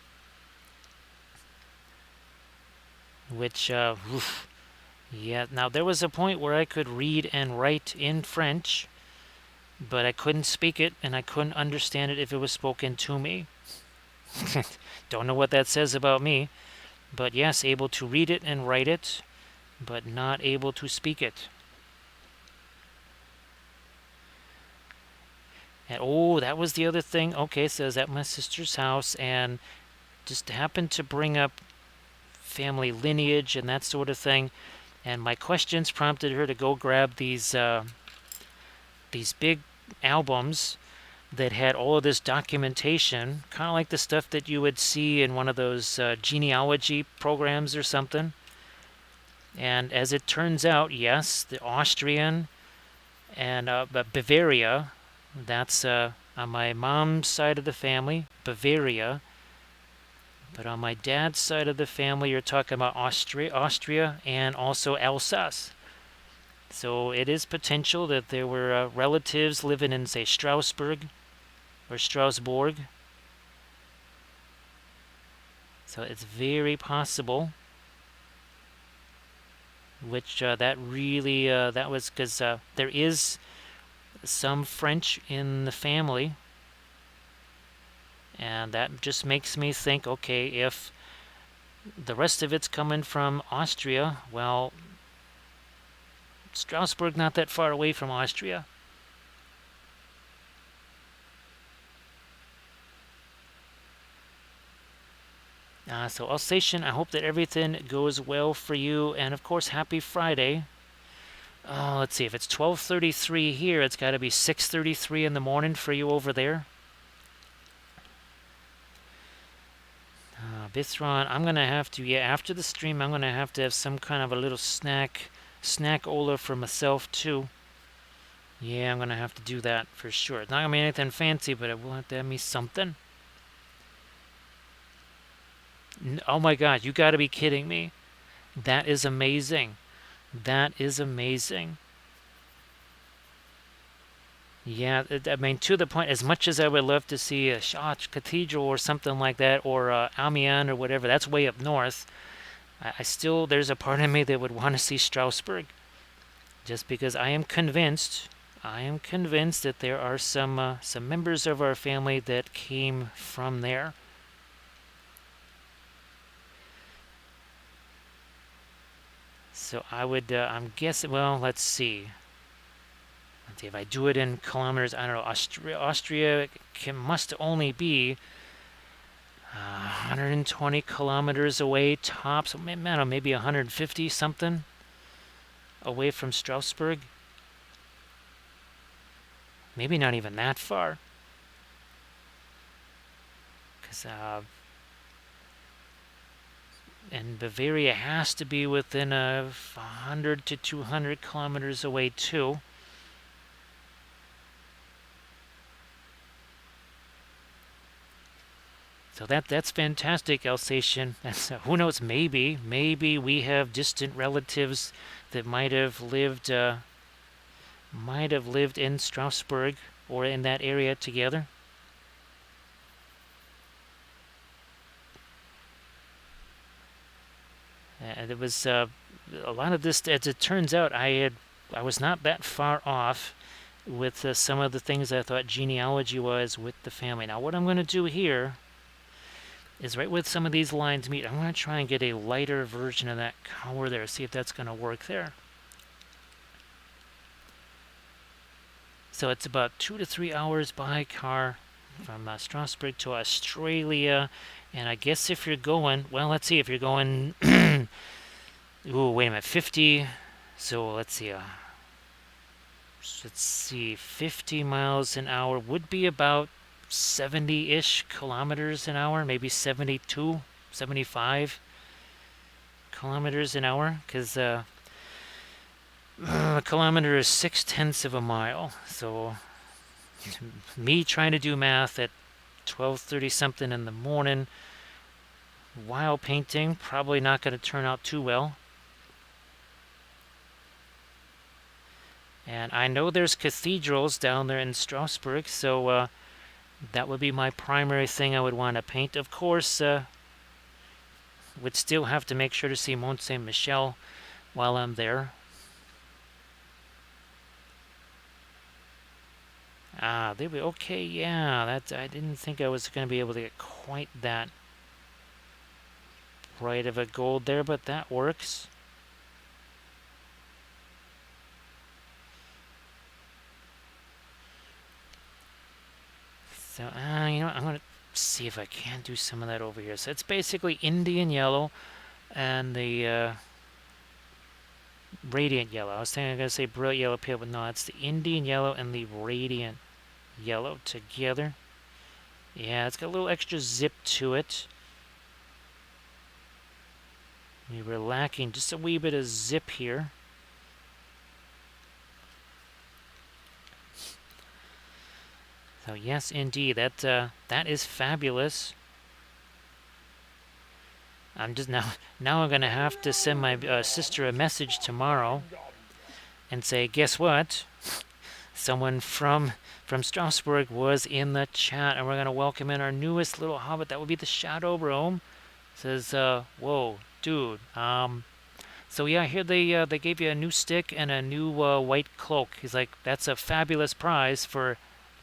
Which, oof. Yeah. Now, there was a point where I could read and write in French, but I couldn't speak it, and I couldn't understand it if it was spoken to me. Don't know what that says about me. But yes, able to read it and write it, but not able to speak it. And oh, that was the other thing. Okay, so I was at my sister's house and just happened to bring up family lineage and that sort of thing. And my questions prompted her to go grab these big albums that had all of this documentation, kind of like the stuff that you would see in one of those genealogy programs or something. And as it turns out, yes, the Austrian and Bavaria, that's on my mom's side of the family, Bavaria. But on my dad's side of the family, you're talking about Austria and also Alsace. So it is potential that there were relatives living in, say, Strasbourg or Strasbourg. So it's very possible. Which that really, that was because there is some French in the family. And that just makes me think, okay, if the rest of it's coming from Austria, well, Strasbourg not that far away from Austria. So Alsatian, I hope that everything goes well for you, and of course, happy Friday. Let's see, if it's 12:33 here, it's got to be 6:33 in the morning for you over there. Bithron, I'm going to have to, yeah, after the stream, I'm going to have some kind of a little snack-ola for myself, too. Yeah, I'm going to have to do that for sure. It's not going to be anything fancy, but it will have to have me something. Oh my God, you got to be kidding me. That is amazing. That is amazing. Yeah, I mean, to the point, as much as I would love to see a Chartres Cathedral or something like that, or Amiens or whatever, that's way up north, I still, there's a part of me that would want to see Strasbourg. Just because I am convinced that there are some members of our family that came from there. So I would, I'm guessing, well, let's see. If I do it in kilometers, I don't know, Austria must only be 120 kilometers away tops, maybe 150 something away from Strasbourg. Maybe not even that far. Because and Bavaria has to be within 100 to 200 kilometers away too. So that's fantastic, Alsatian. That's, who knows? Maybe we have distant relatives that might have lived in Strasbourg or in that area together. And it was a lot of this. As it turns out, I was not that far off with some of the things I thought genealogy was with the family. Now, what I'm going to do here is right with some of these lines meet, I'm going to try and get a lighter version of that color there, see if that's going to work there. So it's about 2 to 3 hours by car from Strasbourg to Australia. And I guess if you're going, well, let's see, if you're going, ooh, wait a minute, 50, so let's see, 50 miles an hour would be about 70-ish kilometers an hour, maybe 72, 75 kilometers an hour, because a kilometer is 6/10 of a mile. So me trying to do math at 12:30 something in the morning while painting, probably not going to turn out too well. And I know there's cathedrals down there in Strasbourg, so that would be my primary thing I would want to paint. Of course, would still have to make sure to see Mont Saint-Michel while I'm there. There we okay, yeah, I didn't think I was going to be able to get quite that bright of a gold there, but that works. So, you know what, I'm going to see if I can do some of that over here. So it's basically Indian yellow and the radiant yellow. I was thinking I'm going to say brilliant yellow pale, but no, it's the Indian yellow and the radiant yellow together. Yeah, it's got a little extra zip to it. We were lacking just a wee bit of zip here. So yes, indeed, that is fabulous. I'm just now I'm gonna have to send my sister a message tomorrow and say, guess what? Someone from Strasbourg was in the chat, and we're gonna welcome in our newest little hobbit. That would be the Shadow Roam. Says, whoa, dude. So yeah, here they gave you a new stick and a new white cloak. He's like, that's a fabulous prize for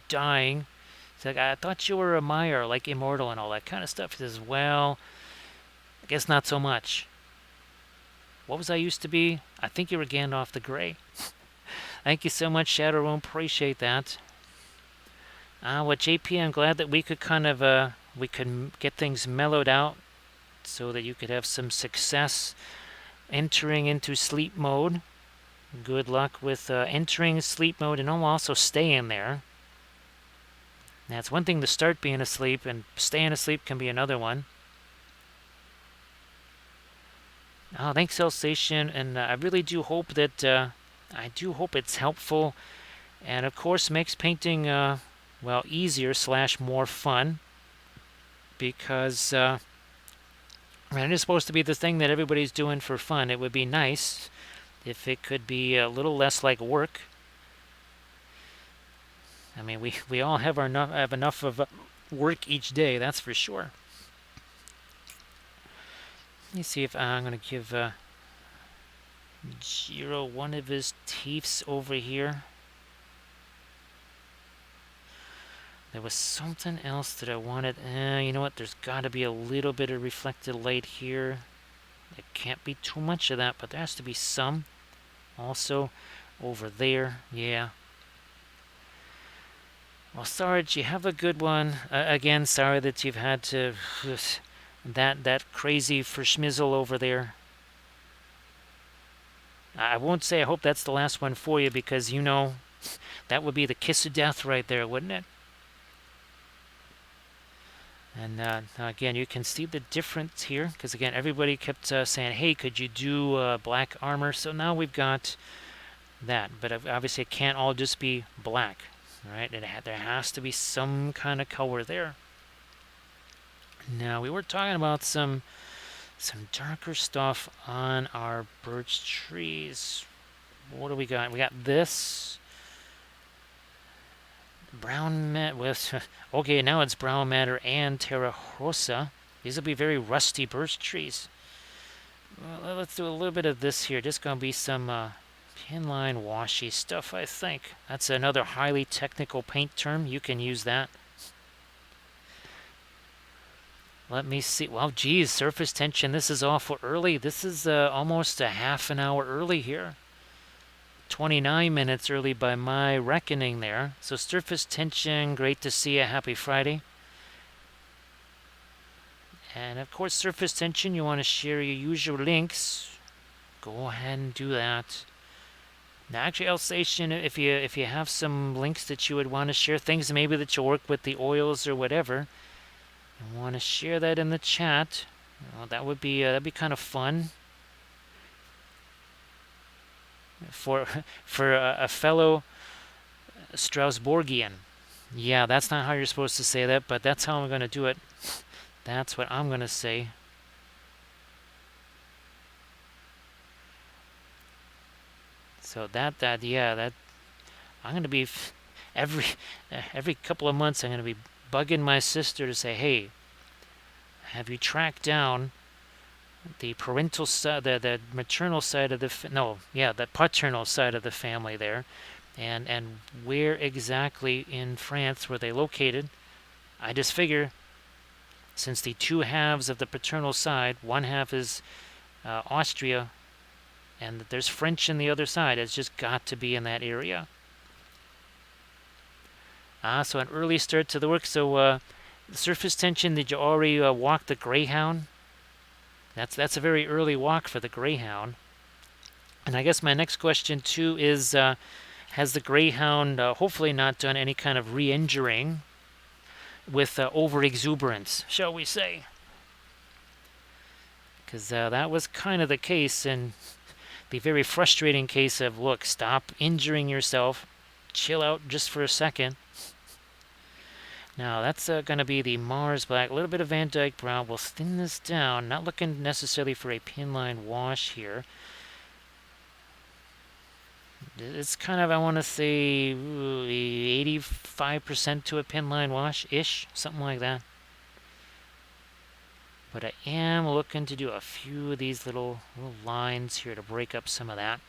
dying. He's like, I thought you were a Meyer, like immortal and all that kind of stuff. He says, well, I guess not so much. What was I used to be? I think you were Gandalf the Grey. Thank you so much, Shadow Room. Appreciate that. Well, JP, I'm glad that we could kind of we could get things mellowed out so that you could have some success entering into sleep mode. Good luck with entering sleep mode and also staying there. Now, it's one thing to start being asleep, and staying asleep can be another one. Oh, thanks, Alsatian, and I really do hope that it's helpful, and of course makes painting well, easier / more fun, because it is supposed to be the thing that everybody's doing for fun. It would be nice if it could be a little less like work. I mean, we all have enough of work each day, that's for sure. Let me see if I'm going to give Jiro one of his teeths over here. There was something else that I wanted. You know what? There's got to be a little bit of reflected light here. There can't be too much of that, but there has to be some. Also, over there, yeah. Well, Sarge, you have a good one. Again, sorry that you've had to that crazy verschmizzle over there. I won't say I hope that's the last one for you, because, you know, that would be the kiss of death right there, wouldn't it? And again, you can see the difference here, because again, everybody kept saying, hey, could you do black armor? So now we've got that, but obviously it can't all just be black, right? There has to be some kind of color there. Now, we were talking about some darker stuff on our birch trees. What do we got? We got this brown matter with okay, now it's brown matter and terra rosa. These will be very rusty birch trees. Well, let's do a little bit of this here. Just gonna be some pinline washy stuff, I think. That's another highly technical paint term. You can use that. Let me see. Well, geez, surface tension. This is awful early. This is almost a half an hour early here. 29 minutes early by my reckoning there. So surface tension, great to see you. Happy Friday. And of course, surface tension, you want to share your usual links. Go ahead and do that. Now, actually, Alsatian, if you have some links that you would want to share, things maybe that you work with the oils or whatever, you want to share that in the chat. Well, that'd be kind of fun. For a fellow Strasbourgian. Yeah, that's not how you're supposed to say that, but that's how I'm going to do it. That's what I'm going to say. So that I'm going to be every couple of months I'm going to be bugging my sister to say, "Hey, have you tracked down the parental side, the maternal side of the the paternal side of the family there, and where exactly in France were they located?" I just figure, since the two halves of the paternal side, one half is Austria, and there's French in the other side, it's just got to be in that area. So an early start to the work. So surface tension, did you already walk the Greyhound? That's a very early walk for the Greyhound. And I guess my next question too is, has the Greyhound hopefully not done any kind of re-injuring with over-exuberance, shall we say? Because that was kind of the case, in the very frustrating case of, look, stop injuring yourself, chill out just for a second. Now, that's going to be the Mars Black. A little bit of Van Dyke Brown. We'll thin this down. Not looking necessarily for a pinline wash here. It's kind of, I want to say, 85% to a pinline wash-ish. Something like that. But I am looking to do a few of these little lines here to break up some of that.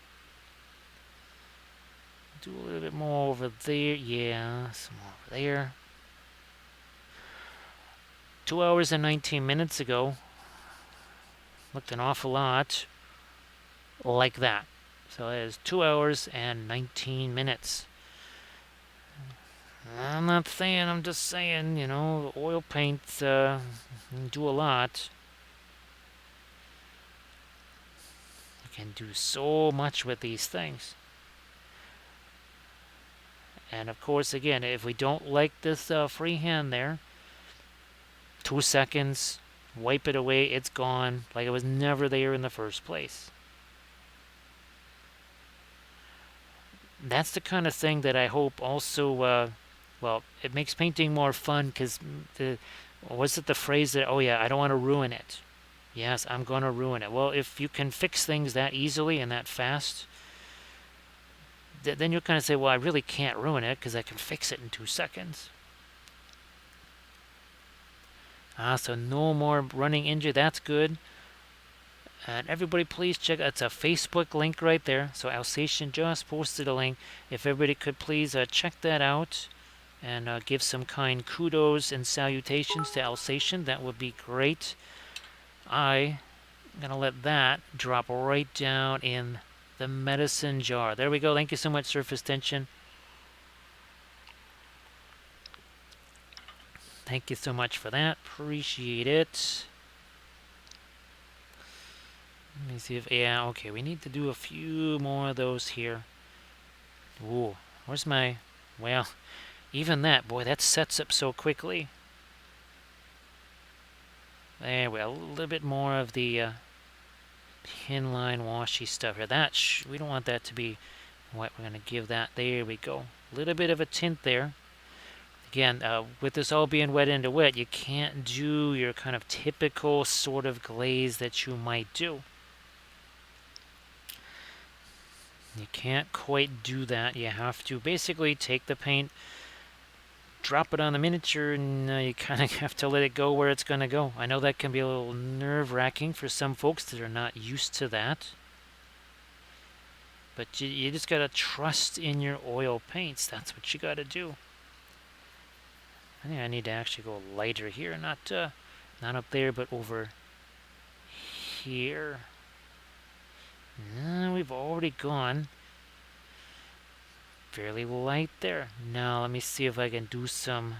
Do a little bit more over there. Yeah, some more over there. 2 hours and 19 minutes ago, looked an awful lot like that. So it is 2 hours and 19 minutes. I'm not saying, I'm just saying, you know, oil paints do a lot. can do so much with these things. And of course, again, if we don't like this freehand there, 2 seconds, wipe it away, it's gone, like it was never there in the first place. That's the kind of thing that I hope also, well, it makes painting more fun, because was it the phrase that, oh yeah, I don't want to ruin it. Yes, I'm going to ruin it. Well, if you can fix things that easily and that fast, then you'll kind of say, well, I really can't ruin it because I can fix it in 2 seconds. So no more running injury. That's good. And everybody, please check. It's a Facebook link right there. So Alsatian just posted a link. If everybody could please check that out and give some kind kudos and salutations to Alsatian, that would be great. I'm gonna let that drop right down in the medicine jar. There we go. Thank you so much, Surface Tension. Thank you so much for that. Appreciate it. Let me see if, yeah, okay, we need to do a few more of those here. Ooh, where's my, well, even that, boy, that sets up so quickly. There we go, a little bit more of the pin line washy stuff here. That, we don't want that to be wet. We're going to give that, there we go. A little bit of a tint there. Again, with this all being wet into wet, you can't do your kind of typical sort of glaze that you might do. You can't quite do that. You have to basically take the paint, drop it on the miniature, and you kind of have to let it go where it's going to go. I know that can be a little nerve-wracking for some folks that are not used to that. But you just got to trust in your oil paints. That's what you got to do. I think I need to actually go lighter here, not up there, but over here. We've already gone fairly light there. Now let me see if I can do some.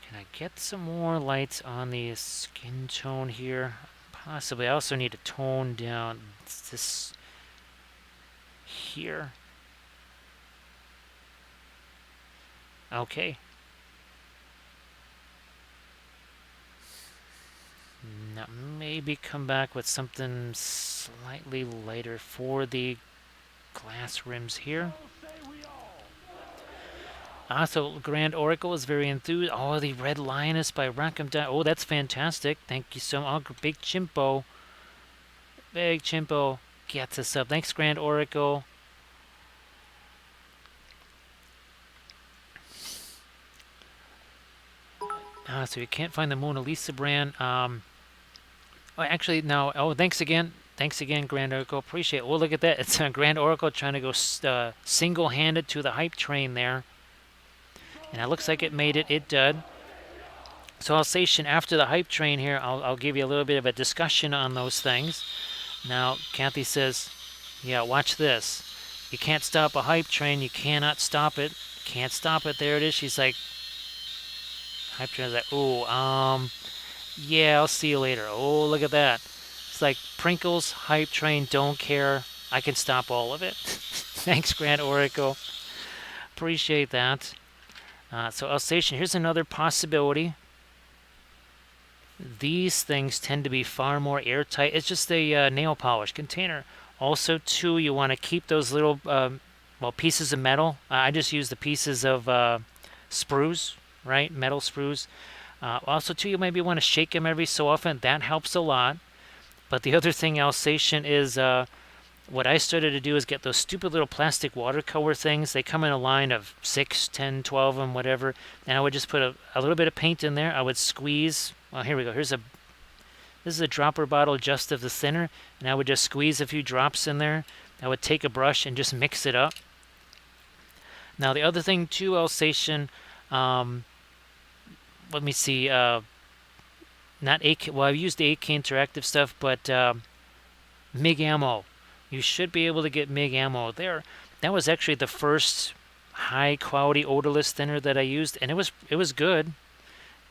Can I get some more lights on the skin tone here? Possibly. I also need to tone down this here. Okay. Now maybe come back with something slightly lighter for the glass rims here. So Grand Oracle is very enthused. Oh, the Red Lioness by Rackham. Oh, that's fantastic. Thank you so much. Oh, Big Chimpo. Big Chimpo gets us up. Thanks, Grand Oracle. So you can't find the Mona Lisa brand. Oh, actually, no. Oh, thanks again. Thanks again, Grand Oracle. Appreciate it. Oh, look at that. It's Grand Oracle trying to go single-handed to the hype train there. And it looks like it made it. It did. So Alsatian, after the hype train here, I'll give you a little bit of a discussion on those things. Now, Cathy says, yeah, watch this. You can't stop a hype train. You cannot stop it. Can't stop it. There it is. She's like, hype train is like, oh, yeah, I'll see you later. Oh, look at that. It's like Prinkles, hype train, don't care. I can stop all of it. Thanks, Grand Oracle. Appreciate that. So Alsatian, here's another possibility. These things tend to be far more airtight. It's just a nail polish container. Also, too, you want to keep those little, well, pieces of metal. I just use the pieces of sprues, right? Metal sprues. Also, too, you maybe want to shake them every so often. That helps a lot. But the other thing, Alsatian, is what I started to do is get those stupid little plastic watercolor things. They come in a line of 6, 10, 12 of them, whatever. And I would just put a little bit of paint in there. I would squeeze. Well, here we go. This is a dropper bottle just of the thinner. And I would just squeeze a few drops in there. I would take a brush and just mix it up. Now, the other thing, too, Alsatian, let me see. Not AK. Well, I've used the AK Interactive stuff, but MIG ammo. You should be able to get MIG ammo there. That was actually the first high-quality odorless thinner that I used, and it was good.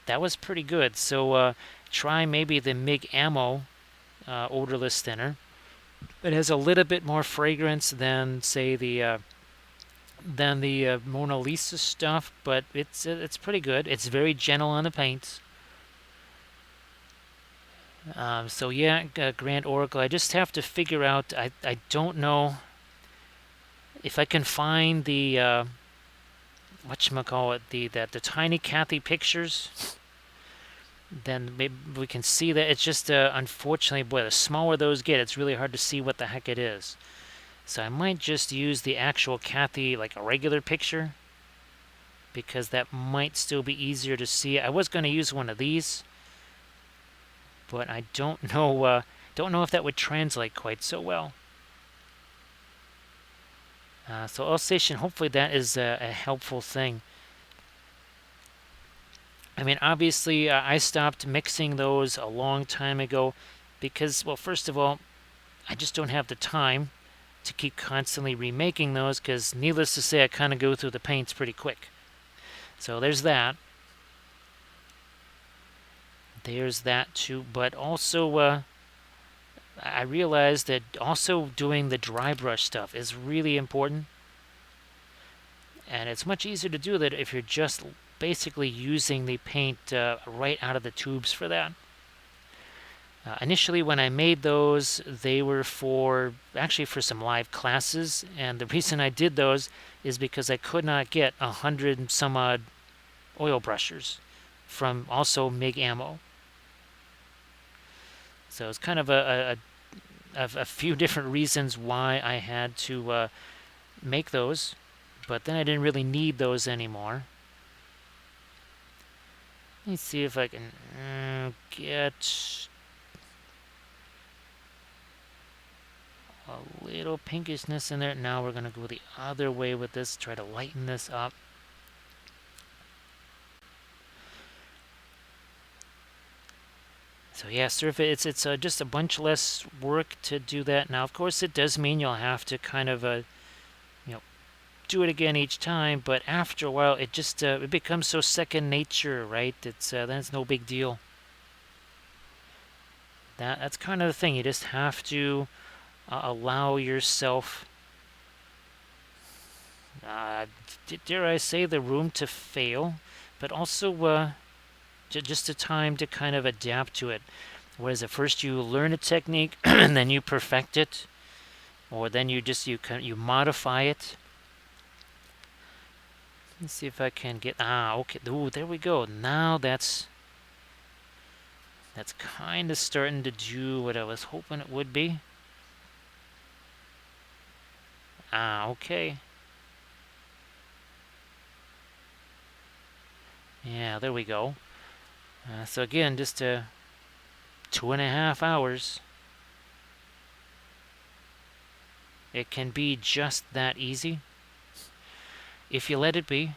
That was pretty good. So try maybe the MIG ammo odorless thinner. It has a little bit more fragrance than, say, the Mona Lisa stuff, but it's pretty good. It's very gentle on the paints. So yeah, Grand Oracle. I just have to figure out. I don't know if I can find the whatchamacallit, the tiny Cathy pictures. Then maybe we can see that. It's just unfortunately, boy, the smaller those get, it's really hard to see what the heck it is. So I might just use the actual Cathy, like a regular picture, because that might still be easier to see. I was going to use one of these, but I don't know if that would translate quite so well. So Alsatian, hopefully that is a helpful thing. I mean, obviously, I stopped mixing those a long time ago because, well, first of all, I just don't have the time to keep constantly remaking those because, needless to say, I kind of go through the paints pretty quick. So there's that. There's that too. But also, I realized that also doing the dry brush stuff is really important. And it's much easier to do that if you're just basically using the paint right out of the tubes for that. Initially, when I made those, they were actually for some live classes, and the reason I did those is because I could not get 100 and some odd oil brushers from also MIG ammo. So it's kind of a few different reasons why I had to make those, but then I didn't really need those anymore. Let me see if I can get a little pinkishness in there. Now we're going to go the other way with this, try to lighten this up. So yeah, surface, it's just a bunch less work to do that. Now, of course, it does mean you'll have to kind of, do it again each time, but after a while, it just, it becomes so second nature, right? Then it's no big deal. That's kind of the thing. You just have to allow yourself, dare I say, the room to fail, but also just a time to kind of adapt to it. Whereas at first you learn a technique and then you perfect it, or then you modify it. Let's see if I can get okay. Ooh, there we go. Now that's kind of starting to do what I was hoping it would be. Okay. Yeah, there we go. So again, just 2.5 hours. It can be just that easy if you let it be.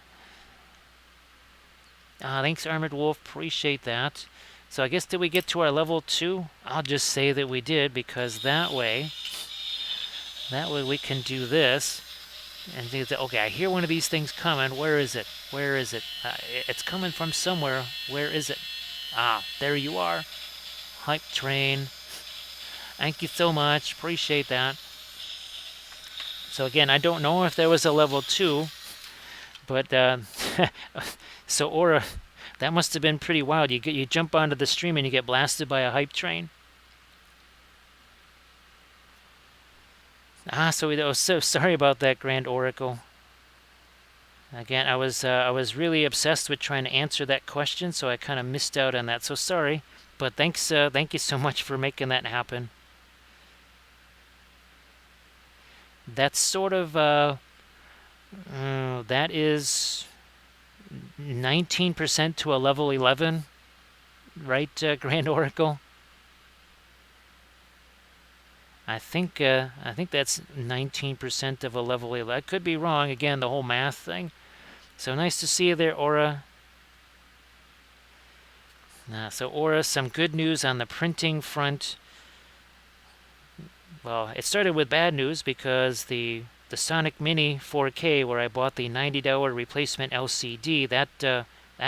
Thanks, Armored Wolf. Appreciate that. So I guess did we get to our level 2? I'll just say that we did, because that way we can do this and think that, okay, I hear one of these things coming. Where is it? Where is it? It's coming from somewhere. Where is it? There you are. Hype train. Thank you so much. Appreciate that. So again, I don't know if there was a level 2, but so Aura, that must have been pretty wild. You jump onto the stream and you get blasted by a hype train. So sorry about that, Grand Oracle. Again, I was really obsessed with trying to answer that question, so I kind of missed out on that. So sorry, but thank you so much for making that happen. That's sort of that is 19% to a level 11, right, Grand Oracle? I think that's 19% of a level 11. I could be wrong. Again, the whole math thing. So nice to see you there, Aura. So Aura, some good news on the printing front. Well, it started with bad news because the Sonic Mini 4K, where I bought the $90 replacement LCD, that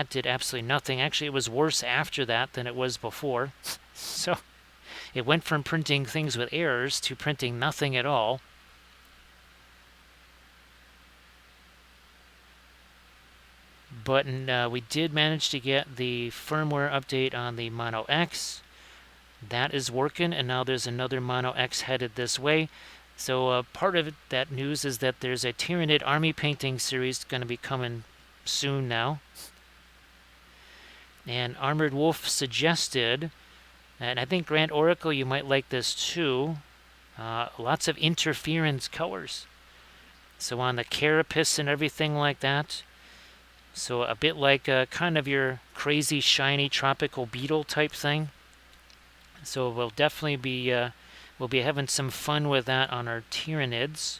did absolutely nothing. Actually, it was worse after that than it was before. So it went from printing things with errors to printing nothing at all. But we did manage to get the firmware update on the Mono X. That is working, and now there's another Mono X headed this way. So part of that news is that there's a Tyranid army painting series going to be coming soon now. And Armored Wolf suggested, and I think Grand Oracle, you might like this too, lots of interference colors. So on the carapace and everything like that. So a bit like kind of your crazy, shiny, tropical beetle type thing. So we'll definitely be having some fun with that on our Tyranids.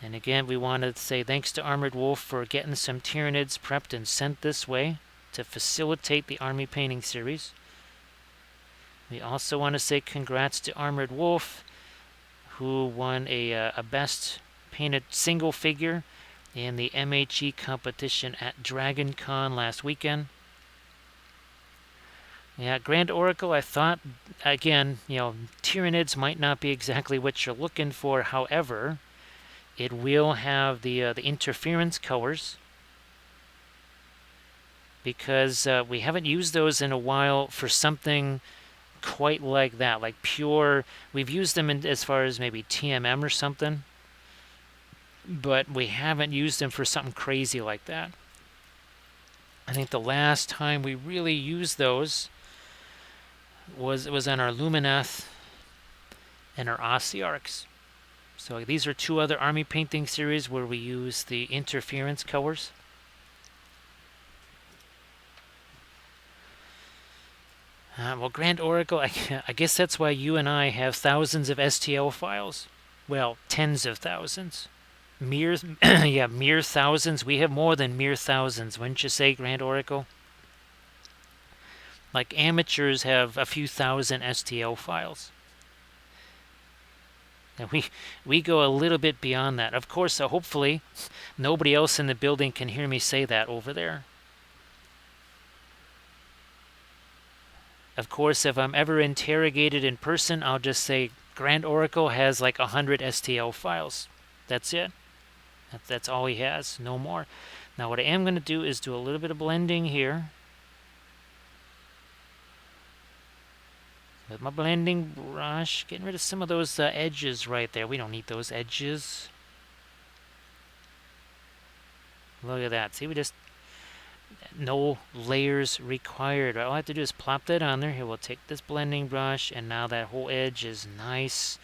And again, we want to say thanks to Armored Wolf for getting some Tyranids prepped and sent this way to facilitate the Army Painting Series. We also want to say congrats to Armored Wolf, who won a Best Painted Single Figure in the MHE competition at Dragon Con last weekend. Yeah, Grand Oracle, I thought, again, Tyranids might not be exactly what you're looking for. However, it will have the interference colors, because we haven't used those in a while for something quite like that, like pure. We've used them as far as maybe TMM or something, but we haven't used them for something crazy like that. I think the last time we really used those was on our Luminath and our Ossiarchs. So these are two other army painting series where we use the interference colors. Well, Grand Oracle, I guess that's why you and I have thousands of STL files. Well, tens of thousands. Mere thousands. We have more than mere thousands, wouldn't you say, Grand Oracle? Like amateurs have a few thousand STL files. And we go a little bit beyond that. Of course, hopefully, nobody else in the building can hear me say that over there. Of course, if I'm ever interrogated in person, I'll just say Grand Oracle has like 100 STL files. That's it. That's all he has, no more. Now what I am going to do is do a little bit of blending here. With my blending brush, getting rid of some of those edges right there. We don't need those edges. Look at that. See, we just... no layers required. All I have to do is plop that on there. Here, we'll take this blending brush, and now that whole edge is nice.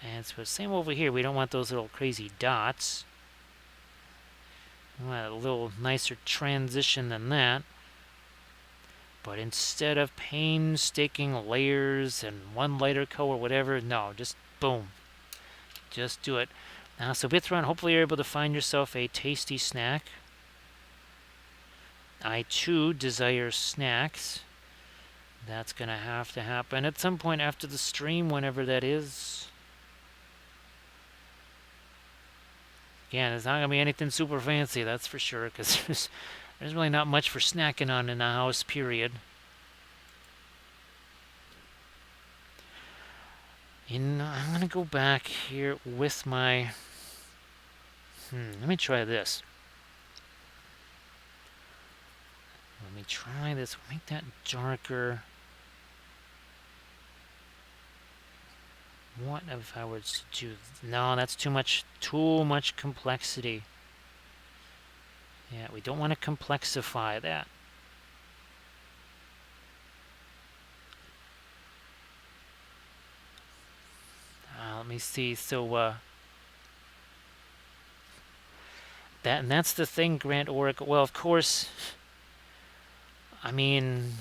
And so same over here. We don't want those little crazy dots. We want a little nicer transition than that. But instead of painstaking layers and one lighter color or whatever, no, just boom. Just do it. Now, so Bithron, hopefully you're able to find yourself a tasty snack. I too desire snacks. That's going to happen at some point after the stream, whenever that is. Again, it's not going to be anything super fancy, that's for sure, because there's really not much for snacking on in the house, period. I'm going to go back here with my... let me try this. Let me try this. Make that darker. What if I were to do... no, that's too much complexity. Yeah, we don't want to complexify that. Let me see. So, that's the thing, Grand Oracle. Well, of course, I mean,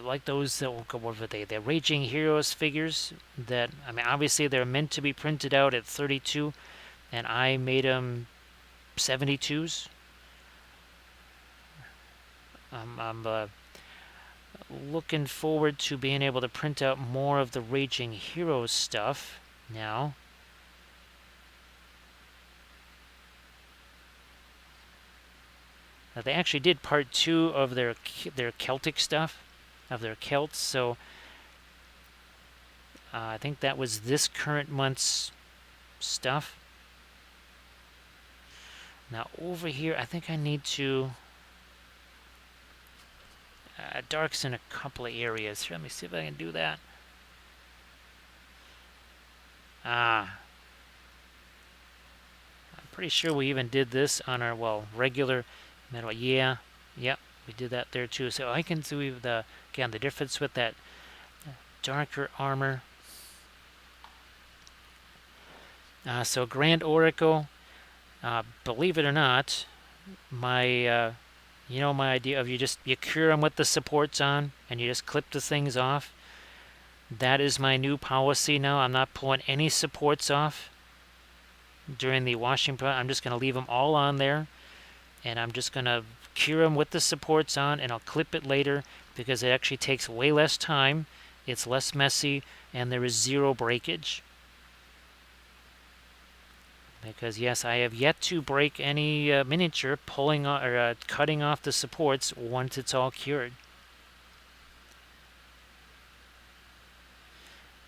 like those, what were they? The Raging Heroes figures that, I mean, obviously they're meant to be printed out at 32, and I made them 72s. I'm looking forward to being able to print out more of the Raging Heroes stuff now. They actually did part 2 of their Celtic stuff. of their kilts. So I think that was this current month's stuff. Now over here, I think I need to darks in a couple of areas. Here, let me see if I can do that. I'm pretty sure we even did this on our, well, regular metal. Yeah, yep, we did that there too. So I can see the, again, the difference with that darker armor. So Grand Oracle, believe it or not, my my idea of you cure them with the supports on and you just clip the things off. That is my new policy now. I'm not pulling any supports off during the washing process. I'm just going to leave them all on there, and I'm just going to cure them with the supports on, and I'll clip it later because it actually takes way less time. It's less messy, and there is zero breakage. Because yes, I have yet to break any miniature pulling or cutting off the supports once it's all cured.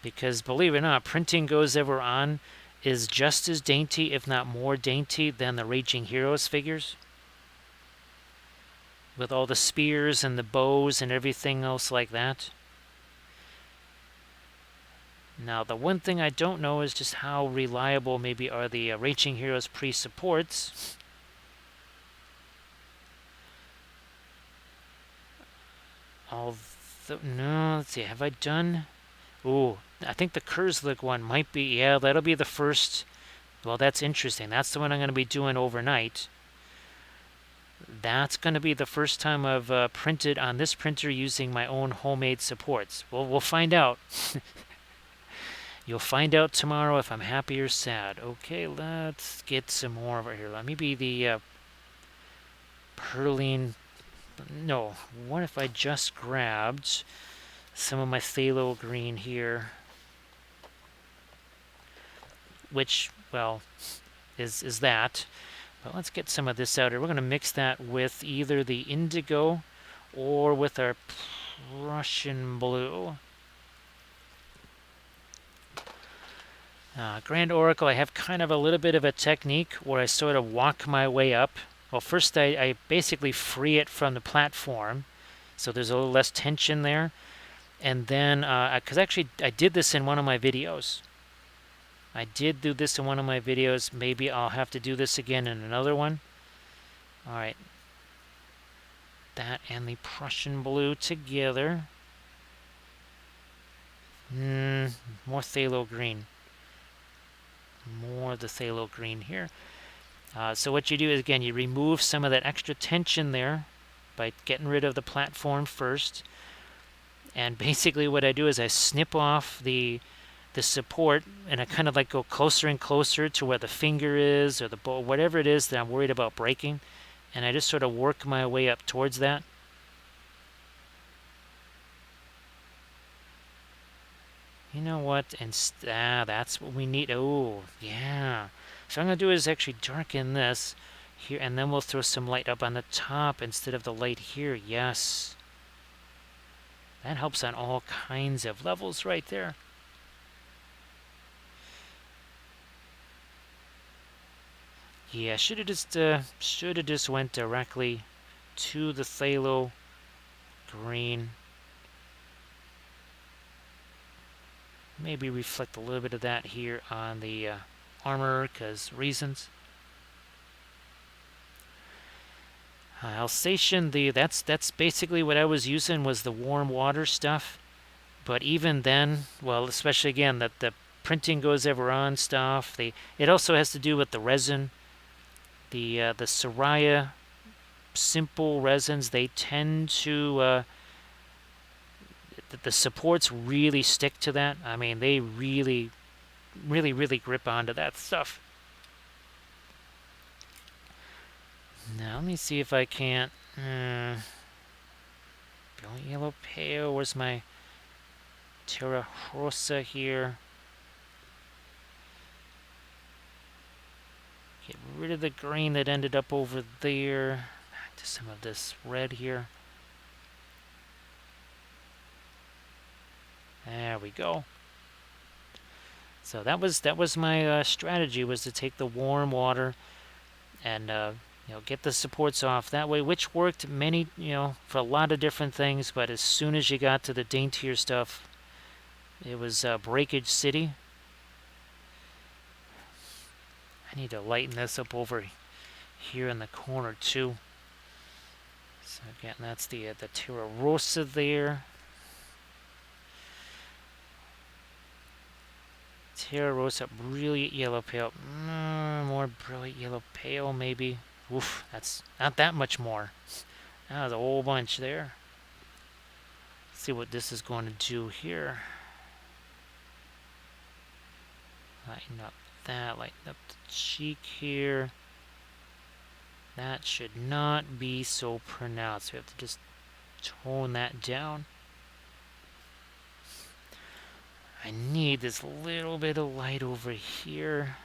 Because believe it or not, printing Goes Ever On is just as dainty, if not more dainty, than the Raging Heroes figures. With all the spears and the bows and everything else like that. Now, the one thing I don't know is just how reliable maybe are the Raging Heroes pre-supports. No, let's see, have I done... Ooh, I think the Kurzlik one might be, yeah, that'll be the first. Well, that's interesting. That's the one I'm going to be doing overnight. That's going to be the first time I've printed on this printer using my own homemade supports. We'll find out. You'll find out tomorrow if I'm happy or sad. Okay, let's get some more over here. Let me be the Perline. No, what if I just grabbed some of my phthalo green here, which, well, is that. But let's get some of this out here. We're going to mix that with either the indigo or with our Prussian blue. Grand Oracle, I have kind of a little bit of a technique where I sort of walk my way up. Well, first I basically free it from the platform, so there's a little less tension there. And then, because actually I did this in one of my videos. I did do this in one of my videos. Maybe I'll have to do this again in another one. Alright. That and the Prussian blue together. More phthalo green. More of the phthalo green here. So what you do is, again, you remove some of that extra tension there by getting rid of the platform first. And basically what I do is I snip off the support, and I kind of like go closer and closer to where the finger is or the bow, whatever it is that I'm worried about breaking, and I just sort of work my way up towards that. You know what? And that's what we need. Oh, yeah. So what I'm going to do is actually darken this here, and then we'll throw some light up on the top instead of the light here. Yes. That helps on all kinds of levels right there. Yeah, should have just went directly to the phthalo green. Maybe reflect a little bit of that here on the armor, because reasons. Alsatian, that's basically what I was using, was the warm water stuff. But even then, well, especially again that the Printing Goes Ever On stuff, it also has to do with the resin. The Soraya simple resins, they tend to the supports really stick to that. I mean, they really grip onto that stuff. Now let me see if I can't. Brilliant Yellow Pale. Where's my Terra Rosa here? Get rid of the green that ended up over there. Back to some of this red here. There we go. So that was my strategy, was to take the warm water and get the supports off that way, which worked many for a lot of different things. But as soon as you got to the daintier stuff, it was Breakage City. I need to lighten this up over here in the corner too. So again, that's the Terra Rosa there. Terra Rosa, brilliant yellow pale. More brilliant yellow pale, maybe. Oof, that's not that much more. That was a whole bunch there. Let's see what this is going to do here. Lighten up that, lighten up the cheek here. That should not be so pronounced. We have to just tone that down. I need this little bit of light over here.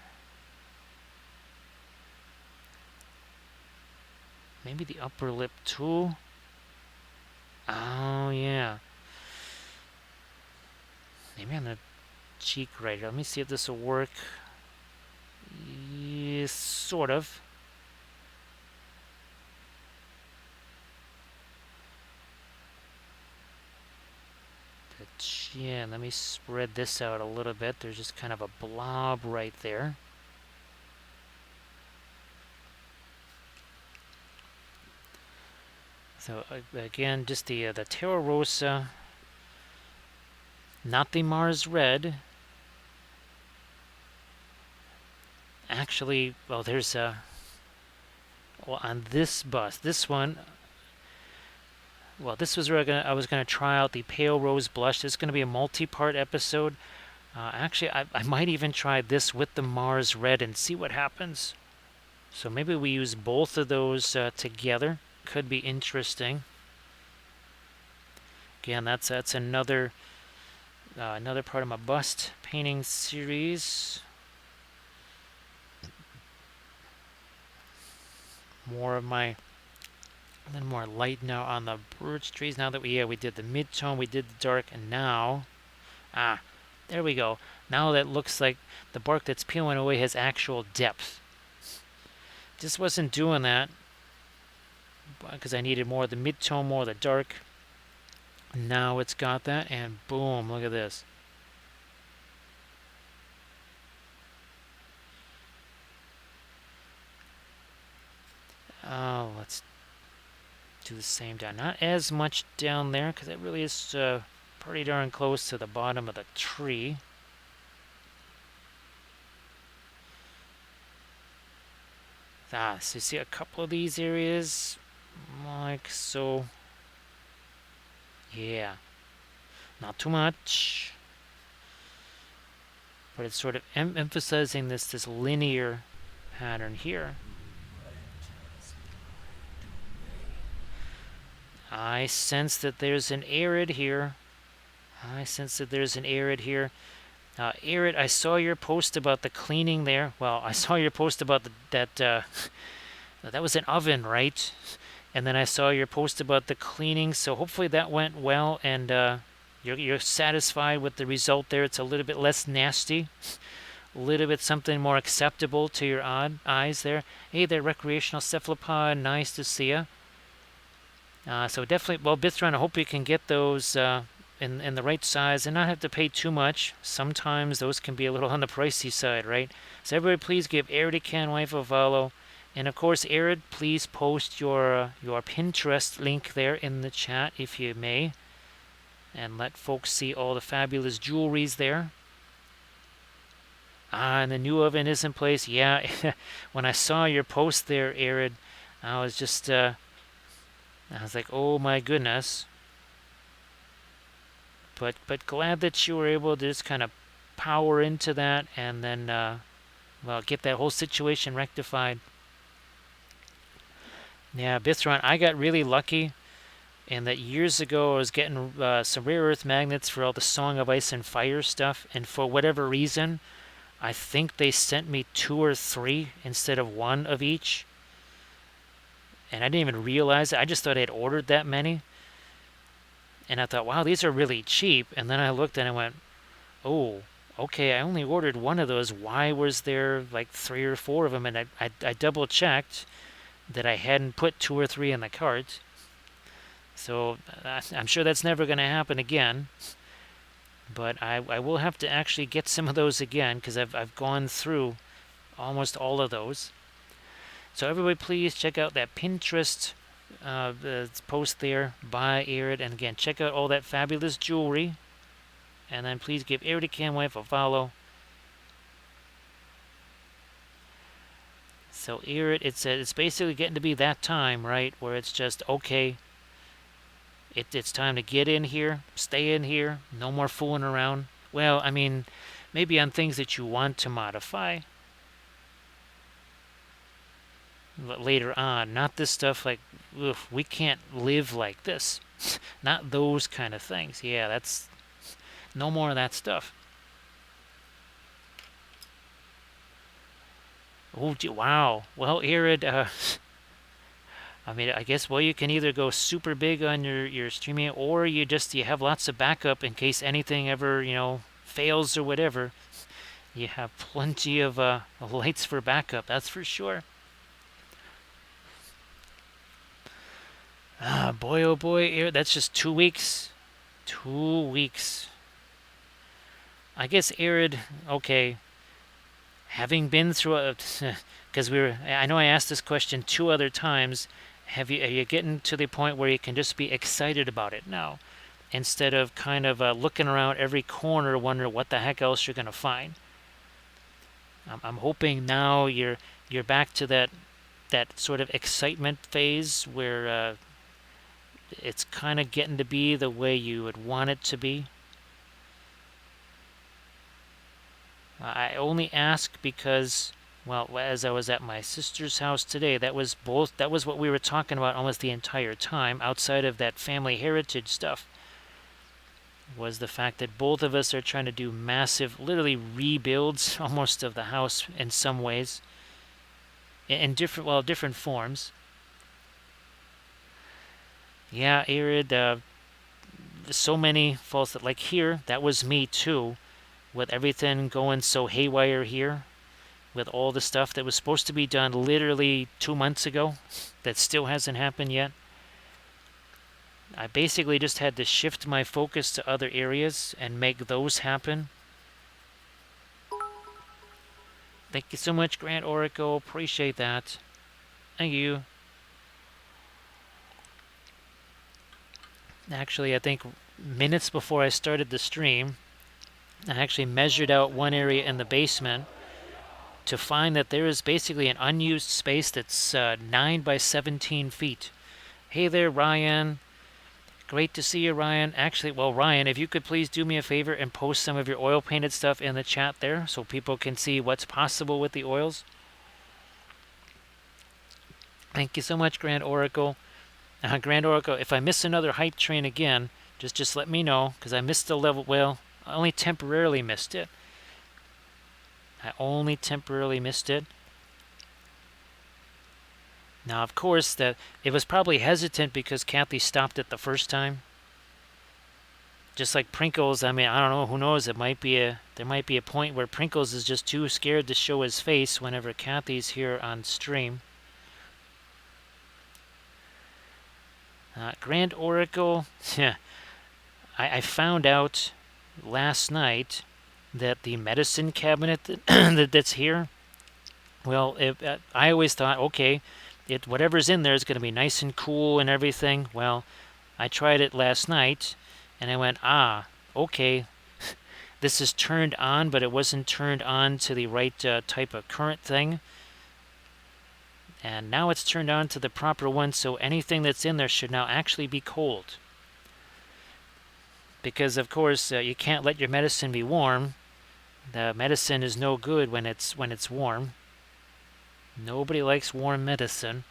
Maybe the upper lip too. Oh yeah. Maybe on the cheek right here. Let me see if this will work. Yes, sort of. The chin. Let me spread this out a little bit. There's just kind of a blob right there. So again, just the Terra Rosa, not the Mars Red. Actually, well, there's well, on this bust, this one. Well, this was where I was gonna try out the Pale Rose Blush. This is gonna be a multi-part episode. Actually, I might even try this with the Mars Red and see what happens. So maybe we use both of those together. Could be interesting. Again, that's another part of my bust painting series. More of my, a little more light now on the birch trees. Now that we did the mid-tone, we did the dark, and now, there we go. Now that looks like the bark that's peeling away has actual depth. Just wasn't doing that because I needed more of the mid-tone, more of the dark. Now it's got that, and boom, look at this. Oh, let's do the same down. Not as much down there because it really is pretty darn close to the bottom of the tree. So you see a couple of these areas, like so. Yeah, not too much, but it's sort of emphasizing this linear pattern here. I sense that there's an arid here. Arid, I saw your post about the cleaning there. Well, I saw your post about that was an oven, right? And then I saw your post about the cleaning, so hopefully that went well, and you're satisfied with the result there. It's a little bit less nasty, a little bit something more acceptable to your eyes there. Hey there, recreational cephalopod, nice to see you. So definitely, well, Bithron, I hope you can get those in the right size and not have to pay too much. Sometimes those can be a little on the pricey side, right? So everybody, please give Eridican Wife a follow. And of course, Erid, please post your Pinterest link there in the chat if you may, and let folks see all the fabulous jewelries there. And the new oven is in place. Yeah, when I saw your post there, Erid, I was just, I was like, oh my goodness. But glad that you were able to just kind of power into that and then, well, get that whole situation rectified. Yeah, Bithron, I got really lucky in that years ago I was getting some rare earth magnets for all the Song of Ice and Fire stuff, and for whatever reason, I think they sent me 2 or 3 instead of 1 of each. And I didn't even realize it. I just thought I had ordered that many. And I thought, wow, these are really cheap. And then I looked and I went, oh, okay, I only ordered one of those. Why was there like 3 or 4 of them? And I double checked that I hadn't put 2 or 3 in the cart. So I'm sure that's never going to happen again. But I will have to actually get some of those again because I've gone through almost all of those. So everybody please check out that Pinterest post there by Arid. And again, check out all that fabulous jewelry. And then please give Arid Camwife a follow. So Arid, it's basically getting to be that time, right, where it's just, okay, it's time to get in here, stay in here, no more fooling around. Well, I mean, maybe on things that you want to modify later on. Not this stuff like, ugh, we can't live like this. Not those kind of things. Yeah, that's no more of that stuff. Oh, wow. Well, Arid, I mean, I guess, well, you can either go super big on your streaming, or you have lots of backup in case anything ever, fails or whatever. You have plenty of lights for backup, that's for sure. Boy, oh boy, that's just 2 weeks. 2 weeks. I guess Arid, okay, having been through because I know I asked this question 2 other times. Are you getting to the point where you can just be excited about it now, instead of kind of looking around every corner, wondering what the heck else you're going to find? I'm hoping now you're back to that sort of excitement phase where it's kind of getting to be the way you would want it to be. I only ask because, well, as I was at my sister's house today, that was what we were talking about almost the entire time, outside of that family heritage stuff, was the fact that both of us are trying to do massive, literally rebuilds almost of the house in some ways, in different forms. Yeah, Arid, so many faults that, like here, that was me too, with everything going so haywire here, with all the stuff that was supposed to be done literally 2 months ago that still hasn't happened yet. I basically just had to shift my focus to other areas and make those happen. Thank you so much, Grant Oracle. Appreciate that. Thank you. Actually, I think minutes before I started the stream, I actually measured out one area in the basement to find that there is basically an unused space that's 9 by 17 feet. Hey there, Ryan. Great to see you, Ryan. Actually, well, Ryan, if you could please do me a favor and post some of your oil painted stuff in the chat there so people can see what's possible with the oils. Thank you so much, Grand Oracle. Grand Oracle, if I miss another hype train again, just let me know, because I missed the level. Well, I only temporarily missed it. Now, of course, that it was probably hesitant because Cathy stopped it the first time. Just like Prinkles, I mean, I don't know, who knows? There might be a point where Prinkles is just too scared to show his face whenever Cathy's here on stream. Grand Oracle, I found out last night that the medicine cabinet that's here, well, I always thought, okay, whatever's in there is going to be nice and cool and everything. Well, I tried it last night, and I went, okay, this is turned on, but it wasn't turned on to the right type of current thing. And now it's turned on to the proper one, so anything that's in there should now actually be cold. Because, of course, you can't let your medicine be warm. The medicine is no good when it's warm. Nobody likes warm medicine.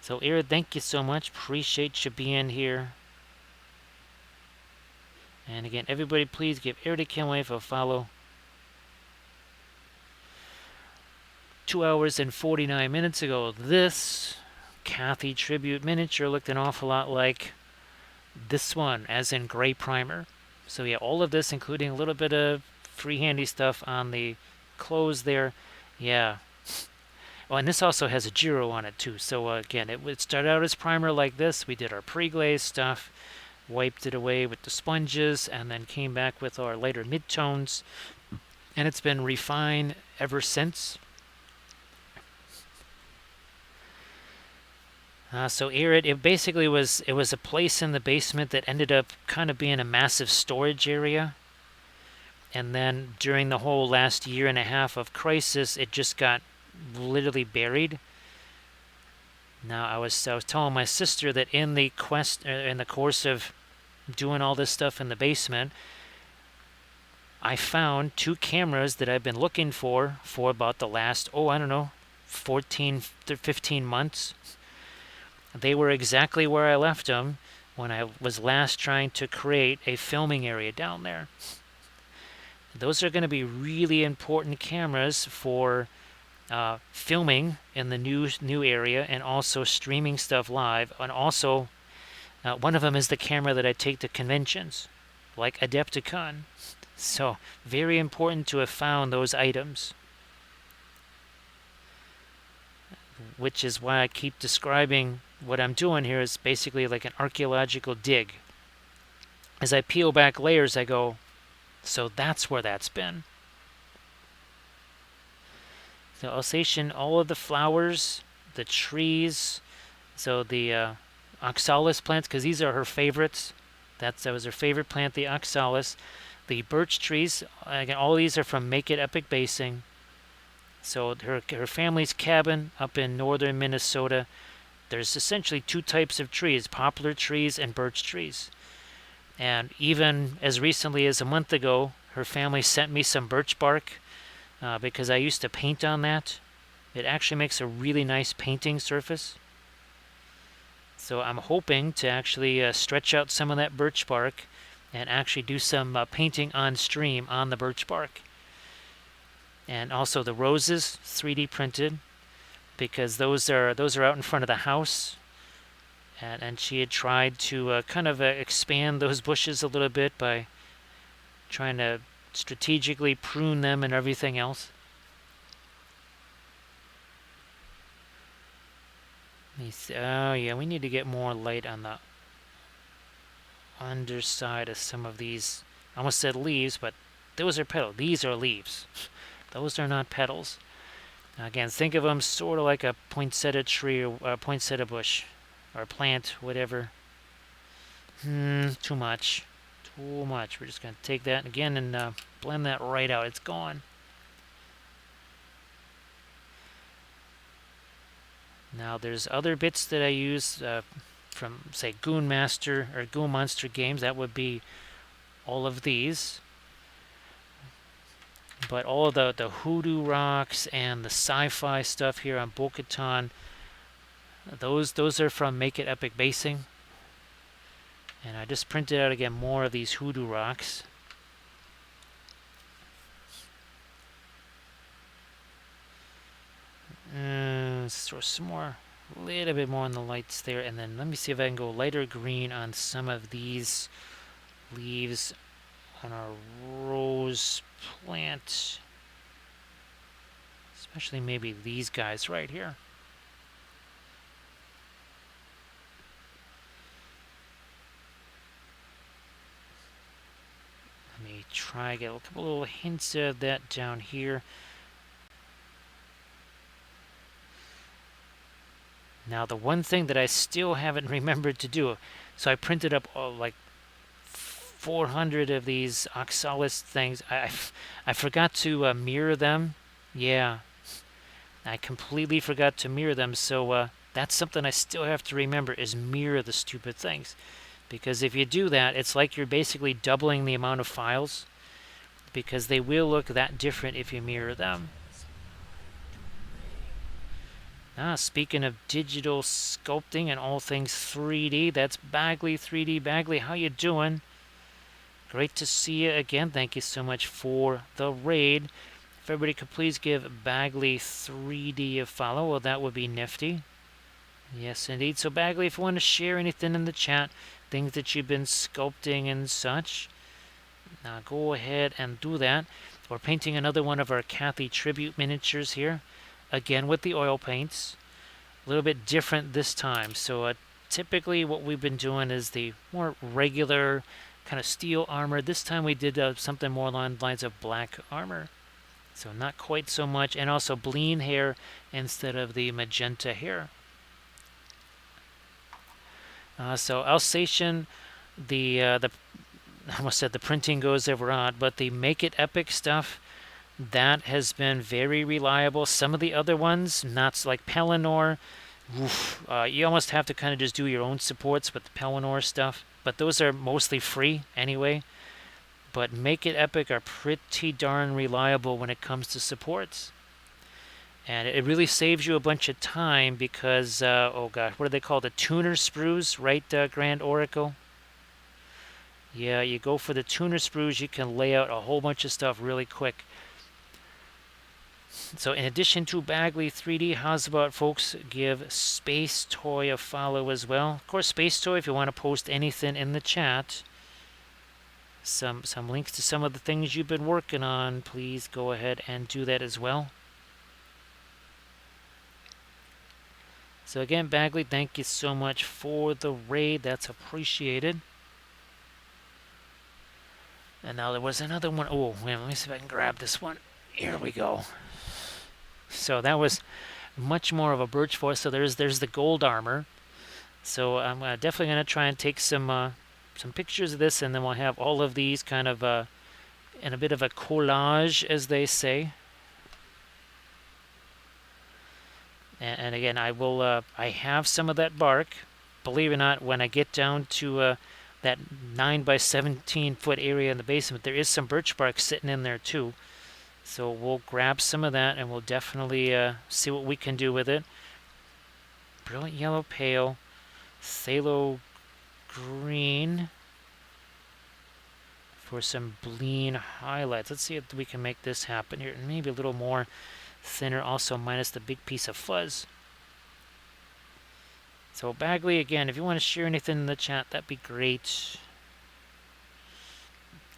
So, Arid, thank you so much. Appreciate you being here. And again, everybody, please give Arid Camwife a follow. 2 hours and 49 minutes ago, this Cathy Tribute miniature looked an awful lot like this one, as in gray primer. So yeah, all of this, including a little bit of free-handy stuff on the clothes there. Yeah. Oh, and this also has a Giro on it too. So again, it started out as primer like this. We did our pre-glaze stuff, wiped it away with the sponges, and then came back with our lighter midtones. And it's been refined ever since. So it basically was a place in the basement that ended up kind of being a massive storage area. And then during the whole last year and a half of crisis, it just got literally buried. Now I was telling my sister that in the course of doing all this stuff in the basement, I found 2 cameras that I've been looking for about the last, 14 to 15 months. They were exactly where I left them when I was last trying to create a filming area down there. Those are going to be really important cameras for filming in the new area, and also streaming stuff live. And also, one of them is the camera that I take to conventions, like Adepticon. So, very important to have found those items. Which is why I keep describing what I'm doing here is basically like an archaeological dig. As I peel back layers, I go, so that's where that's been. So Alsatian, all of the flowers, the trees, so the oxalis plants, because these are her favorites. That was her favorite plant, the oxalis. The birch trees, again, all these are from Make It Epic Basing. So her family's cabin up in northern Minnesota, there's essentially 2 types of trees, poplar trees and birch trees. And even as recently as a month ago, her family sent me some birch bark because I used to paint on that. It actually makes a really nice painting surface. So I'm hoping to actually stretch out some of that birch bark and actually do some painting on stream on the birch bark. And also the roses, 3D printed, because those are out in front of the house. And she had tried to kind of expand those bushes a little bit by trying to strategically prune them and everything else. Oh yeah, we need to get more light on the underside of some of these. I almost said leaves, but those are petals. These are leaves. Those are not petals. Again, think of them sort of like a poinsettia tree or a poinsettia bush or plant, whatever. Too much. Too much. We're just going to take that again and blend that right out. It's gone. Now there's other bits that I use from, say, Goon Master or Goon Monster games. That would be all of these. But all of the hoodoo rocks and the sci-fi stuff here on Bo-Katan, those are from Make It Epic Basing. And I just printed out again more of these hoodoo rocks. Let's throw some more, a little bit more on the lights there, and then let me see if I can go lighter green on some of these leaves on our rose plant, especially maybe these guys right here. Let me try get a couple little hints of that down here. Now the one thing that I still haven't remembered to do, so I printed up like 400 of these oxalis things. I forgot to mirror them. Yeah, I completely forgot to mirror them. So that's something I still have to remember, is mirror the stupid things. Because if you do that, it's like you're basically doubling the amount of files, because they will look that different if you mirror them. Speaking of digital sculpting and all things 3D, that's Bagley 3D. Bagley, how you doing? Great to see you again. Thank you so much for the raid. If everybody could please give Bagley 3D a follow, well, that would be nifty. Yes, indeed. So Bagley, if you want to share anything in the chat, things that you've been sculpting and such, now go ahead and do that. We're painting another one of our Cathy Tribute miniatures here, again with the oil paints. A little bit different this time. So typically what we've been doing is the more regular kind of steel armor. This time we did something more along the lines of black armor. So not quite so much, and also bleen hair instead of the magenta hair. So Alsatian, the I almost said the printing goes ever on, but the Make It Epic stuff, that has been very reliable. Some of the other ones, not like Pelennor, you almost have to kind of just do your own supports with the Pelennor stuff, but those are mostly free anyway. But Make It Epic are pretty darn reliable when it comes to supports. And it really saves you a bunch of time because, oh gosh, what do they call the tuner sprues, right, Grand Oracle? Yeah, you go for the tuner sprues, you can lay out a whole bunch of stuff really quick. So in addition to Bagley 3D, how's about folks give Space Toy a follow as well? Of course, Space Toy, if you want to post anything in the chat, some links to some of the things you've been working on, please go ahead and do that as well. So again, Bagley, thank you so much for the raid. That's appreciated. And now there was another one. Oh, wait, let me see if I can grab this one. Here we go. So that was much more of a birch forest. So there's the gold armor. So I'm definitely going to try and take some pictures of this, and then we'll have all of these kind of in a bit of a collage, as they say. And again, I have some of that bark. Believe it or not, when I get down to that 9 by 17 foot area in the basement, there is some birch bark sitting in there too. So we'll grab some of that and we'll definitely see what we can do with it. Brilliant Yellow Pale, Phthalo Green for some bleen highlights. Let's see if we can make this happen here. Maybe a little more thinner, also minus the big piece of fuzz. So Bagley, again, if you want to share anything in the chat, that'd be great.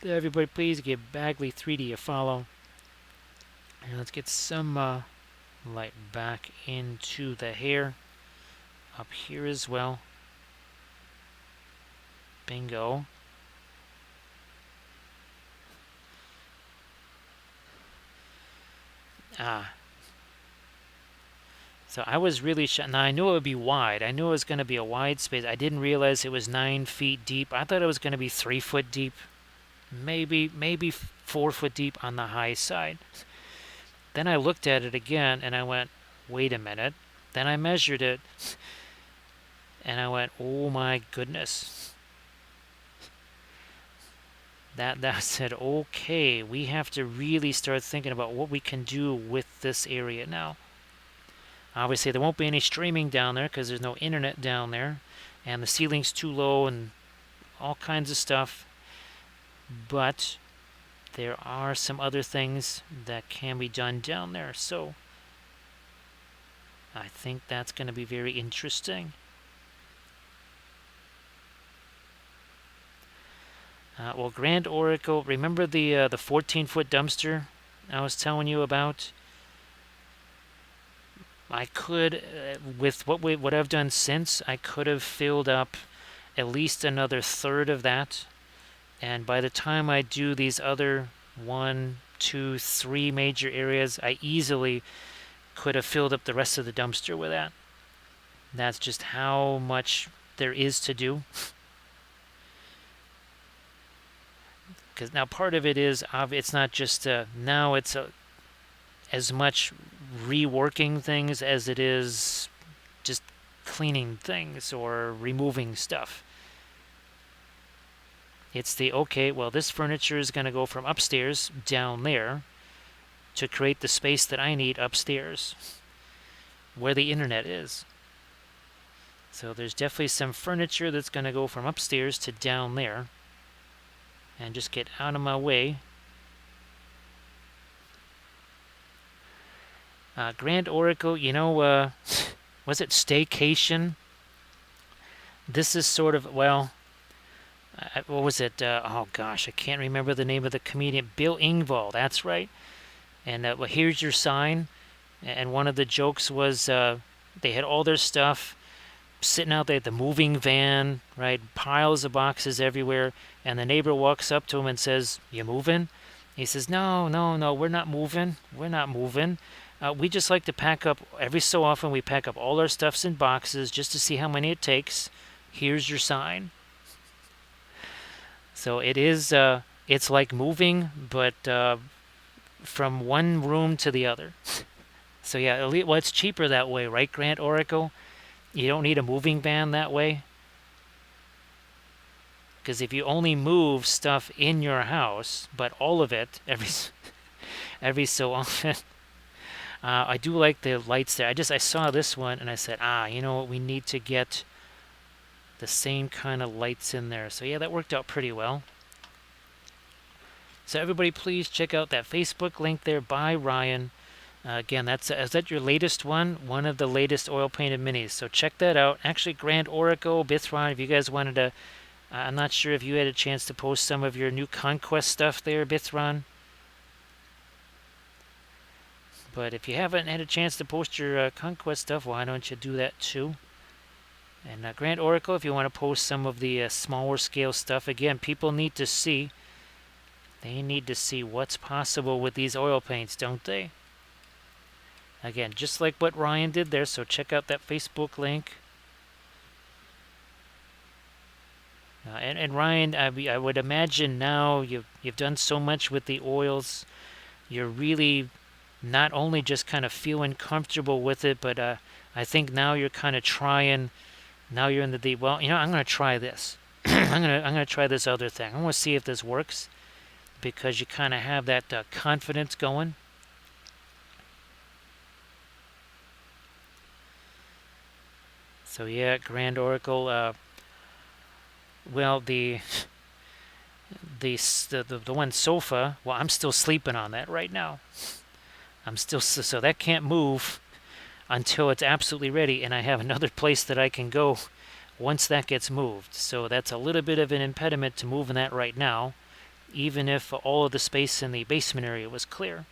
Everybody, please give Bagley 3D a follow. And let's get some light back into the hair. Up here as well. Bingo. So I was really shocked. Now I knew it would be wide. I knew it was going to be a wide space. I didn't realize it was 9 feet deep. I thought it was going to be 3 foot deep. Maybe 4 foot deep on the high side. Then I looked at it again and I went, wait a minute. Then I measured it and I went, oh my goodness. That said, okay, we have to really start thinking about what we can do with this area now. Obviously, there won't be any streaming down there because there's no internet down there, and the ceiling's too low and all kinds of stuff. But there are some other things that can be done down there, so I think that's going to be very interesting. Well, Grand Oracle, remember the 14-foot dumpster I was telling you about? I could, with what I've done since, I could have filled up at least another third of that. And by the time I do these other 1, 2, 3 major areas, I easily could have filled up the rest of the dumpster with that. That's just how much there is to do. Because now part of it is, it's not just, now it's as much reworking things as it is just cleaning things or removing stuff. It's the, okay, well, this furniture is going to go from upstairs down there to create the space that I need upstairs where the internet is. So there's definitely some furniture that's going to go from upstairs to down there and just get out of my way. Grand Oracle, you know, was it Staycation? This is sort of, well, what was it? Oh gosh, I can't remember the name of the comedian. Bill Engvall, that's right. And well, here's your sign. And one of the jokes was they had all their stuff sitting out there, the moving van, right? Piles of boxes everywhere. And the neighbor walks up to him and says, "You moving?" He says, "No, no, no, we're not moving. We're not moving. We just like to pack up every so often. We pack up all our stuffs in boxes just to see how many it takes. Here's your sign." So it is. It's like moving, but from one room to the other. So yeah, well, it's cheaper that way, right, Grant Oracle? You don't need a moving van that way. Because if you only move stuff in your house, but all of it every so often, I do like the lights there. I saw this one and I said, you know what, we need to get the same kind of lights in there. So yeah, that worked out pretty well. So everybody, please check out that Facebook link there by Ryan. Again, is that your latest one? One of the latest oil painted minis. So check that out. Actually, Grand Oracle, Bithron, if you guys wanted to, I'm not sure if you had a chance to post some of your new Conquest stuff there, Bithron. But if you haven't had a chance to post your Conquest stuff, why don't you do that too? And Grand Oracle, if you want to post some of the smaller scale stuff, again, people need to see. They need to see what's possible with these oil paints, don't they? Again, just like what Ryan did there, so check out that Facebook link. And Ryan, I would imagine now you've done so much with the oils, you're really not only just kind of feeling comfortable with it, but I think now you're kind of trying. Now you're in the deep. Well, you know, I'm going to try this. I'm gonna try this other thing. I want to see if this works, because you kind of have that confidence going. So yeah, Grand Oracle. Well, the one sofa. Well, I'm still sleeping on that right now. I'm still so that can't move until it's absolutely ready, and I have another place that I can go once that gets moved. So that's a little bit of an impediment to moving that right now, even if all of the space in the basement area was clear.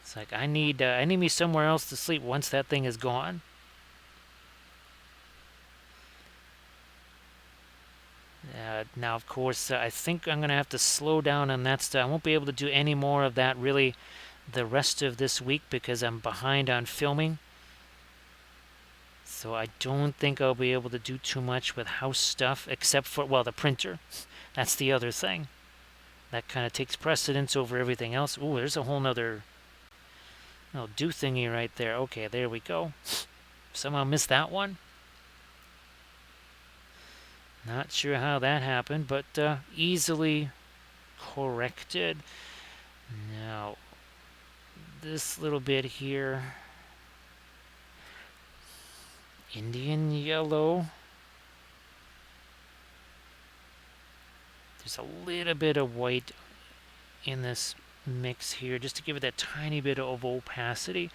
It's like I need me somewhere else to sleep once that thing is gone. Now, of course, I think I'm going to have to slow down on that stuff. I won't be able to do any more of that really the rest of this week because I'm behind on filming. So I don't think I'll be able to do too much with house stuff, except for, well, the printer. That's the other thing. That kind of takes precedence over everything else. Ooh, there's a whole nother do thingy right there. Okay, there we go. Somehow missed that one. Not sure how that happened, but easily corrected. Now, this little bit here, Indian yellow. There's a little bit of white in this mix here, just to give it that tiny bit of opacity.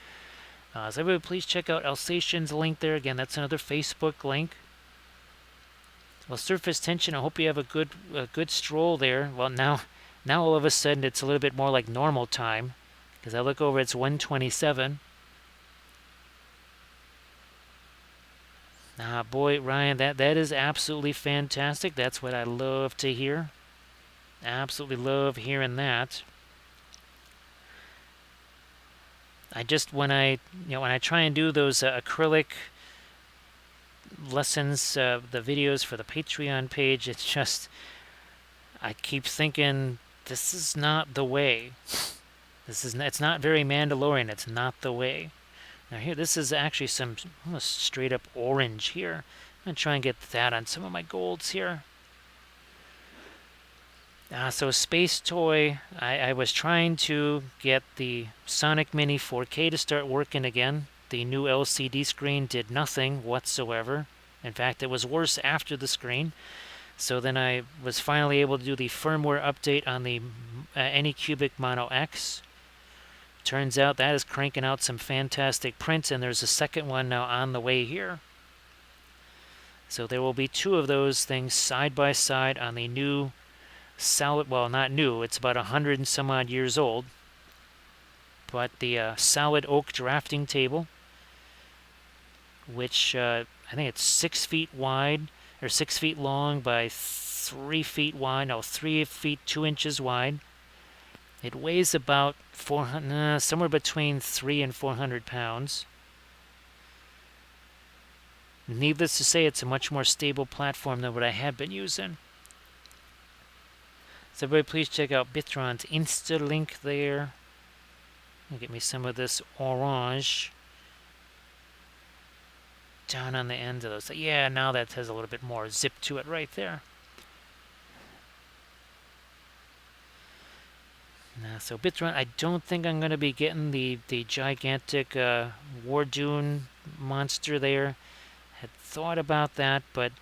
So everybody, please check out Alsatian's link there. Again, that's another Facebook link. Well, surface tension, I hope you have a good stroll there. Well, now all of a sudden it's a little bit more like normal time, because I look over, it's 1:27. Boy, Ryan, that is absolutely fantastic. That's what I love to hear. Absolutely love hearing that. I just when I try and do those acrylic lessons, the videos for the Patreon page, it's just I keep thinking this is not the way. It's not very Mandalorian. It's not the way. Now here, this is actually some almost straight up orange here. I'm gonna try and get that on some of my golds here. So Space Toy, I was trying to get the Sonic Mini 4K to start working again. The new LCD screen did nothing whatsoever. In fact, it was worse after the screen. So then I was finally able to do the firmware update on the Anycubic Mono X. turns out that is cranking out some fantastic prints, and there's a second one now on the way here. So there will be two of those things side by side on the new solid, well, not new, it's about 100 and some odd years old, but the solid oak drafting table, which I think it's 6 feet wide, or 6 feet long by 3 feet wide, no, 3 feet 2 inches wide. It weighs about 400, somewhere between 300 and 400 pounds. Needless to say, it's a much more stable platform than what I had been using. So everybody please check out Bitron's Insta link there. Get me some of this orange down on the end of those. Yeah, now that has a little bit more zip to it right there. So Bitron, I don't think I'm going to be getting the gigantic War Dune monster there. Had thought about that, but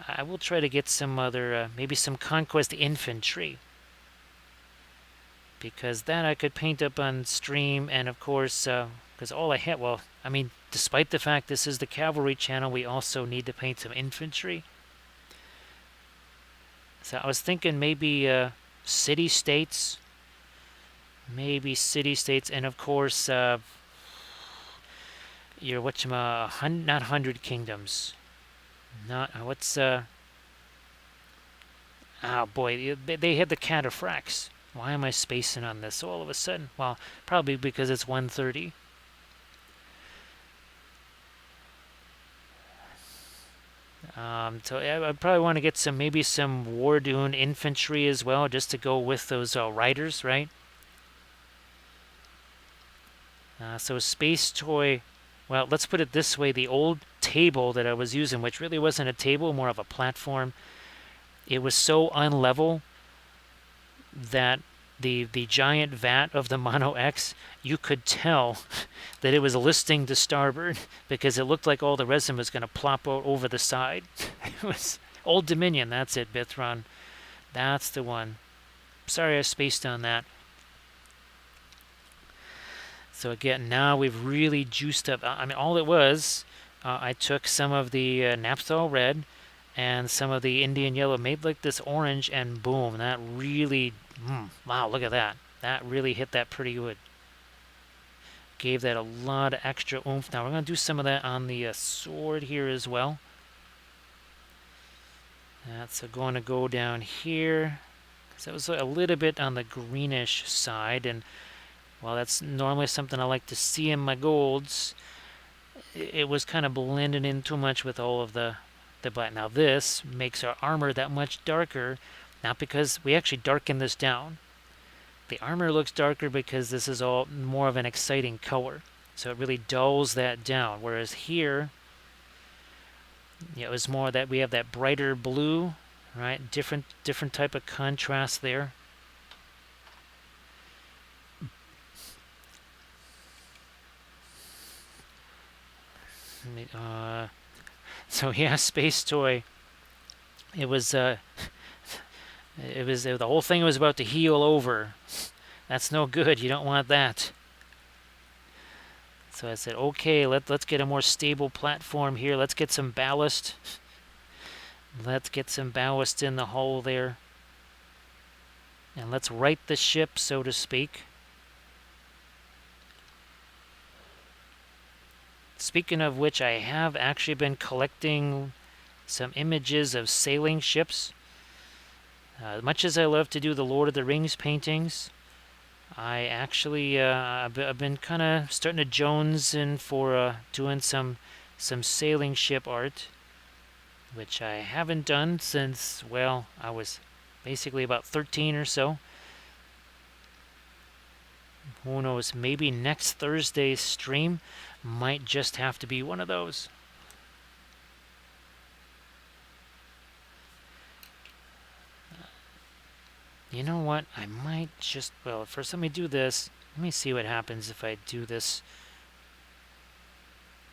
I will try to get some other, maybe some Conquest Infantry. Because that I could paint up on stream, and of course, because all I had, well, I mean, despite the fact this is the cavalry channel, we also need to paint some infantry. So I was thinking maybe city-states. Maybe city-states, and of course, your not 100 Kingdoms. Not, what's, oh boy, they had the cataphracts. Why am I spacing on this all of a sudden? Well, probably because it's 1:30. So I probably want to get maybe some War Dune infantry as well, just to go with those riders, right? So Space Toy, well, let's put it this way. The old table that I was using, which really wasn't a table, more of a platform, it was so unlevel that the giant vat of the Mono X, you could tell that it was listing to starboard because it looked like all the resin was going to plop out over the side. It was Old Dominion. That's it, Bithron. That's the one. Sorry I spaced on that. So again, now we've really juiced up. I mean, all it was, I took some of the Naphtol Red and some of the Indian Yellow, made like this orange, and boom, that really, wow, look at that. That really hit that pretty good. Gave that a lot of extra oomph. Now we're going to do some of that on the sword here as well. That's going to go down here. So it was a little bit on the greenish side, and well, that's normally something I like to see in my golds. It was kind of blending in too much with all of the black. Now this makes our armor that much darker, not because we actually darken this down. The armor looks darker because this is all more of an exciting color. So it really dulls that down. Whereas here, it was more that we have that brighter blue, right? Different type of contrast there. So yeah, Space Toy. It was the whole thing was about to heal over. That's no good. You don't want that. So I said, okay, let's get a more stable platform here. Let's get some ballast. Let's get some ballast in the hull there. And let's right the ship, so to speak. Speaking of which, I have actually been collecting some images of sailing ships. Much as I love to do the Lord of the Rings paintings, I actually I've been kind of starting to jones in for doing some sailing ship art, which I haven't done since, well, I was basically about 13 or so. Who knows, maybe next Thursday's stream might just have to be one of those. You know what? I might just, well, first let me do this. Let me see what happens if I do this.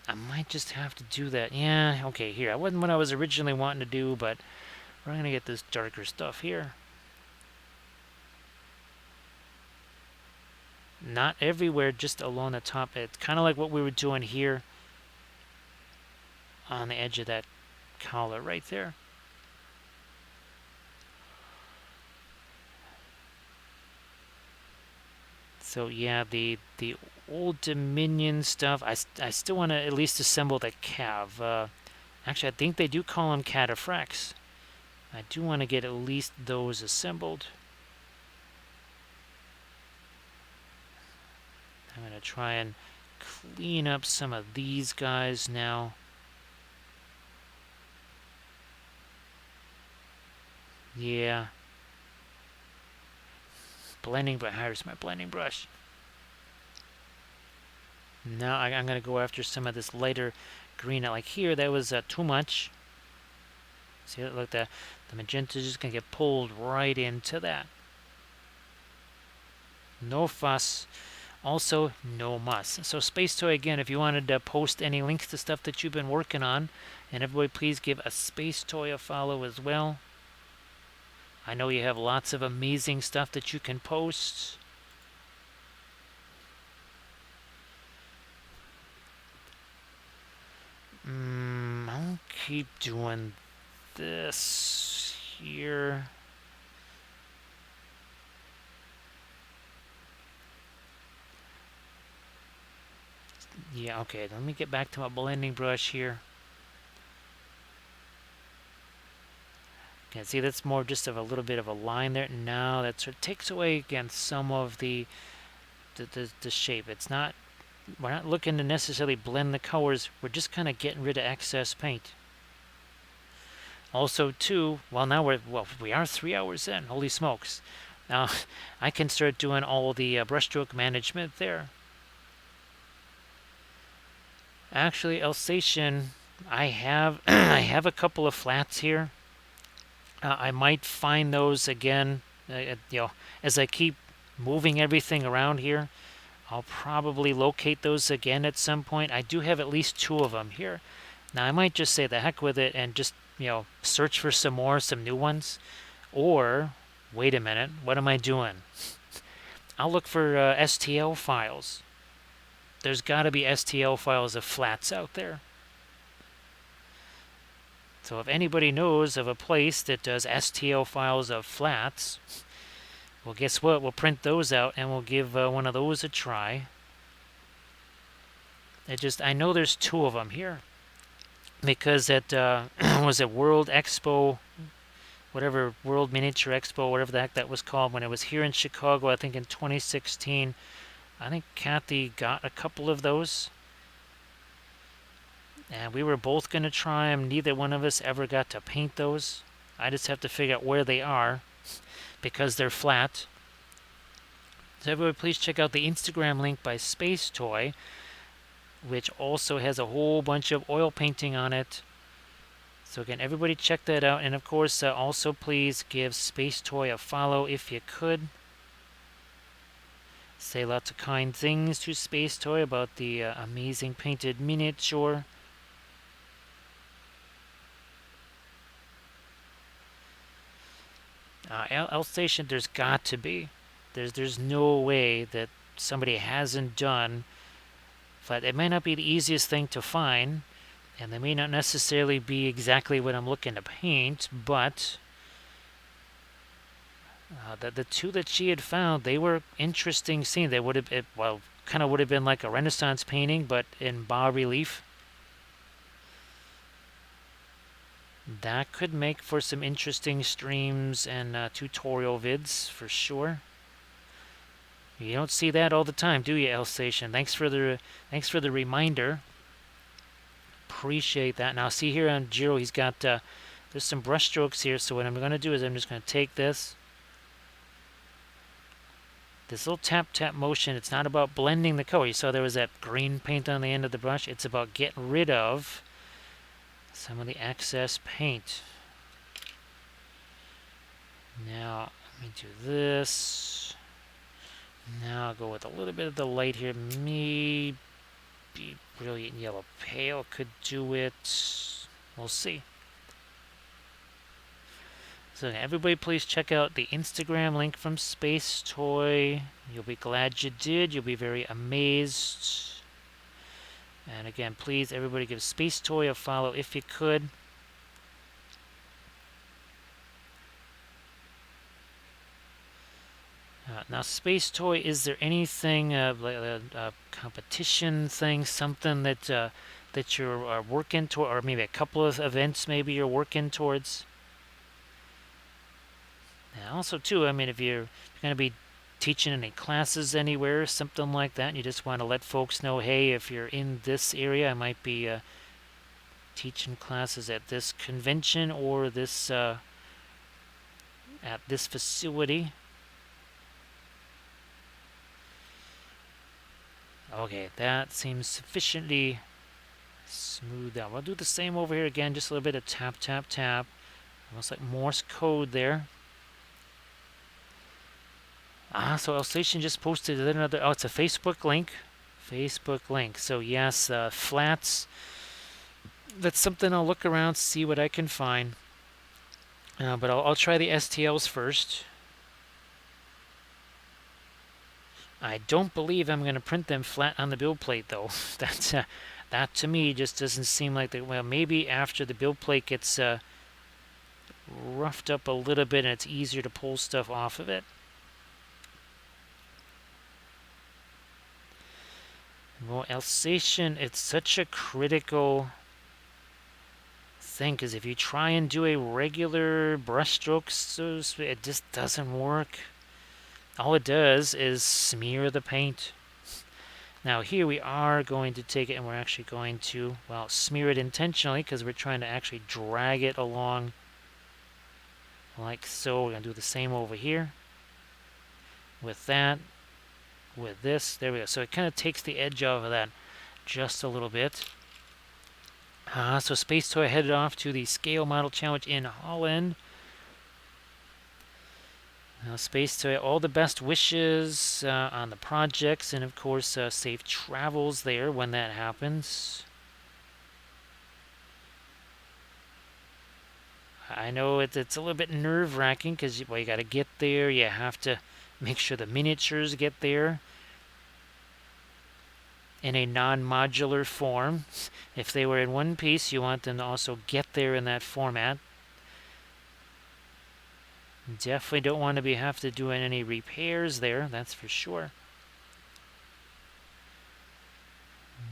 I might just have to do that. Yeah, okay, here. That wasn't what I was originally wanting to do, but we're going to get this darker stuff here. Not everywhere, just along the top. It's kind of like what we were doing here on the edge of that collar right there. So yeah, the Old Dominion stuff, I still want to at least assemble the cav. Actually, I think they do call them cataphracts. I do want to get at least those assembled. I'm going to try and clean up some of these guys now. Yeah. Blending, but here's my blending brush. Now I'm going to go after some of this lighter green. Like here, that was too much. See, look, the magenta is just going to get pulled right into that. No fuss. Also, no muss. So Space Toy, again, if you wanted to post any links to stuff that you've been working on, and everybody please give a Space Toy a follow as well. I know you have lots of amazing stuff that you can post. I'll keep doing this here. Yeah, okay, let me get back to my blending brush here. Okay, see, that's more just of a little bit of a line there. Now that sort of takes away, again, some of the shape. It's not, we're not looking to necessarily blend the colors. We're just kind of getting rid of excess paint. Also, too, well, now we are 3 hours in. Holy smokes. Now, I can start doing all the brushstroke management there. Actually, Alsatian, I have I have a couple of flats here. I might find those again, as I keep moving everything around here. I'll probably locate those again at some point. I do have at least 2 of them here. Now, I might just say the heck with it and just, search for some new ones. Or, wait a minute, what am I doing? I'll look for STL files. There's got to be STL files of flats out there. So if anybody knows of a place that does STL files of flats, well, guess what? We'll print those out and we'll give one of those a try. I know there's 2 of them here. Because at, was it World Expo, whatever, World Miniature Expo, whatever the heck that was called, when it was here in Chicago, I think in 2016, I think Kathy got a couple of those. And we were both going to try them. Neither one of us ever got to paint those. I just have to figure out where they are because they're flat. So everybody please check out the Instagram link by Space Toy, which also has a whole bunch of oil painting on it. So again, everybody check that out. And of course, also please give Space Toy a follow if you could. Say lots of kind things to Space Toy about the amazing painted miniature. Alsatian, there's got to be. There's no way that somebody hasn't done. But it may not be the easiest thing to find, and they may not necessarily be exactly what I'm looking to paint, but the 2 that she had found, they were interesting scenes. They would have, kind of would have been like a Renaissance painting, but in bas relief. That could make for some interesting streams and tutorial vids for sure. You don't see that all the time, do you, Alsatian? Thanks for the reminder. Appreciate that. Now, see here on Jiro, he's got there's some brush strokes here. So what I'm going to do is I'm just going to take this little tap motion. It's not about blending the color. You saw there was that green paint on the end of the brush. It's about getting rid of some of the excess paint. Now, let me do this. Now I'll go with a little bit of the light here. Maybe brilliant yellow pale could do it. We'll see. So everybody please check out the Instagram link from Space Toy. You'll be glad you did. You'll be very amazed. And again, please everybody give Space Toy a follow if you could. Now, Space Toy, is there anything like a competition thing, something that that you're working toward, or maybe a couple of events maybe you're working towards? And also, too, I mean, if you're going to be teaching any classes anywhere, something like that, and you just want to let folks know, hey, if you're in this area, I might be teaching classes at this convention or this at this facility. Okay, that seems sufficiently smooth out. We'll do the same over here again, just a little bit of tap, tap, tap. Almost like Morse code there. So Alsatian just posted another, oh, it's a Facebook link. Facebook link. So yes, flats. That's something I'll look around, see what I can find. But I'll try the STLs first. I don't believe I'm going to print them flat on the build plate, though. That's that to me just doesn't seem like the, well, maybe after the build plate gets roughed up a little bit and it's easier to pull stuff off of it. Well, Alsatian, it's such a critical thing, because if you try and do a regular brushstroke, it just doesn't work. All it does is smear the paint. Now here we are going to take it and we're actually going to, well, smear it intentionally because we're trying to actually drag it along like so. We're going to do the same over here with that, with this. There we go. So it kind of takes the edge off of that just a little bit. So Space Toy headed off to the Scale Model Challenge in Holland. Space Toy, all the best wishes on the projects, and of course safe travels there when that happens. I know it's a little bit nerve-wracking because, well, you got to get there. You have to make sure the miniatures get there in a non-modular form. If they were in one piece, you want them to also get there in that format. Definitely don't want to have to do any repairs there, that's for sure.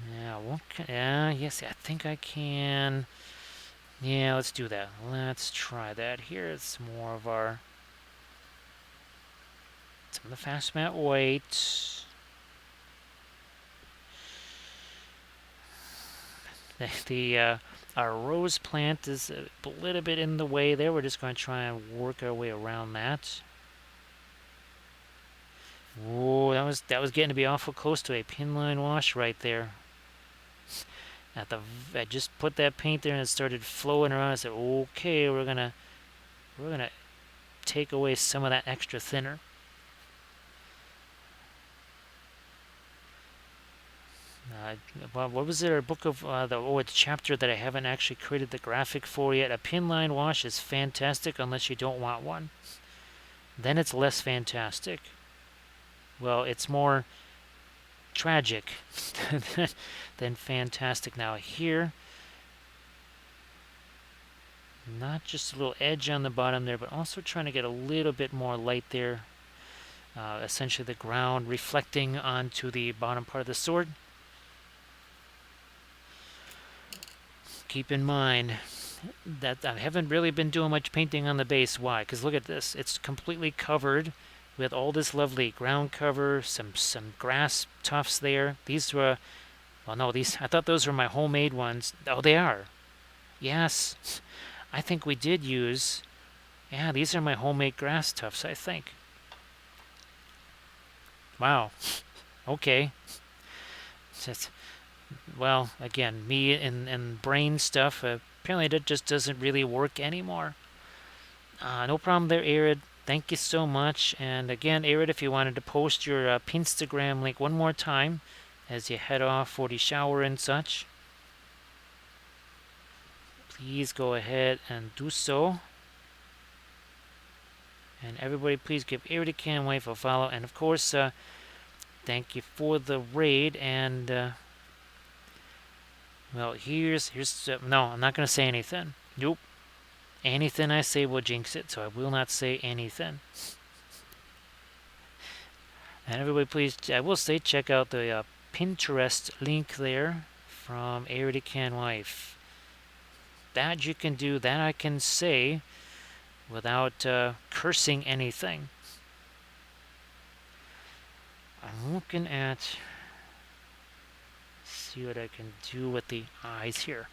Now, what can, yes, I think I can. Yeah, let's do that. Let's try that here. It's more of our, some of the fast mat weight. Our rose plant is a little bit in the way there. We're just going to try and work our way around that. Whoa, that was getting to be awful close to a pinline wash right there. I just put that paint there and it started flowing around. I said, okay, we're gonna take away some of that extra thinner. What was it? Our book of it's chapter that I haven't actually created the graphic for yet. A pinline wash is fantastic unless you don't want one. Then it's less fantastic. Well, it's more tragic than fantastic. Now here, not just a little edge on the bottom there, but also trying to get a little bit more light there. Essentially the ground reflecting onto the bottom part of the sword. Keep in mind that I haven't really been doing much painting on the base. Why? Because look at this. It's completely covered with all this lovely ground cover, some grass tufts there. These were, well, no, these, I thought those were my homemade ones. Oh, they are. Yes. I think we did use, yeah, these are my homemade grass tufts, I think. Wow. Okay. Just, well, again, me and brain stuff, apparently that just doesn't really work anymore. No problem there, Arid. Thank you so much. And again, Arid, if you wanted to post your Pinstagram link one more time as you head off for the shower and such, please go ahead and do so. And everybody, please give Arity Can Wife a follow. And of course, thank you for the raid. And well, here's no, I'm not gonna say anything. Nope. Anything I say will jinx it, so I will not say anything. And everybody, please, I will say, check out the Pinterest link there from Arity Can Wife. That you can do, that I can say without cursing anything. I'm looking at, see what I can do with the eyes here.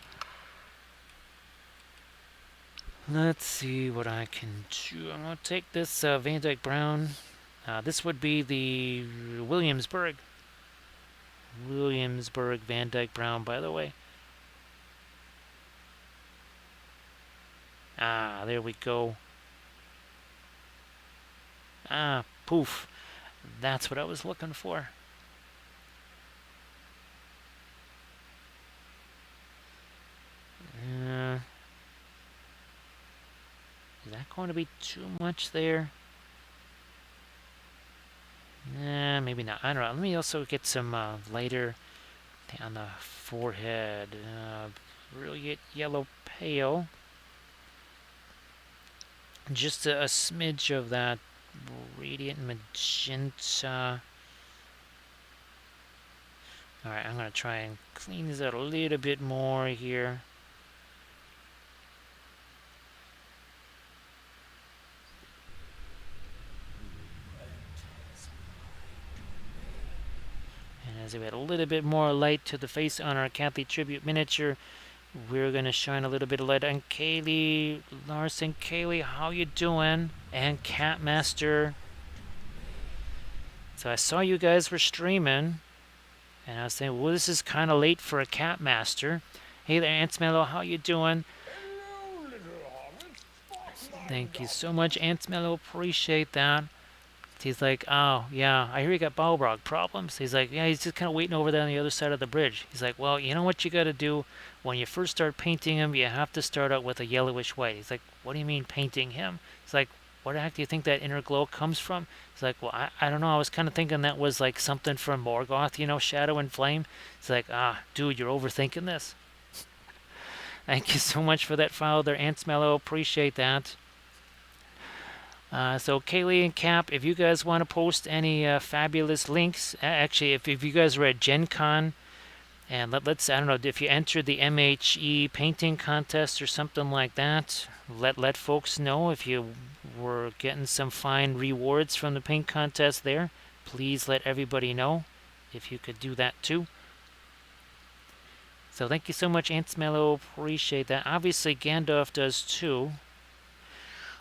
Let's see what I can do. I'm going to take this Van Dyke Brown. This would be the Williamsburg Van Dyke Brown, by the way. Ah, there we go. Ah, poof. That's what I was looking for. Is that going to be too much there? Maybe not. I don't know. Let me also get some lighter on the forehead. Brilliant yellow pale. Just a smidge of that radiant magenta. Alright, I'm going to try and clean this out a little bit more here. And as we add a little bit more light to the face on our Cathy Tribute miniature, we're going to shine a little bit of light on Kaylee Larson. Kaylee, how you doing? And Catmaster. So I saw you guys were streaming, and I was saying, well, this is kind of late for a Catmaster. Hey there, Aunt Mello, how you doing? Hello, little hobbit. Thank you so much, Aunt Mello. Appreciate that. He's like, oh, yeah, I hear you got Balrog problems. He's like, yeah, he's just kind of waiting over there on the other side of the bridge. He's like, well, you know what you got to do? When you first start painting him, you have to start out with a yellowish white. He's like, what do you mean painting him? He's like, where the heck do you think that inner glow comes from? He's like, well, I don't know. I was kind of thinking that was like something from Morgoth, you know, Shadow and Flame. He's like, dude, you're overthinking this. Thank you so much for that follow there, Aunt Mello. Appreciate that. So Kaylee and Cap, if you guys want to post any fabulous links, actually, if you guys were at Gen Con, and let's, I don't know, if you entered the MHE painting contest or something like that, let folks know if you were getting some fine rewards from the paint contest there. Please let everybody know if you could do that too. So thank you so much, Aunt Mello. Appreciate that. Obviously, Gandalf does too.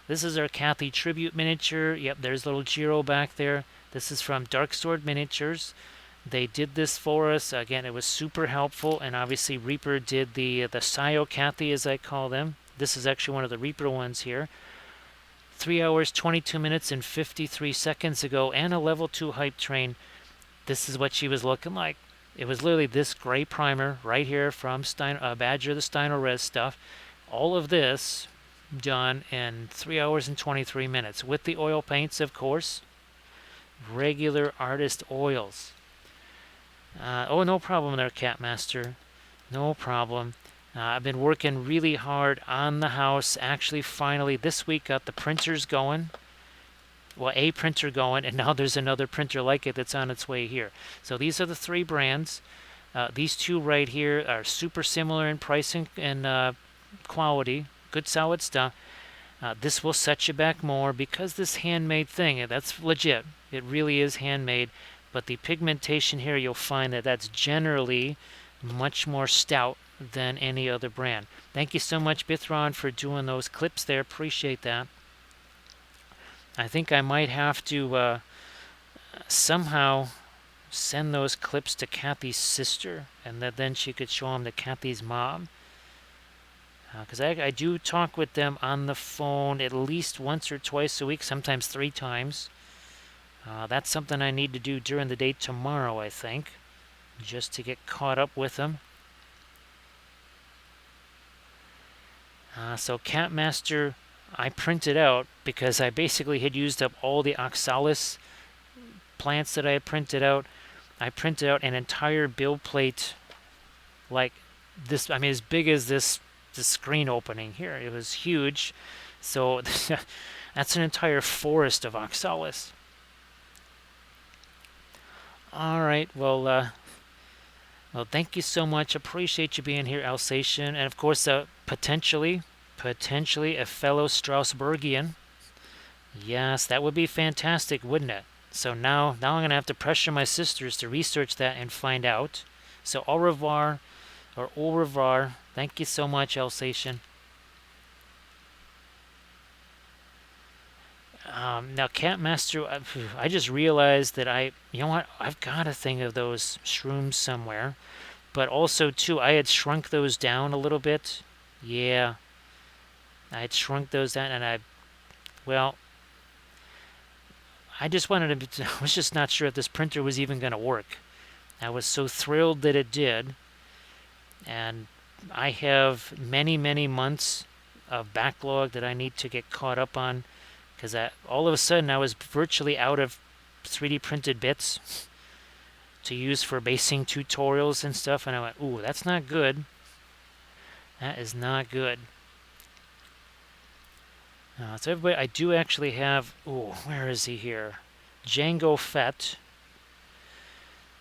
This is our Cathy Tribute miniature. Yep, there's little Jiro back there. This is from Dark Sword Miniatures. They did this for us. Again, it was super helpful. And obviously, Reaper did the Sayo Cathy, as I call them. This is actually one of the Reaper ones here. 3 hours, 22 minutes, and 53 seconds ago. And a level 2 hype train. This is what she was looking like. It was literally this gray primer right here from Badger the Steiner Res stuff. All of this done in 3 hours and 23 minutes with the oil paints, of course. Regular artist oils. Oh, no problem there, Catmaster. No problem. I've been working really hard on the house. Actually, finally, this week got the printers going. Well, a printer going, and now there's another printer like it that's on its way here. So these are the 3 brands. These 2 right here are super similar in pricing and quality. Good solid stuff. This will set you back more because this handmade thing, that's legit. It really is handmade. But the pigmentation here, you'll find that that's generally much more stout than any other brand. Thank you so much, Bithron, for doing those clips there. Appreciate that. I think I might have to somehow send those clips to Cathy's sister, and then she could show them to Cathy's mom. Because I do talk with them on the phone at least once or twice a week, sometimes 3 times. That's something I need to do during the day tomorrow, I think, just to get caught up with them. So Catmaster, I printed out, because I basically had used up all the oxalis plants that I had printed out. I printed out an entire build plate like this. I mean, as big as this screen opening here. It was huge. So that's an entire forest of oxalis. All right. Well, thank you so much. Appreciate you being here, Alsatian, and of course, potentially a fellow Strasburgian. Yes, that would be fantastic, wouldn't it? So now I'm gonna have to pressure my sisters to research that and find out. So au revoir or au revoir. Thank you so much, Alsatian. Now, Catmaster, I just realized that you know what? I've got a thing of those shrooms somewhere. But also, too, I had shrunk those down a little bit. Yeah, I had shrunk those down, and well, I just wanted to, I was just not sure if this printer was even going to work. I was so thrilled that it did, and I have many, many months of backlog that I need to get caught up on, because all of a sudden I was virtually out of 3D printed bits to use for basing tutorials and stuff, and I went, ooh, that's not good. That is not good. So everybody, I do actually have, ooh, where is he here? Django Fett.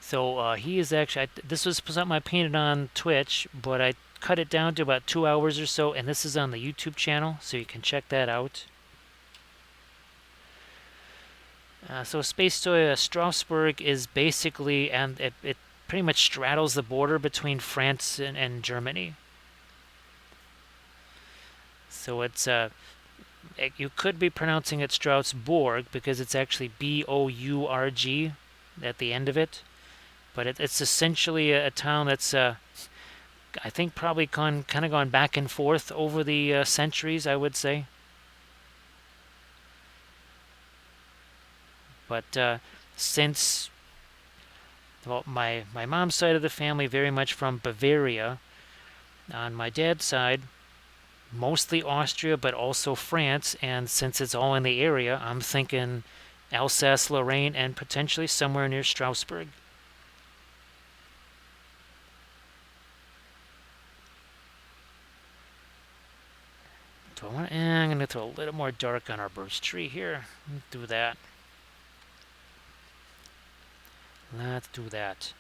So he is actually, this was something I painted on Twitch, but I cut it down to about 2 hours or so, and this is on the YouTube channel, so you can check that out. So Space Toy Strasbourg is basically, and it pretty much straddles the border between France and Germany. So it's you could be pronouncing it Strasbourg because it's actually Bourg at the end of it, but it's essentially a town that's I think probably kind of gone back and forth over the centuries, I would say. But since well, my mom's side of the family very much from Bavaria, on my dad's side mostly Austria, but also France. And since it's all in the area, I'm thinking Alsace, Lorraine, and potentially somewhere near Strasbourg. Do I want? I'm going to throw a little more dark on our birch tree here. Let's do that. Let's do that.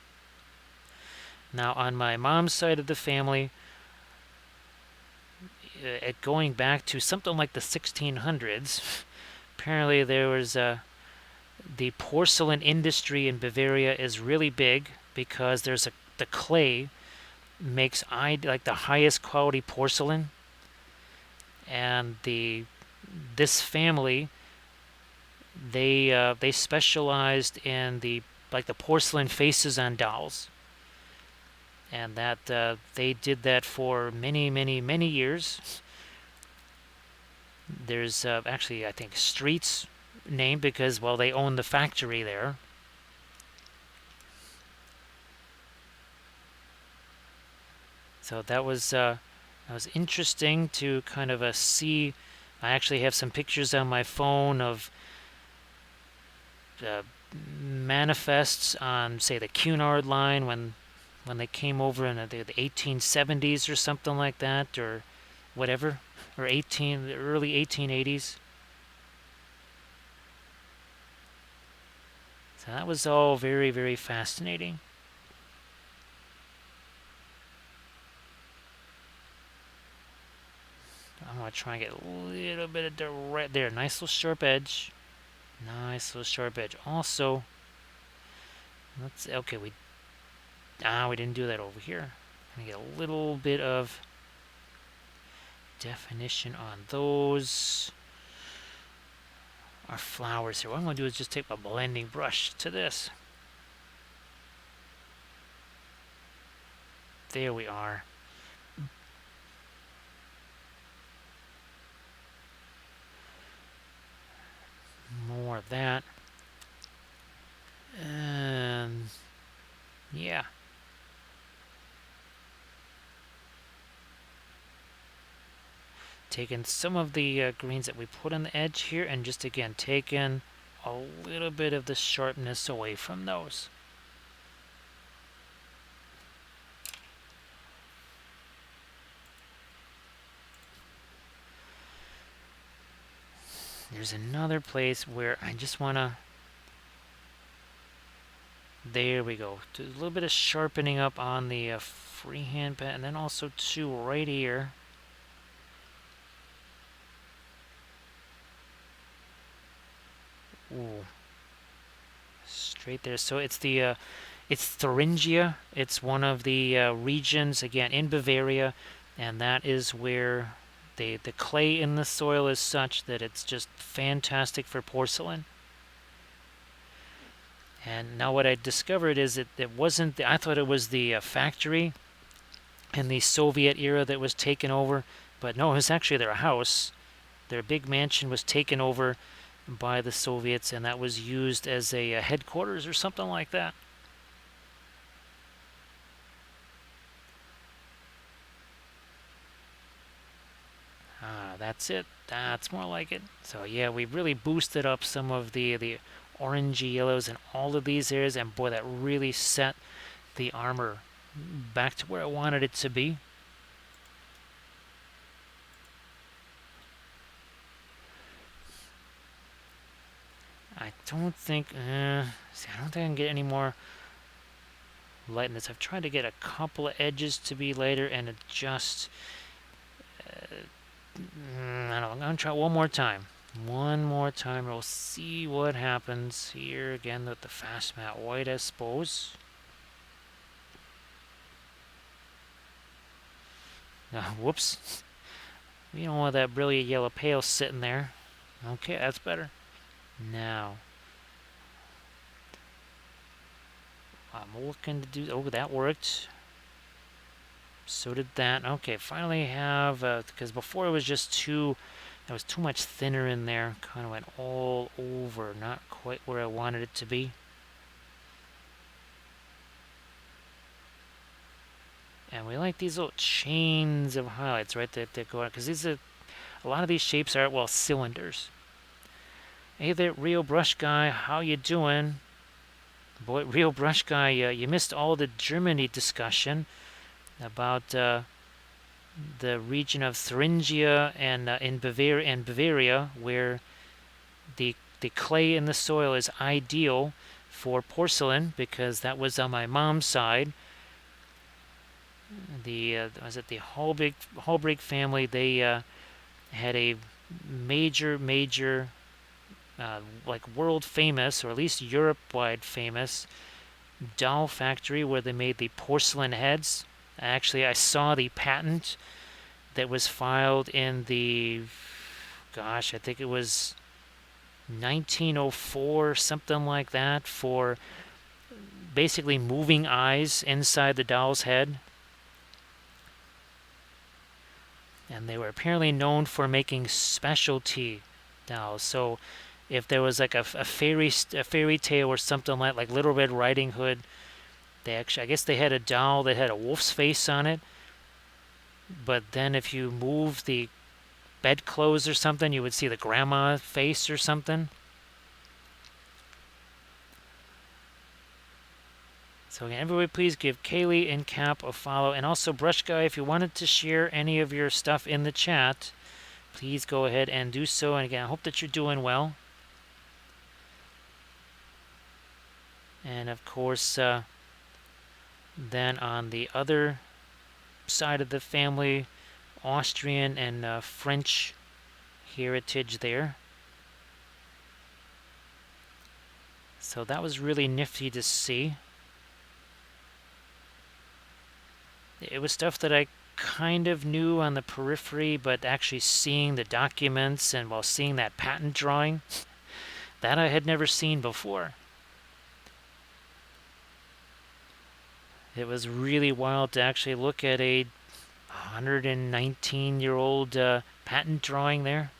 Now, on my mom's side of the family, going back to something like the 1600s, apparently there was the porcelain industry in Bavaria is really big because the clay makes like the highest quality porcelain, and this family they specialized in the porcelain faces on dolls, and that they did that for many, many, many years. There's actually, I think, streets named because, well, they own the factory there. So that was interesting to kind of see. I actually have some pictures on my phone of manifests on, say, the Cunard line when they came over in the 1870s or something like that, or whatever, or the early 1880s. So that was all very, very fascinating. I'm going to try and get a little bit of direct there. Nice little sharp edge. Nice little sharp edge. Also, okay, we didn't do that over here. I'm going to get a little bit of definition on those. Our flowers here. What I'm going to do is just take my blending brush to this. There we are. More of that. And yeah. taking some of the greens that we put on the edge here and just again taking a little bit of the sharpness away from those. There's another place where I just want to... There we go. Do a little bit of sharpening up on the freehand pen, and then also too right here. Ooh. Straight there. So it's the it's Thuringia. It's one of the regions again in Bavaria, and that is where the clay in the soil is such that it's just fantastic for porcelain. And now what I discovered is that it wasn't. I thought it was the factory in the Soviet era that was taken over, but no, it was actually their house. Their big mansion was taken over by the Soviets, and that was used as a headquarters or something like that. Ah, that's it. That's more like it. So yeah, we really boosted up some of the orangey yellows in all of these areas, and boy, that really set the armor back to where I wanted it to be. I don't think, see, I don't think I can get any more lightness. I've tried to get a couple of edges to be lighter, and it just, I don't know, I'm going to try one more time. One more time, we'll see what happens here again with the fast matte white, I suppose. Whoops. We don't want that brilliant yellow pale sitting there. Okay, that's better. Now, I'm looking to do... Oh, that worked. So did that. Okay, finally have... because before it was just too... That was too much thinner in there. Kind of went all over. Not quite where I wanted it to be. And we like these little chains of highlights, right, that go out. Because these are... A lot of these shapes are, well, cylinders. Hey there, Rio Brush Guy. How you doing? Boy, Rio Brush Guy, you missed all the Germany discussion about the region of Thuringia and in Bavaria, where the clay in the soil is ideal for porcelain, because that was on my mom's side. Was it the Holbrig family? They had a major like world famous, or at least Europe-wide famous, doll factory where they made the porcelain heads. Actually, I saw the patent that was filed in the, gosh, I think it was 1904, something like that, for basically moving eyes inside the doll's head. And they were apparently known for making specialty dolls. So if there was like a fairy tale or something like Little Red Riding Hood, I guess they had a doll that had a wolf's face on it. But then if you move the bedclothes or something, you would see the grandma face or something. So again, everybody please give Kaylee and Cap a follow. And also Brush Guy, if you wanted to share any of your stuff in the chat, please go ahead and do so. And again, I hope that you're doing well. And of course, then on the other side of the family, Austrian and French heritage there. So that was really nifty to see. It was stuff that I kind of knew on the periphery, but actually seeing the documents and while seeing that patent drawing, that I had never seen before. It was really wild to actually look at a 119-year-old patent drawing there.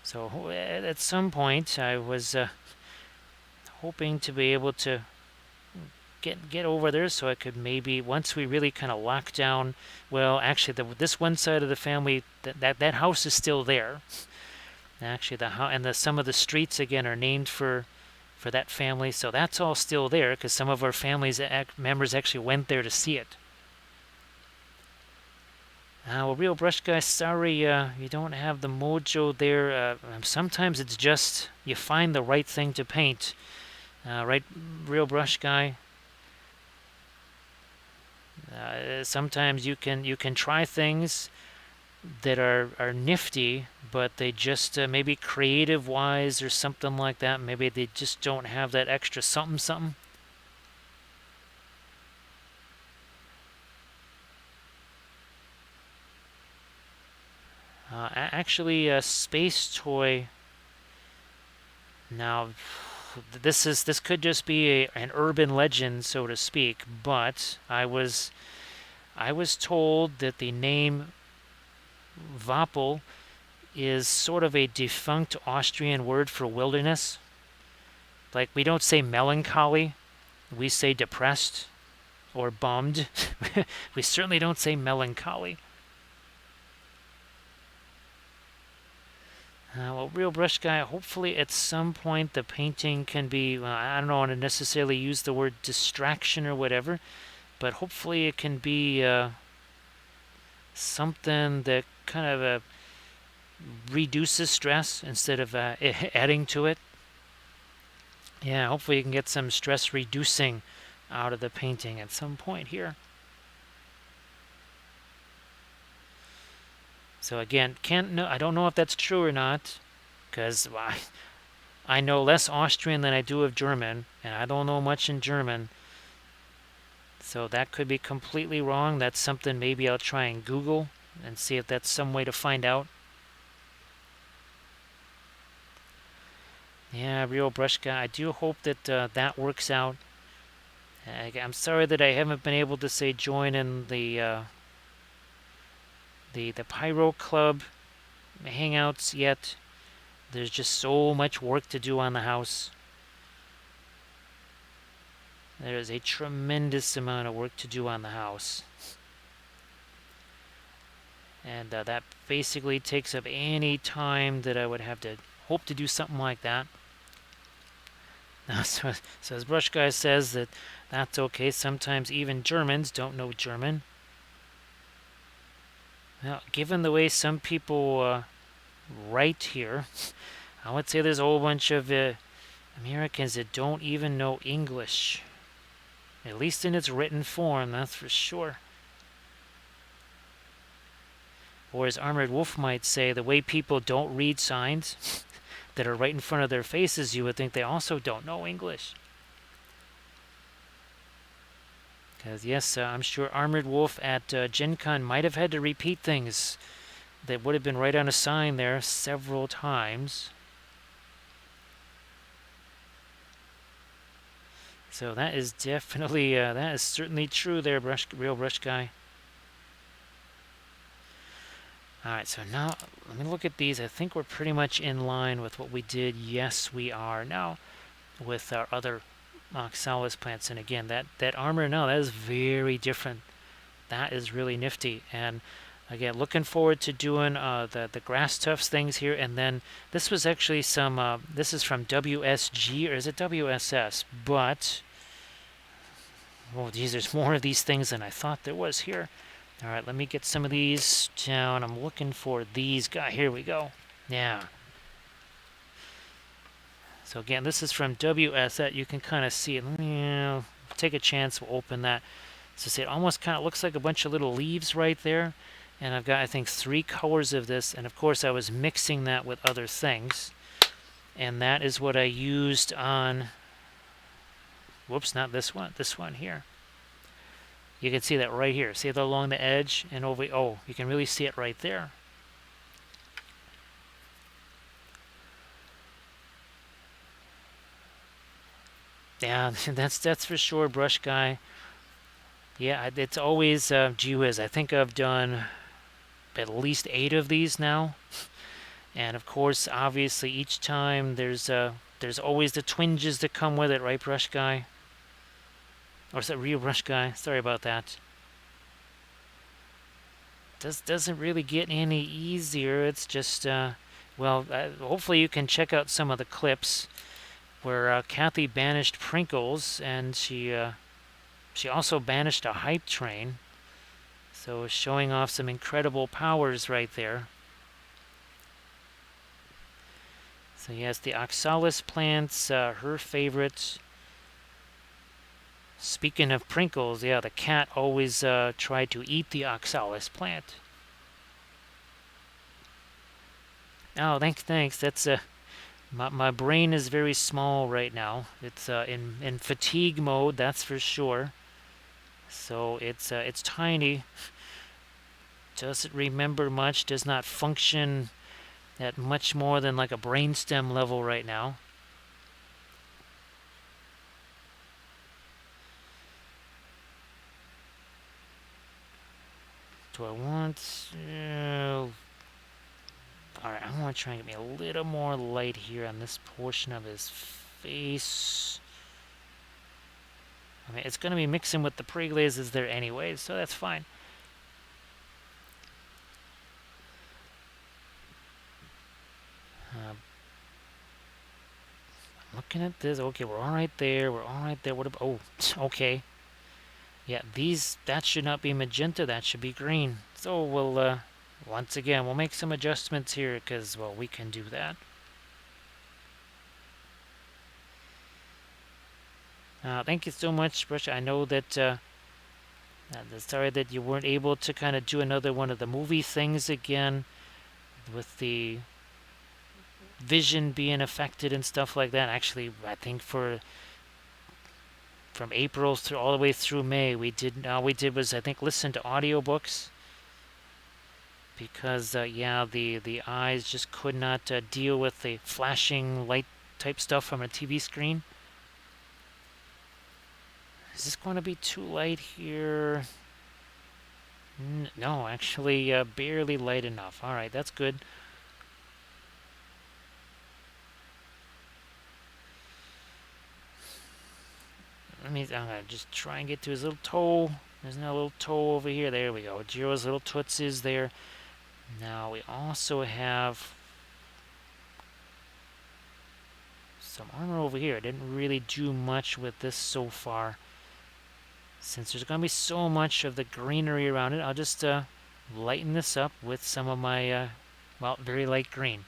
So at some point I was hoping to be able to get over there so I could maybe, once we really kind of lock down, well, actually, this one side of the family, that house is still there. Actually, some of the streets again are named for that family, so that's all still there because some of our family's members actually went there to see it. Well, Real Brush Guy, sorry you don't have the mojo there. Sometimes it's just you find the right thing to paint. Right, Real Brush Guy? Sometimes you can try things that are nifty, but they just maybe creative-wise or something like that, maybe they just don't have that extra something something. Actually, Space Toy. Now, this could just be an urban legend, so to speak, but I was told that the name Vappel is sort of a defunct Austrian word for wilderness. Like, we don't say melancholy, we say depressed or bummed. We certainly don't say melancholy. Well, Real Brush Guy, hopefully at some point the painting can be, I don't want to necessarily use the word distraction or whatever, but hopefully it can be something that kind of reduces stress instead of adding to it. Yeah, hopefully you can get some stress reducing out of the painting at some point here. So again, I don't know if that's true or not, because I know less Austrian than I do of German, and I don't know much in German. So that could be completely wrong. That's something maybe I'll try and Google and see if that's some way to find out. Yeah, Real Brush Guy, I do hope that that works out. I'm sorry that I haven't been able to say join in the Pyro Club hangouts yet. There's just so much work to do on the house. There is a tremendous amount of work to do on the house. And that basically takes up any time that I would have to hope to do something like that. So as Brush Guy says that's okay. Sometimes even Germans don't know German. Now, given the way some people write here, I would say there's a whole bunch of Americans that don't even know English. At least in its written form, that's for sure. Or as Armored Wolf might say, the way people don't read signs that are right in front of their faces, you would think they also don't know English. Because yes, I'm sure Armored Wolf at Gen Con might have had to repeat things that would have been right on a sign there several times. So that is definitely, that is certainly true there, Real Brush Guy. Alright, so now let me look at these. I think we're pretty much in line with what we did. Yes, we are now with our other oxalis plants. And again, that armor now, that is very different. That is really nifty. And again, looking forward to doing the grass tufts things here. And then this was actually some, this is from WSG, or is it WSS? But, oh geez, there's more of these things than I thought there was here. All right, let me get some of these down. I'm looking for these guys. Here we go. Yeah. So again, this is from WSS. You can kind of see it. Take a chance. We'll open that. So see, it almost kind of looks like a bunch of little leaves right there. And I've got, I think, 3 colors of this. And of course, I was mixing that with other things. And that is what I used on... Whoops, not this one. This one here. You can see that right here. See it along the edge and over. Oh, you can really see it right there. Yeah, that's for sure, Brush Guy. Yeah, it's always gee whiz. I think I've done at least 8 of these now, And of course, obviously, each time there's always the twinges that come with it, right, Brush Guy? Or is it Real Brush Guy? Sorry about that. Doesn't really get any easier. It's just well, hopefully you can check out some of the clips where Cathy banished Prinkles, and she also banished a hype train. So showing off some incredible powers right there. So yes, the oxalis plants, her favorite. Speaking of Prinkles, yeah, the cat always tried to eat the oxalis plant. Oh, thanks. That's my brain is very small right now. It's in fatigue mode, that's for sure. So it's tiny. Doesn't remember much. Does not function at much more than like a brainstem level right now. Do I want? Alright, I want to try and get me a little more light here on this portion of his face. I mean, it's going to be mixing with the pre-glazes there anyway, so that's fine. Looking at this, okay, we're all right there. We're all right there. What about? Oh, okay. Yeah, that should not be magenta. That should be green. So we'll once again we'll make some adjustments here because well we can do that. Thank you so much, Brush. I know that. Sorry that you weren't able to kind of do another one of the movie things again with the vision being affected and stuff like that. Actually, I think from April through all the way through May, all we did was I think listen to audiobooks because yeah, the eyes just could not deal with the flashing light type stuff from a TV screen. Is this going to be too light here? No, actually, barely light enough. All right, that's good. I'm gonna just try and get to his little toe. There's no little toe over here. There we go. Jiro's little tootsies there. Now we also have some armor over here. I didn't really do much with this so far. Since there's going to be so much of the greenery around it, I'll just lighten this up with some of my, well, very light green.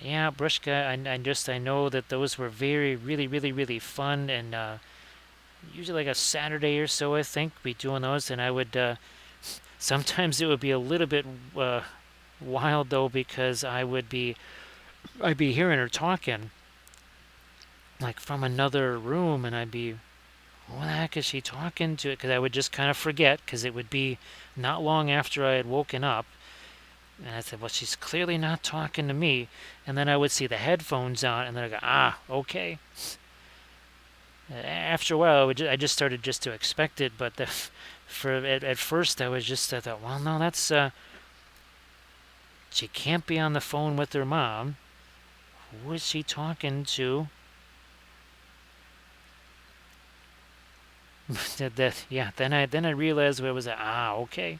Yeah, Brushka, I know that those were really fun, and usually like a Saturday or so, I think, be doing those, and I would, sometimes it would be a little bit wild, though, because I'd be hearing her talking, like from another room, and I'd be, what the heck is she talking to? Because I would just kind of forget, because it would be not long after I had woken up. And I said, well, she's clearly not talking to me. And then I would see the headphones on, and then I go, okay. After a while, I just started just to expect it. But at first, I thought, well, no, that's she can't be on the phone with her mom. Who is she talking to? Yeah. Then I realized where it was at. Okay.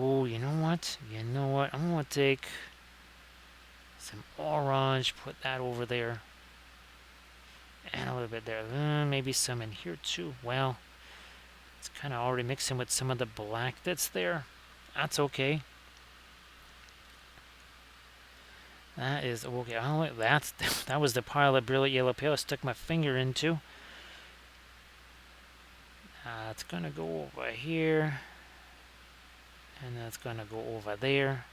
Oh, you know what? I'm gonna take some orange, put that over there, and a little bit there. Maybe some in here too. Well, it's kind of already mixing with some of the black that's there. That's okay. That is okay. That was the pile of brilliant yellow pale I stuck my finger into. It's gonna go over here. And that's going to go over there.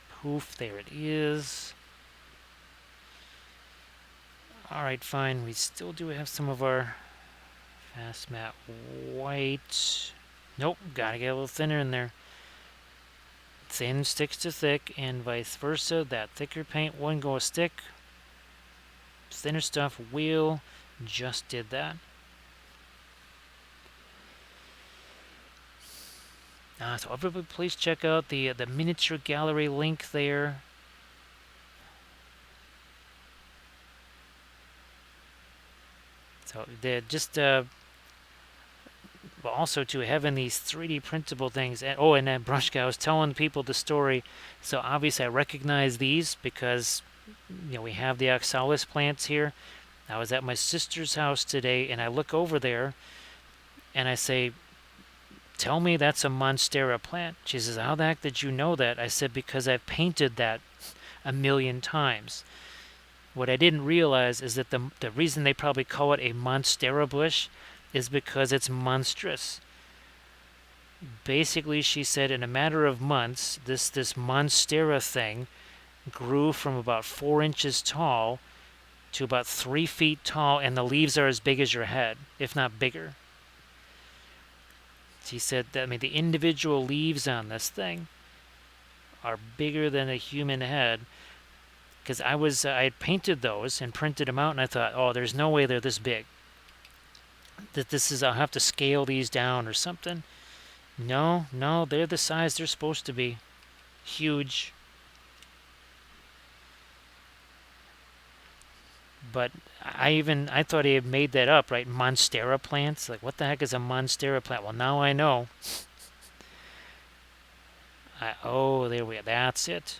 Poof, there it is. Alright, fine. We still do have some of our fast matte white. Nope, gotta get a little thinner in there. Thin sticks to thick, and vice versa. That thicker paint wouldn't go stick. Thinner stuff will. Just did that. So everybody please check out the miniature gallery link there. So also to having these 3D printable things. And that brush guy, I was telling people the story. So obviously I recognize these because we have the oxalis plants here. I was at my sister's house today and I look over there and I say, tell me that's a monstera plant. She says, how the heck did you know that? I said, because I've painted that a million times. What I didn't realize is that the reason they probably call it a monstera bush is because it's monstrous. Basically, she said, in a matter of months, this monstera thing grew from about 4 inches tall to about 3 feet tall, and the leaves are as big as your head, if not bigger. She said that, the individual leaves on this thing are bigger than a human head. Because I had painted those and printed them out, and I thought, oh, there's no way they're this big. I'll have to scale these down or something. No, they're the size they're supposed to be. Huge. But I thought he had made that up, right? Monstera plants? Like, what the heck is a monstera plant? Well, now I know. There we go. That's it.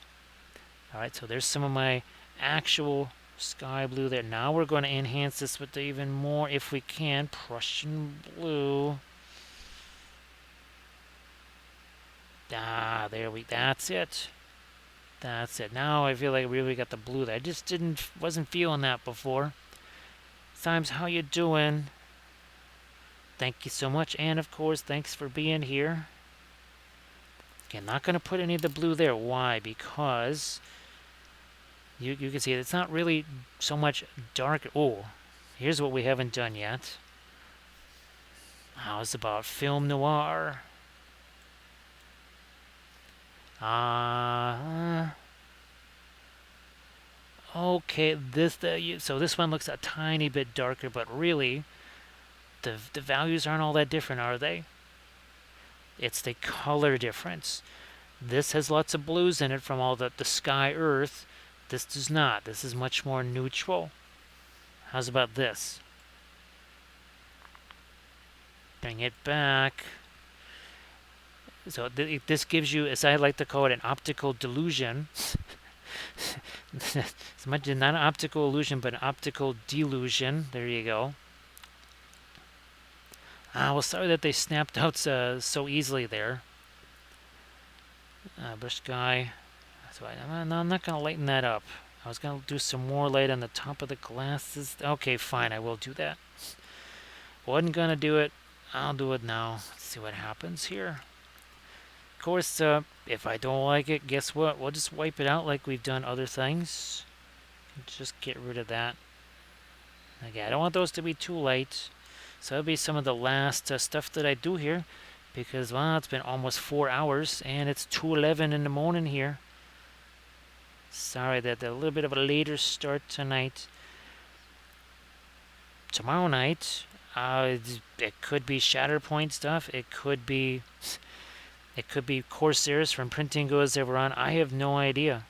All right, so there's some of my actual sky blue there. Now we're going to enhance this with even more, if we can, Prussian blue. That's it. That's it. Now I feel like I really got the blue there. I just wasn't feeling that before. Times, how you doing? Thank you so much, and of course, thanks for being here. Okay, I'm not going to put any of the blue there. Why? Because you can see it's not really so much dark. Oh, here's what we haven't done yet. How's about film noir? Okay, so this one looks a tiny bit darker, but really, the values aren't all that different, are they? It's the color difference. This has lots of blues in it from all the sky earth. This does not. This is much more neutral. How's about this? Bring it back. So this gives you, as I like to call it, an optical delusion. It's not an optical illusion, but an optical delusion. There you go. Well, sorry that they snapped out so easily there. Brush guy. So I'm not going to lighten that up. I was going to do some more light on the top of the glasses. Okay, fine, I will do that. Wasn't going to do it. I'll do it now. Let's see what happens here. Of course, if I don't like it, guess what? We'll just wipe it out like we've done other things. Just get rid of that. Again, I don't want those to be too light. So that'll be some of the last stuff that I do here. Because, well, it's been almost 4 hours, and it's 2:11 in the morning here. Sorry that a little bit of a later start tonight. Tomorrow night, it could be Shatterpoint stuff. It could be Corsairs from Printing Goods that were on. I have no idea.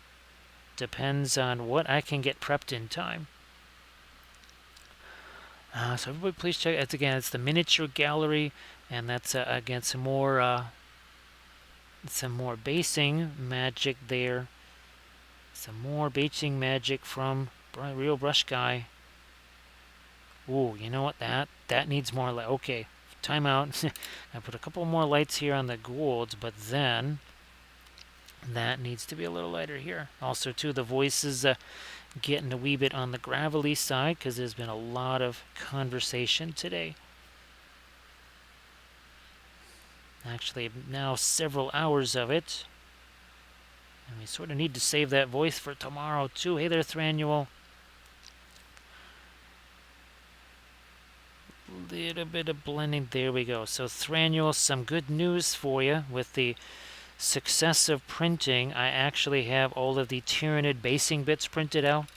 Depends on what I can get prepped in time. So everybody please check. It's the miniature gallery, and that's again some more basing magic there. Some more basing magic from Real Brush Guy. Ooh, you know what? That needs more light. Okay, time out. I put a couple more lights here on the golds, but then that needs to be a little lighter here. Also, too, the voice is getting a wee bit on the gravelly side because there's been a lot of conversation today. Actually, now several hours of it. And we sort of need to save that voice for tomorrow, too. Hey there, Thranuel. Little bit of blending. There we go. So, Thranuel, some good news for you with the success of printing. I actually have all of the Tyranid basing bits printed out.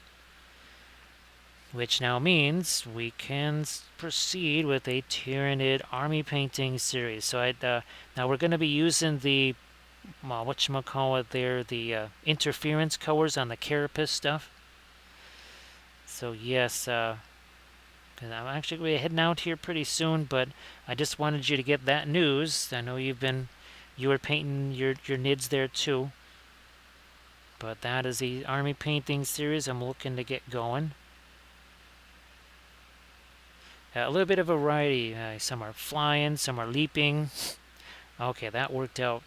which now means we can proceed with a Tyranid army painting series. So now we're going to be using the whatchamacallit there, the interference colors on the carapace stuff. So yes, because I'm actually going to be heading out here pretty soon, but I just wanted you to get that news. I know you were painting your nids there too. But that is the army painting series I'm looking to get going. A little bit of variety. Some are flying, some are leaping. Okay, that worked out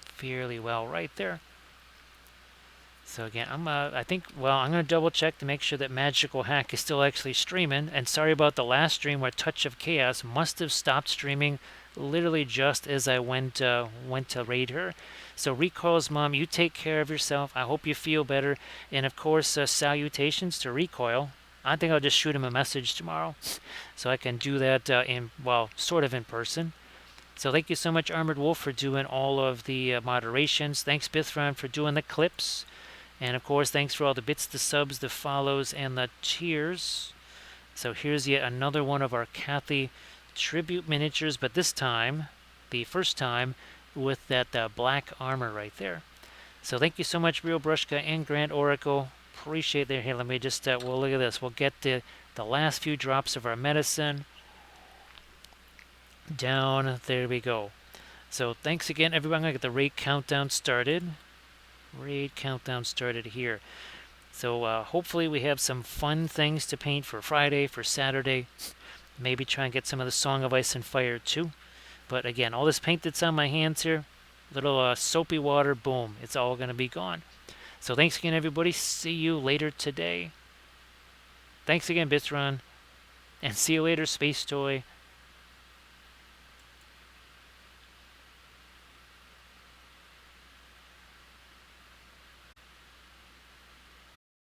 fairly well right there. So again, I think, well, I'm going to double check to make sure that Magical Hack is still actually streaming. And sorry about the last stream where Touch of Chaos must have stopped streaming literally just as I went to raid her. So Recoil's mom, you take care of yourself. I hope you feel better. And of course, salutations to Recoil. I think I'll just shoot him a message tomorrow, so I can do that sort of in person. So thank you so much, Armored Wolf, for doing all of the moderations. Thanks, Bithron, for doing the clips. And of course, thanks for all the bits, the subs, the follows, and the cheers. So here's yet another one of our Cathy Tribute miniatures, but this time, the first time, with that black armor right there. So thank you so much, Real Brushka and Grand Oracle. Appreciate that. Here, let me just, well, look at this. We'll get the last few drops of our medicine down. There we go. So thanks again, everyone. I'm going to get the raid countdown started. Raid countdown started here. So hopefully we have some fun things to paint for Friday, for Saturday. Maybe try and get some of the Song of Ice and Fire too. But again, all this paint that's on my hands here, little soapy water, boom, it's all going to be gone. So thanks again, everybody. See you later today. Thanks again, Bitron. And see you later, Space Toy.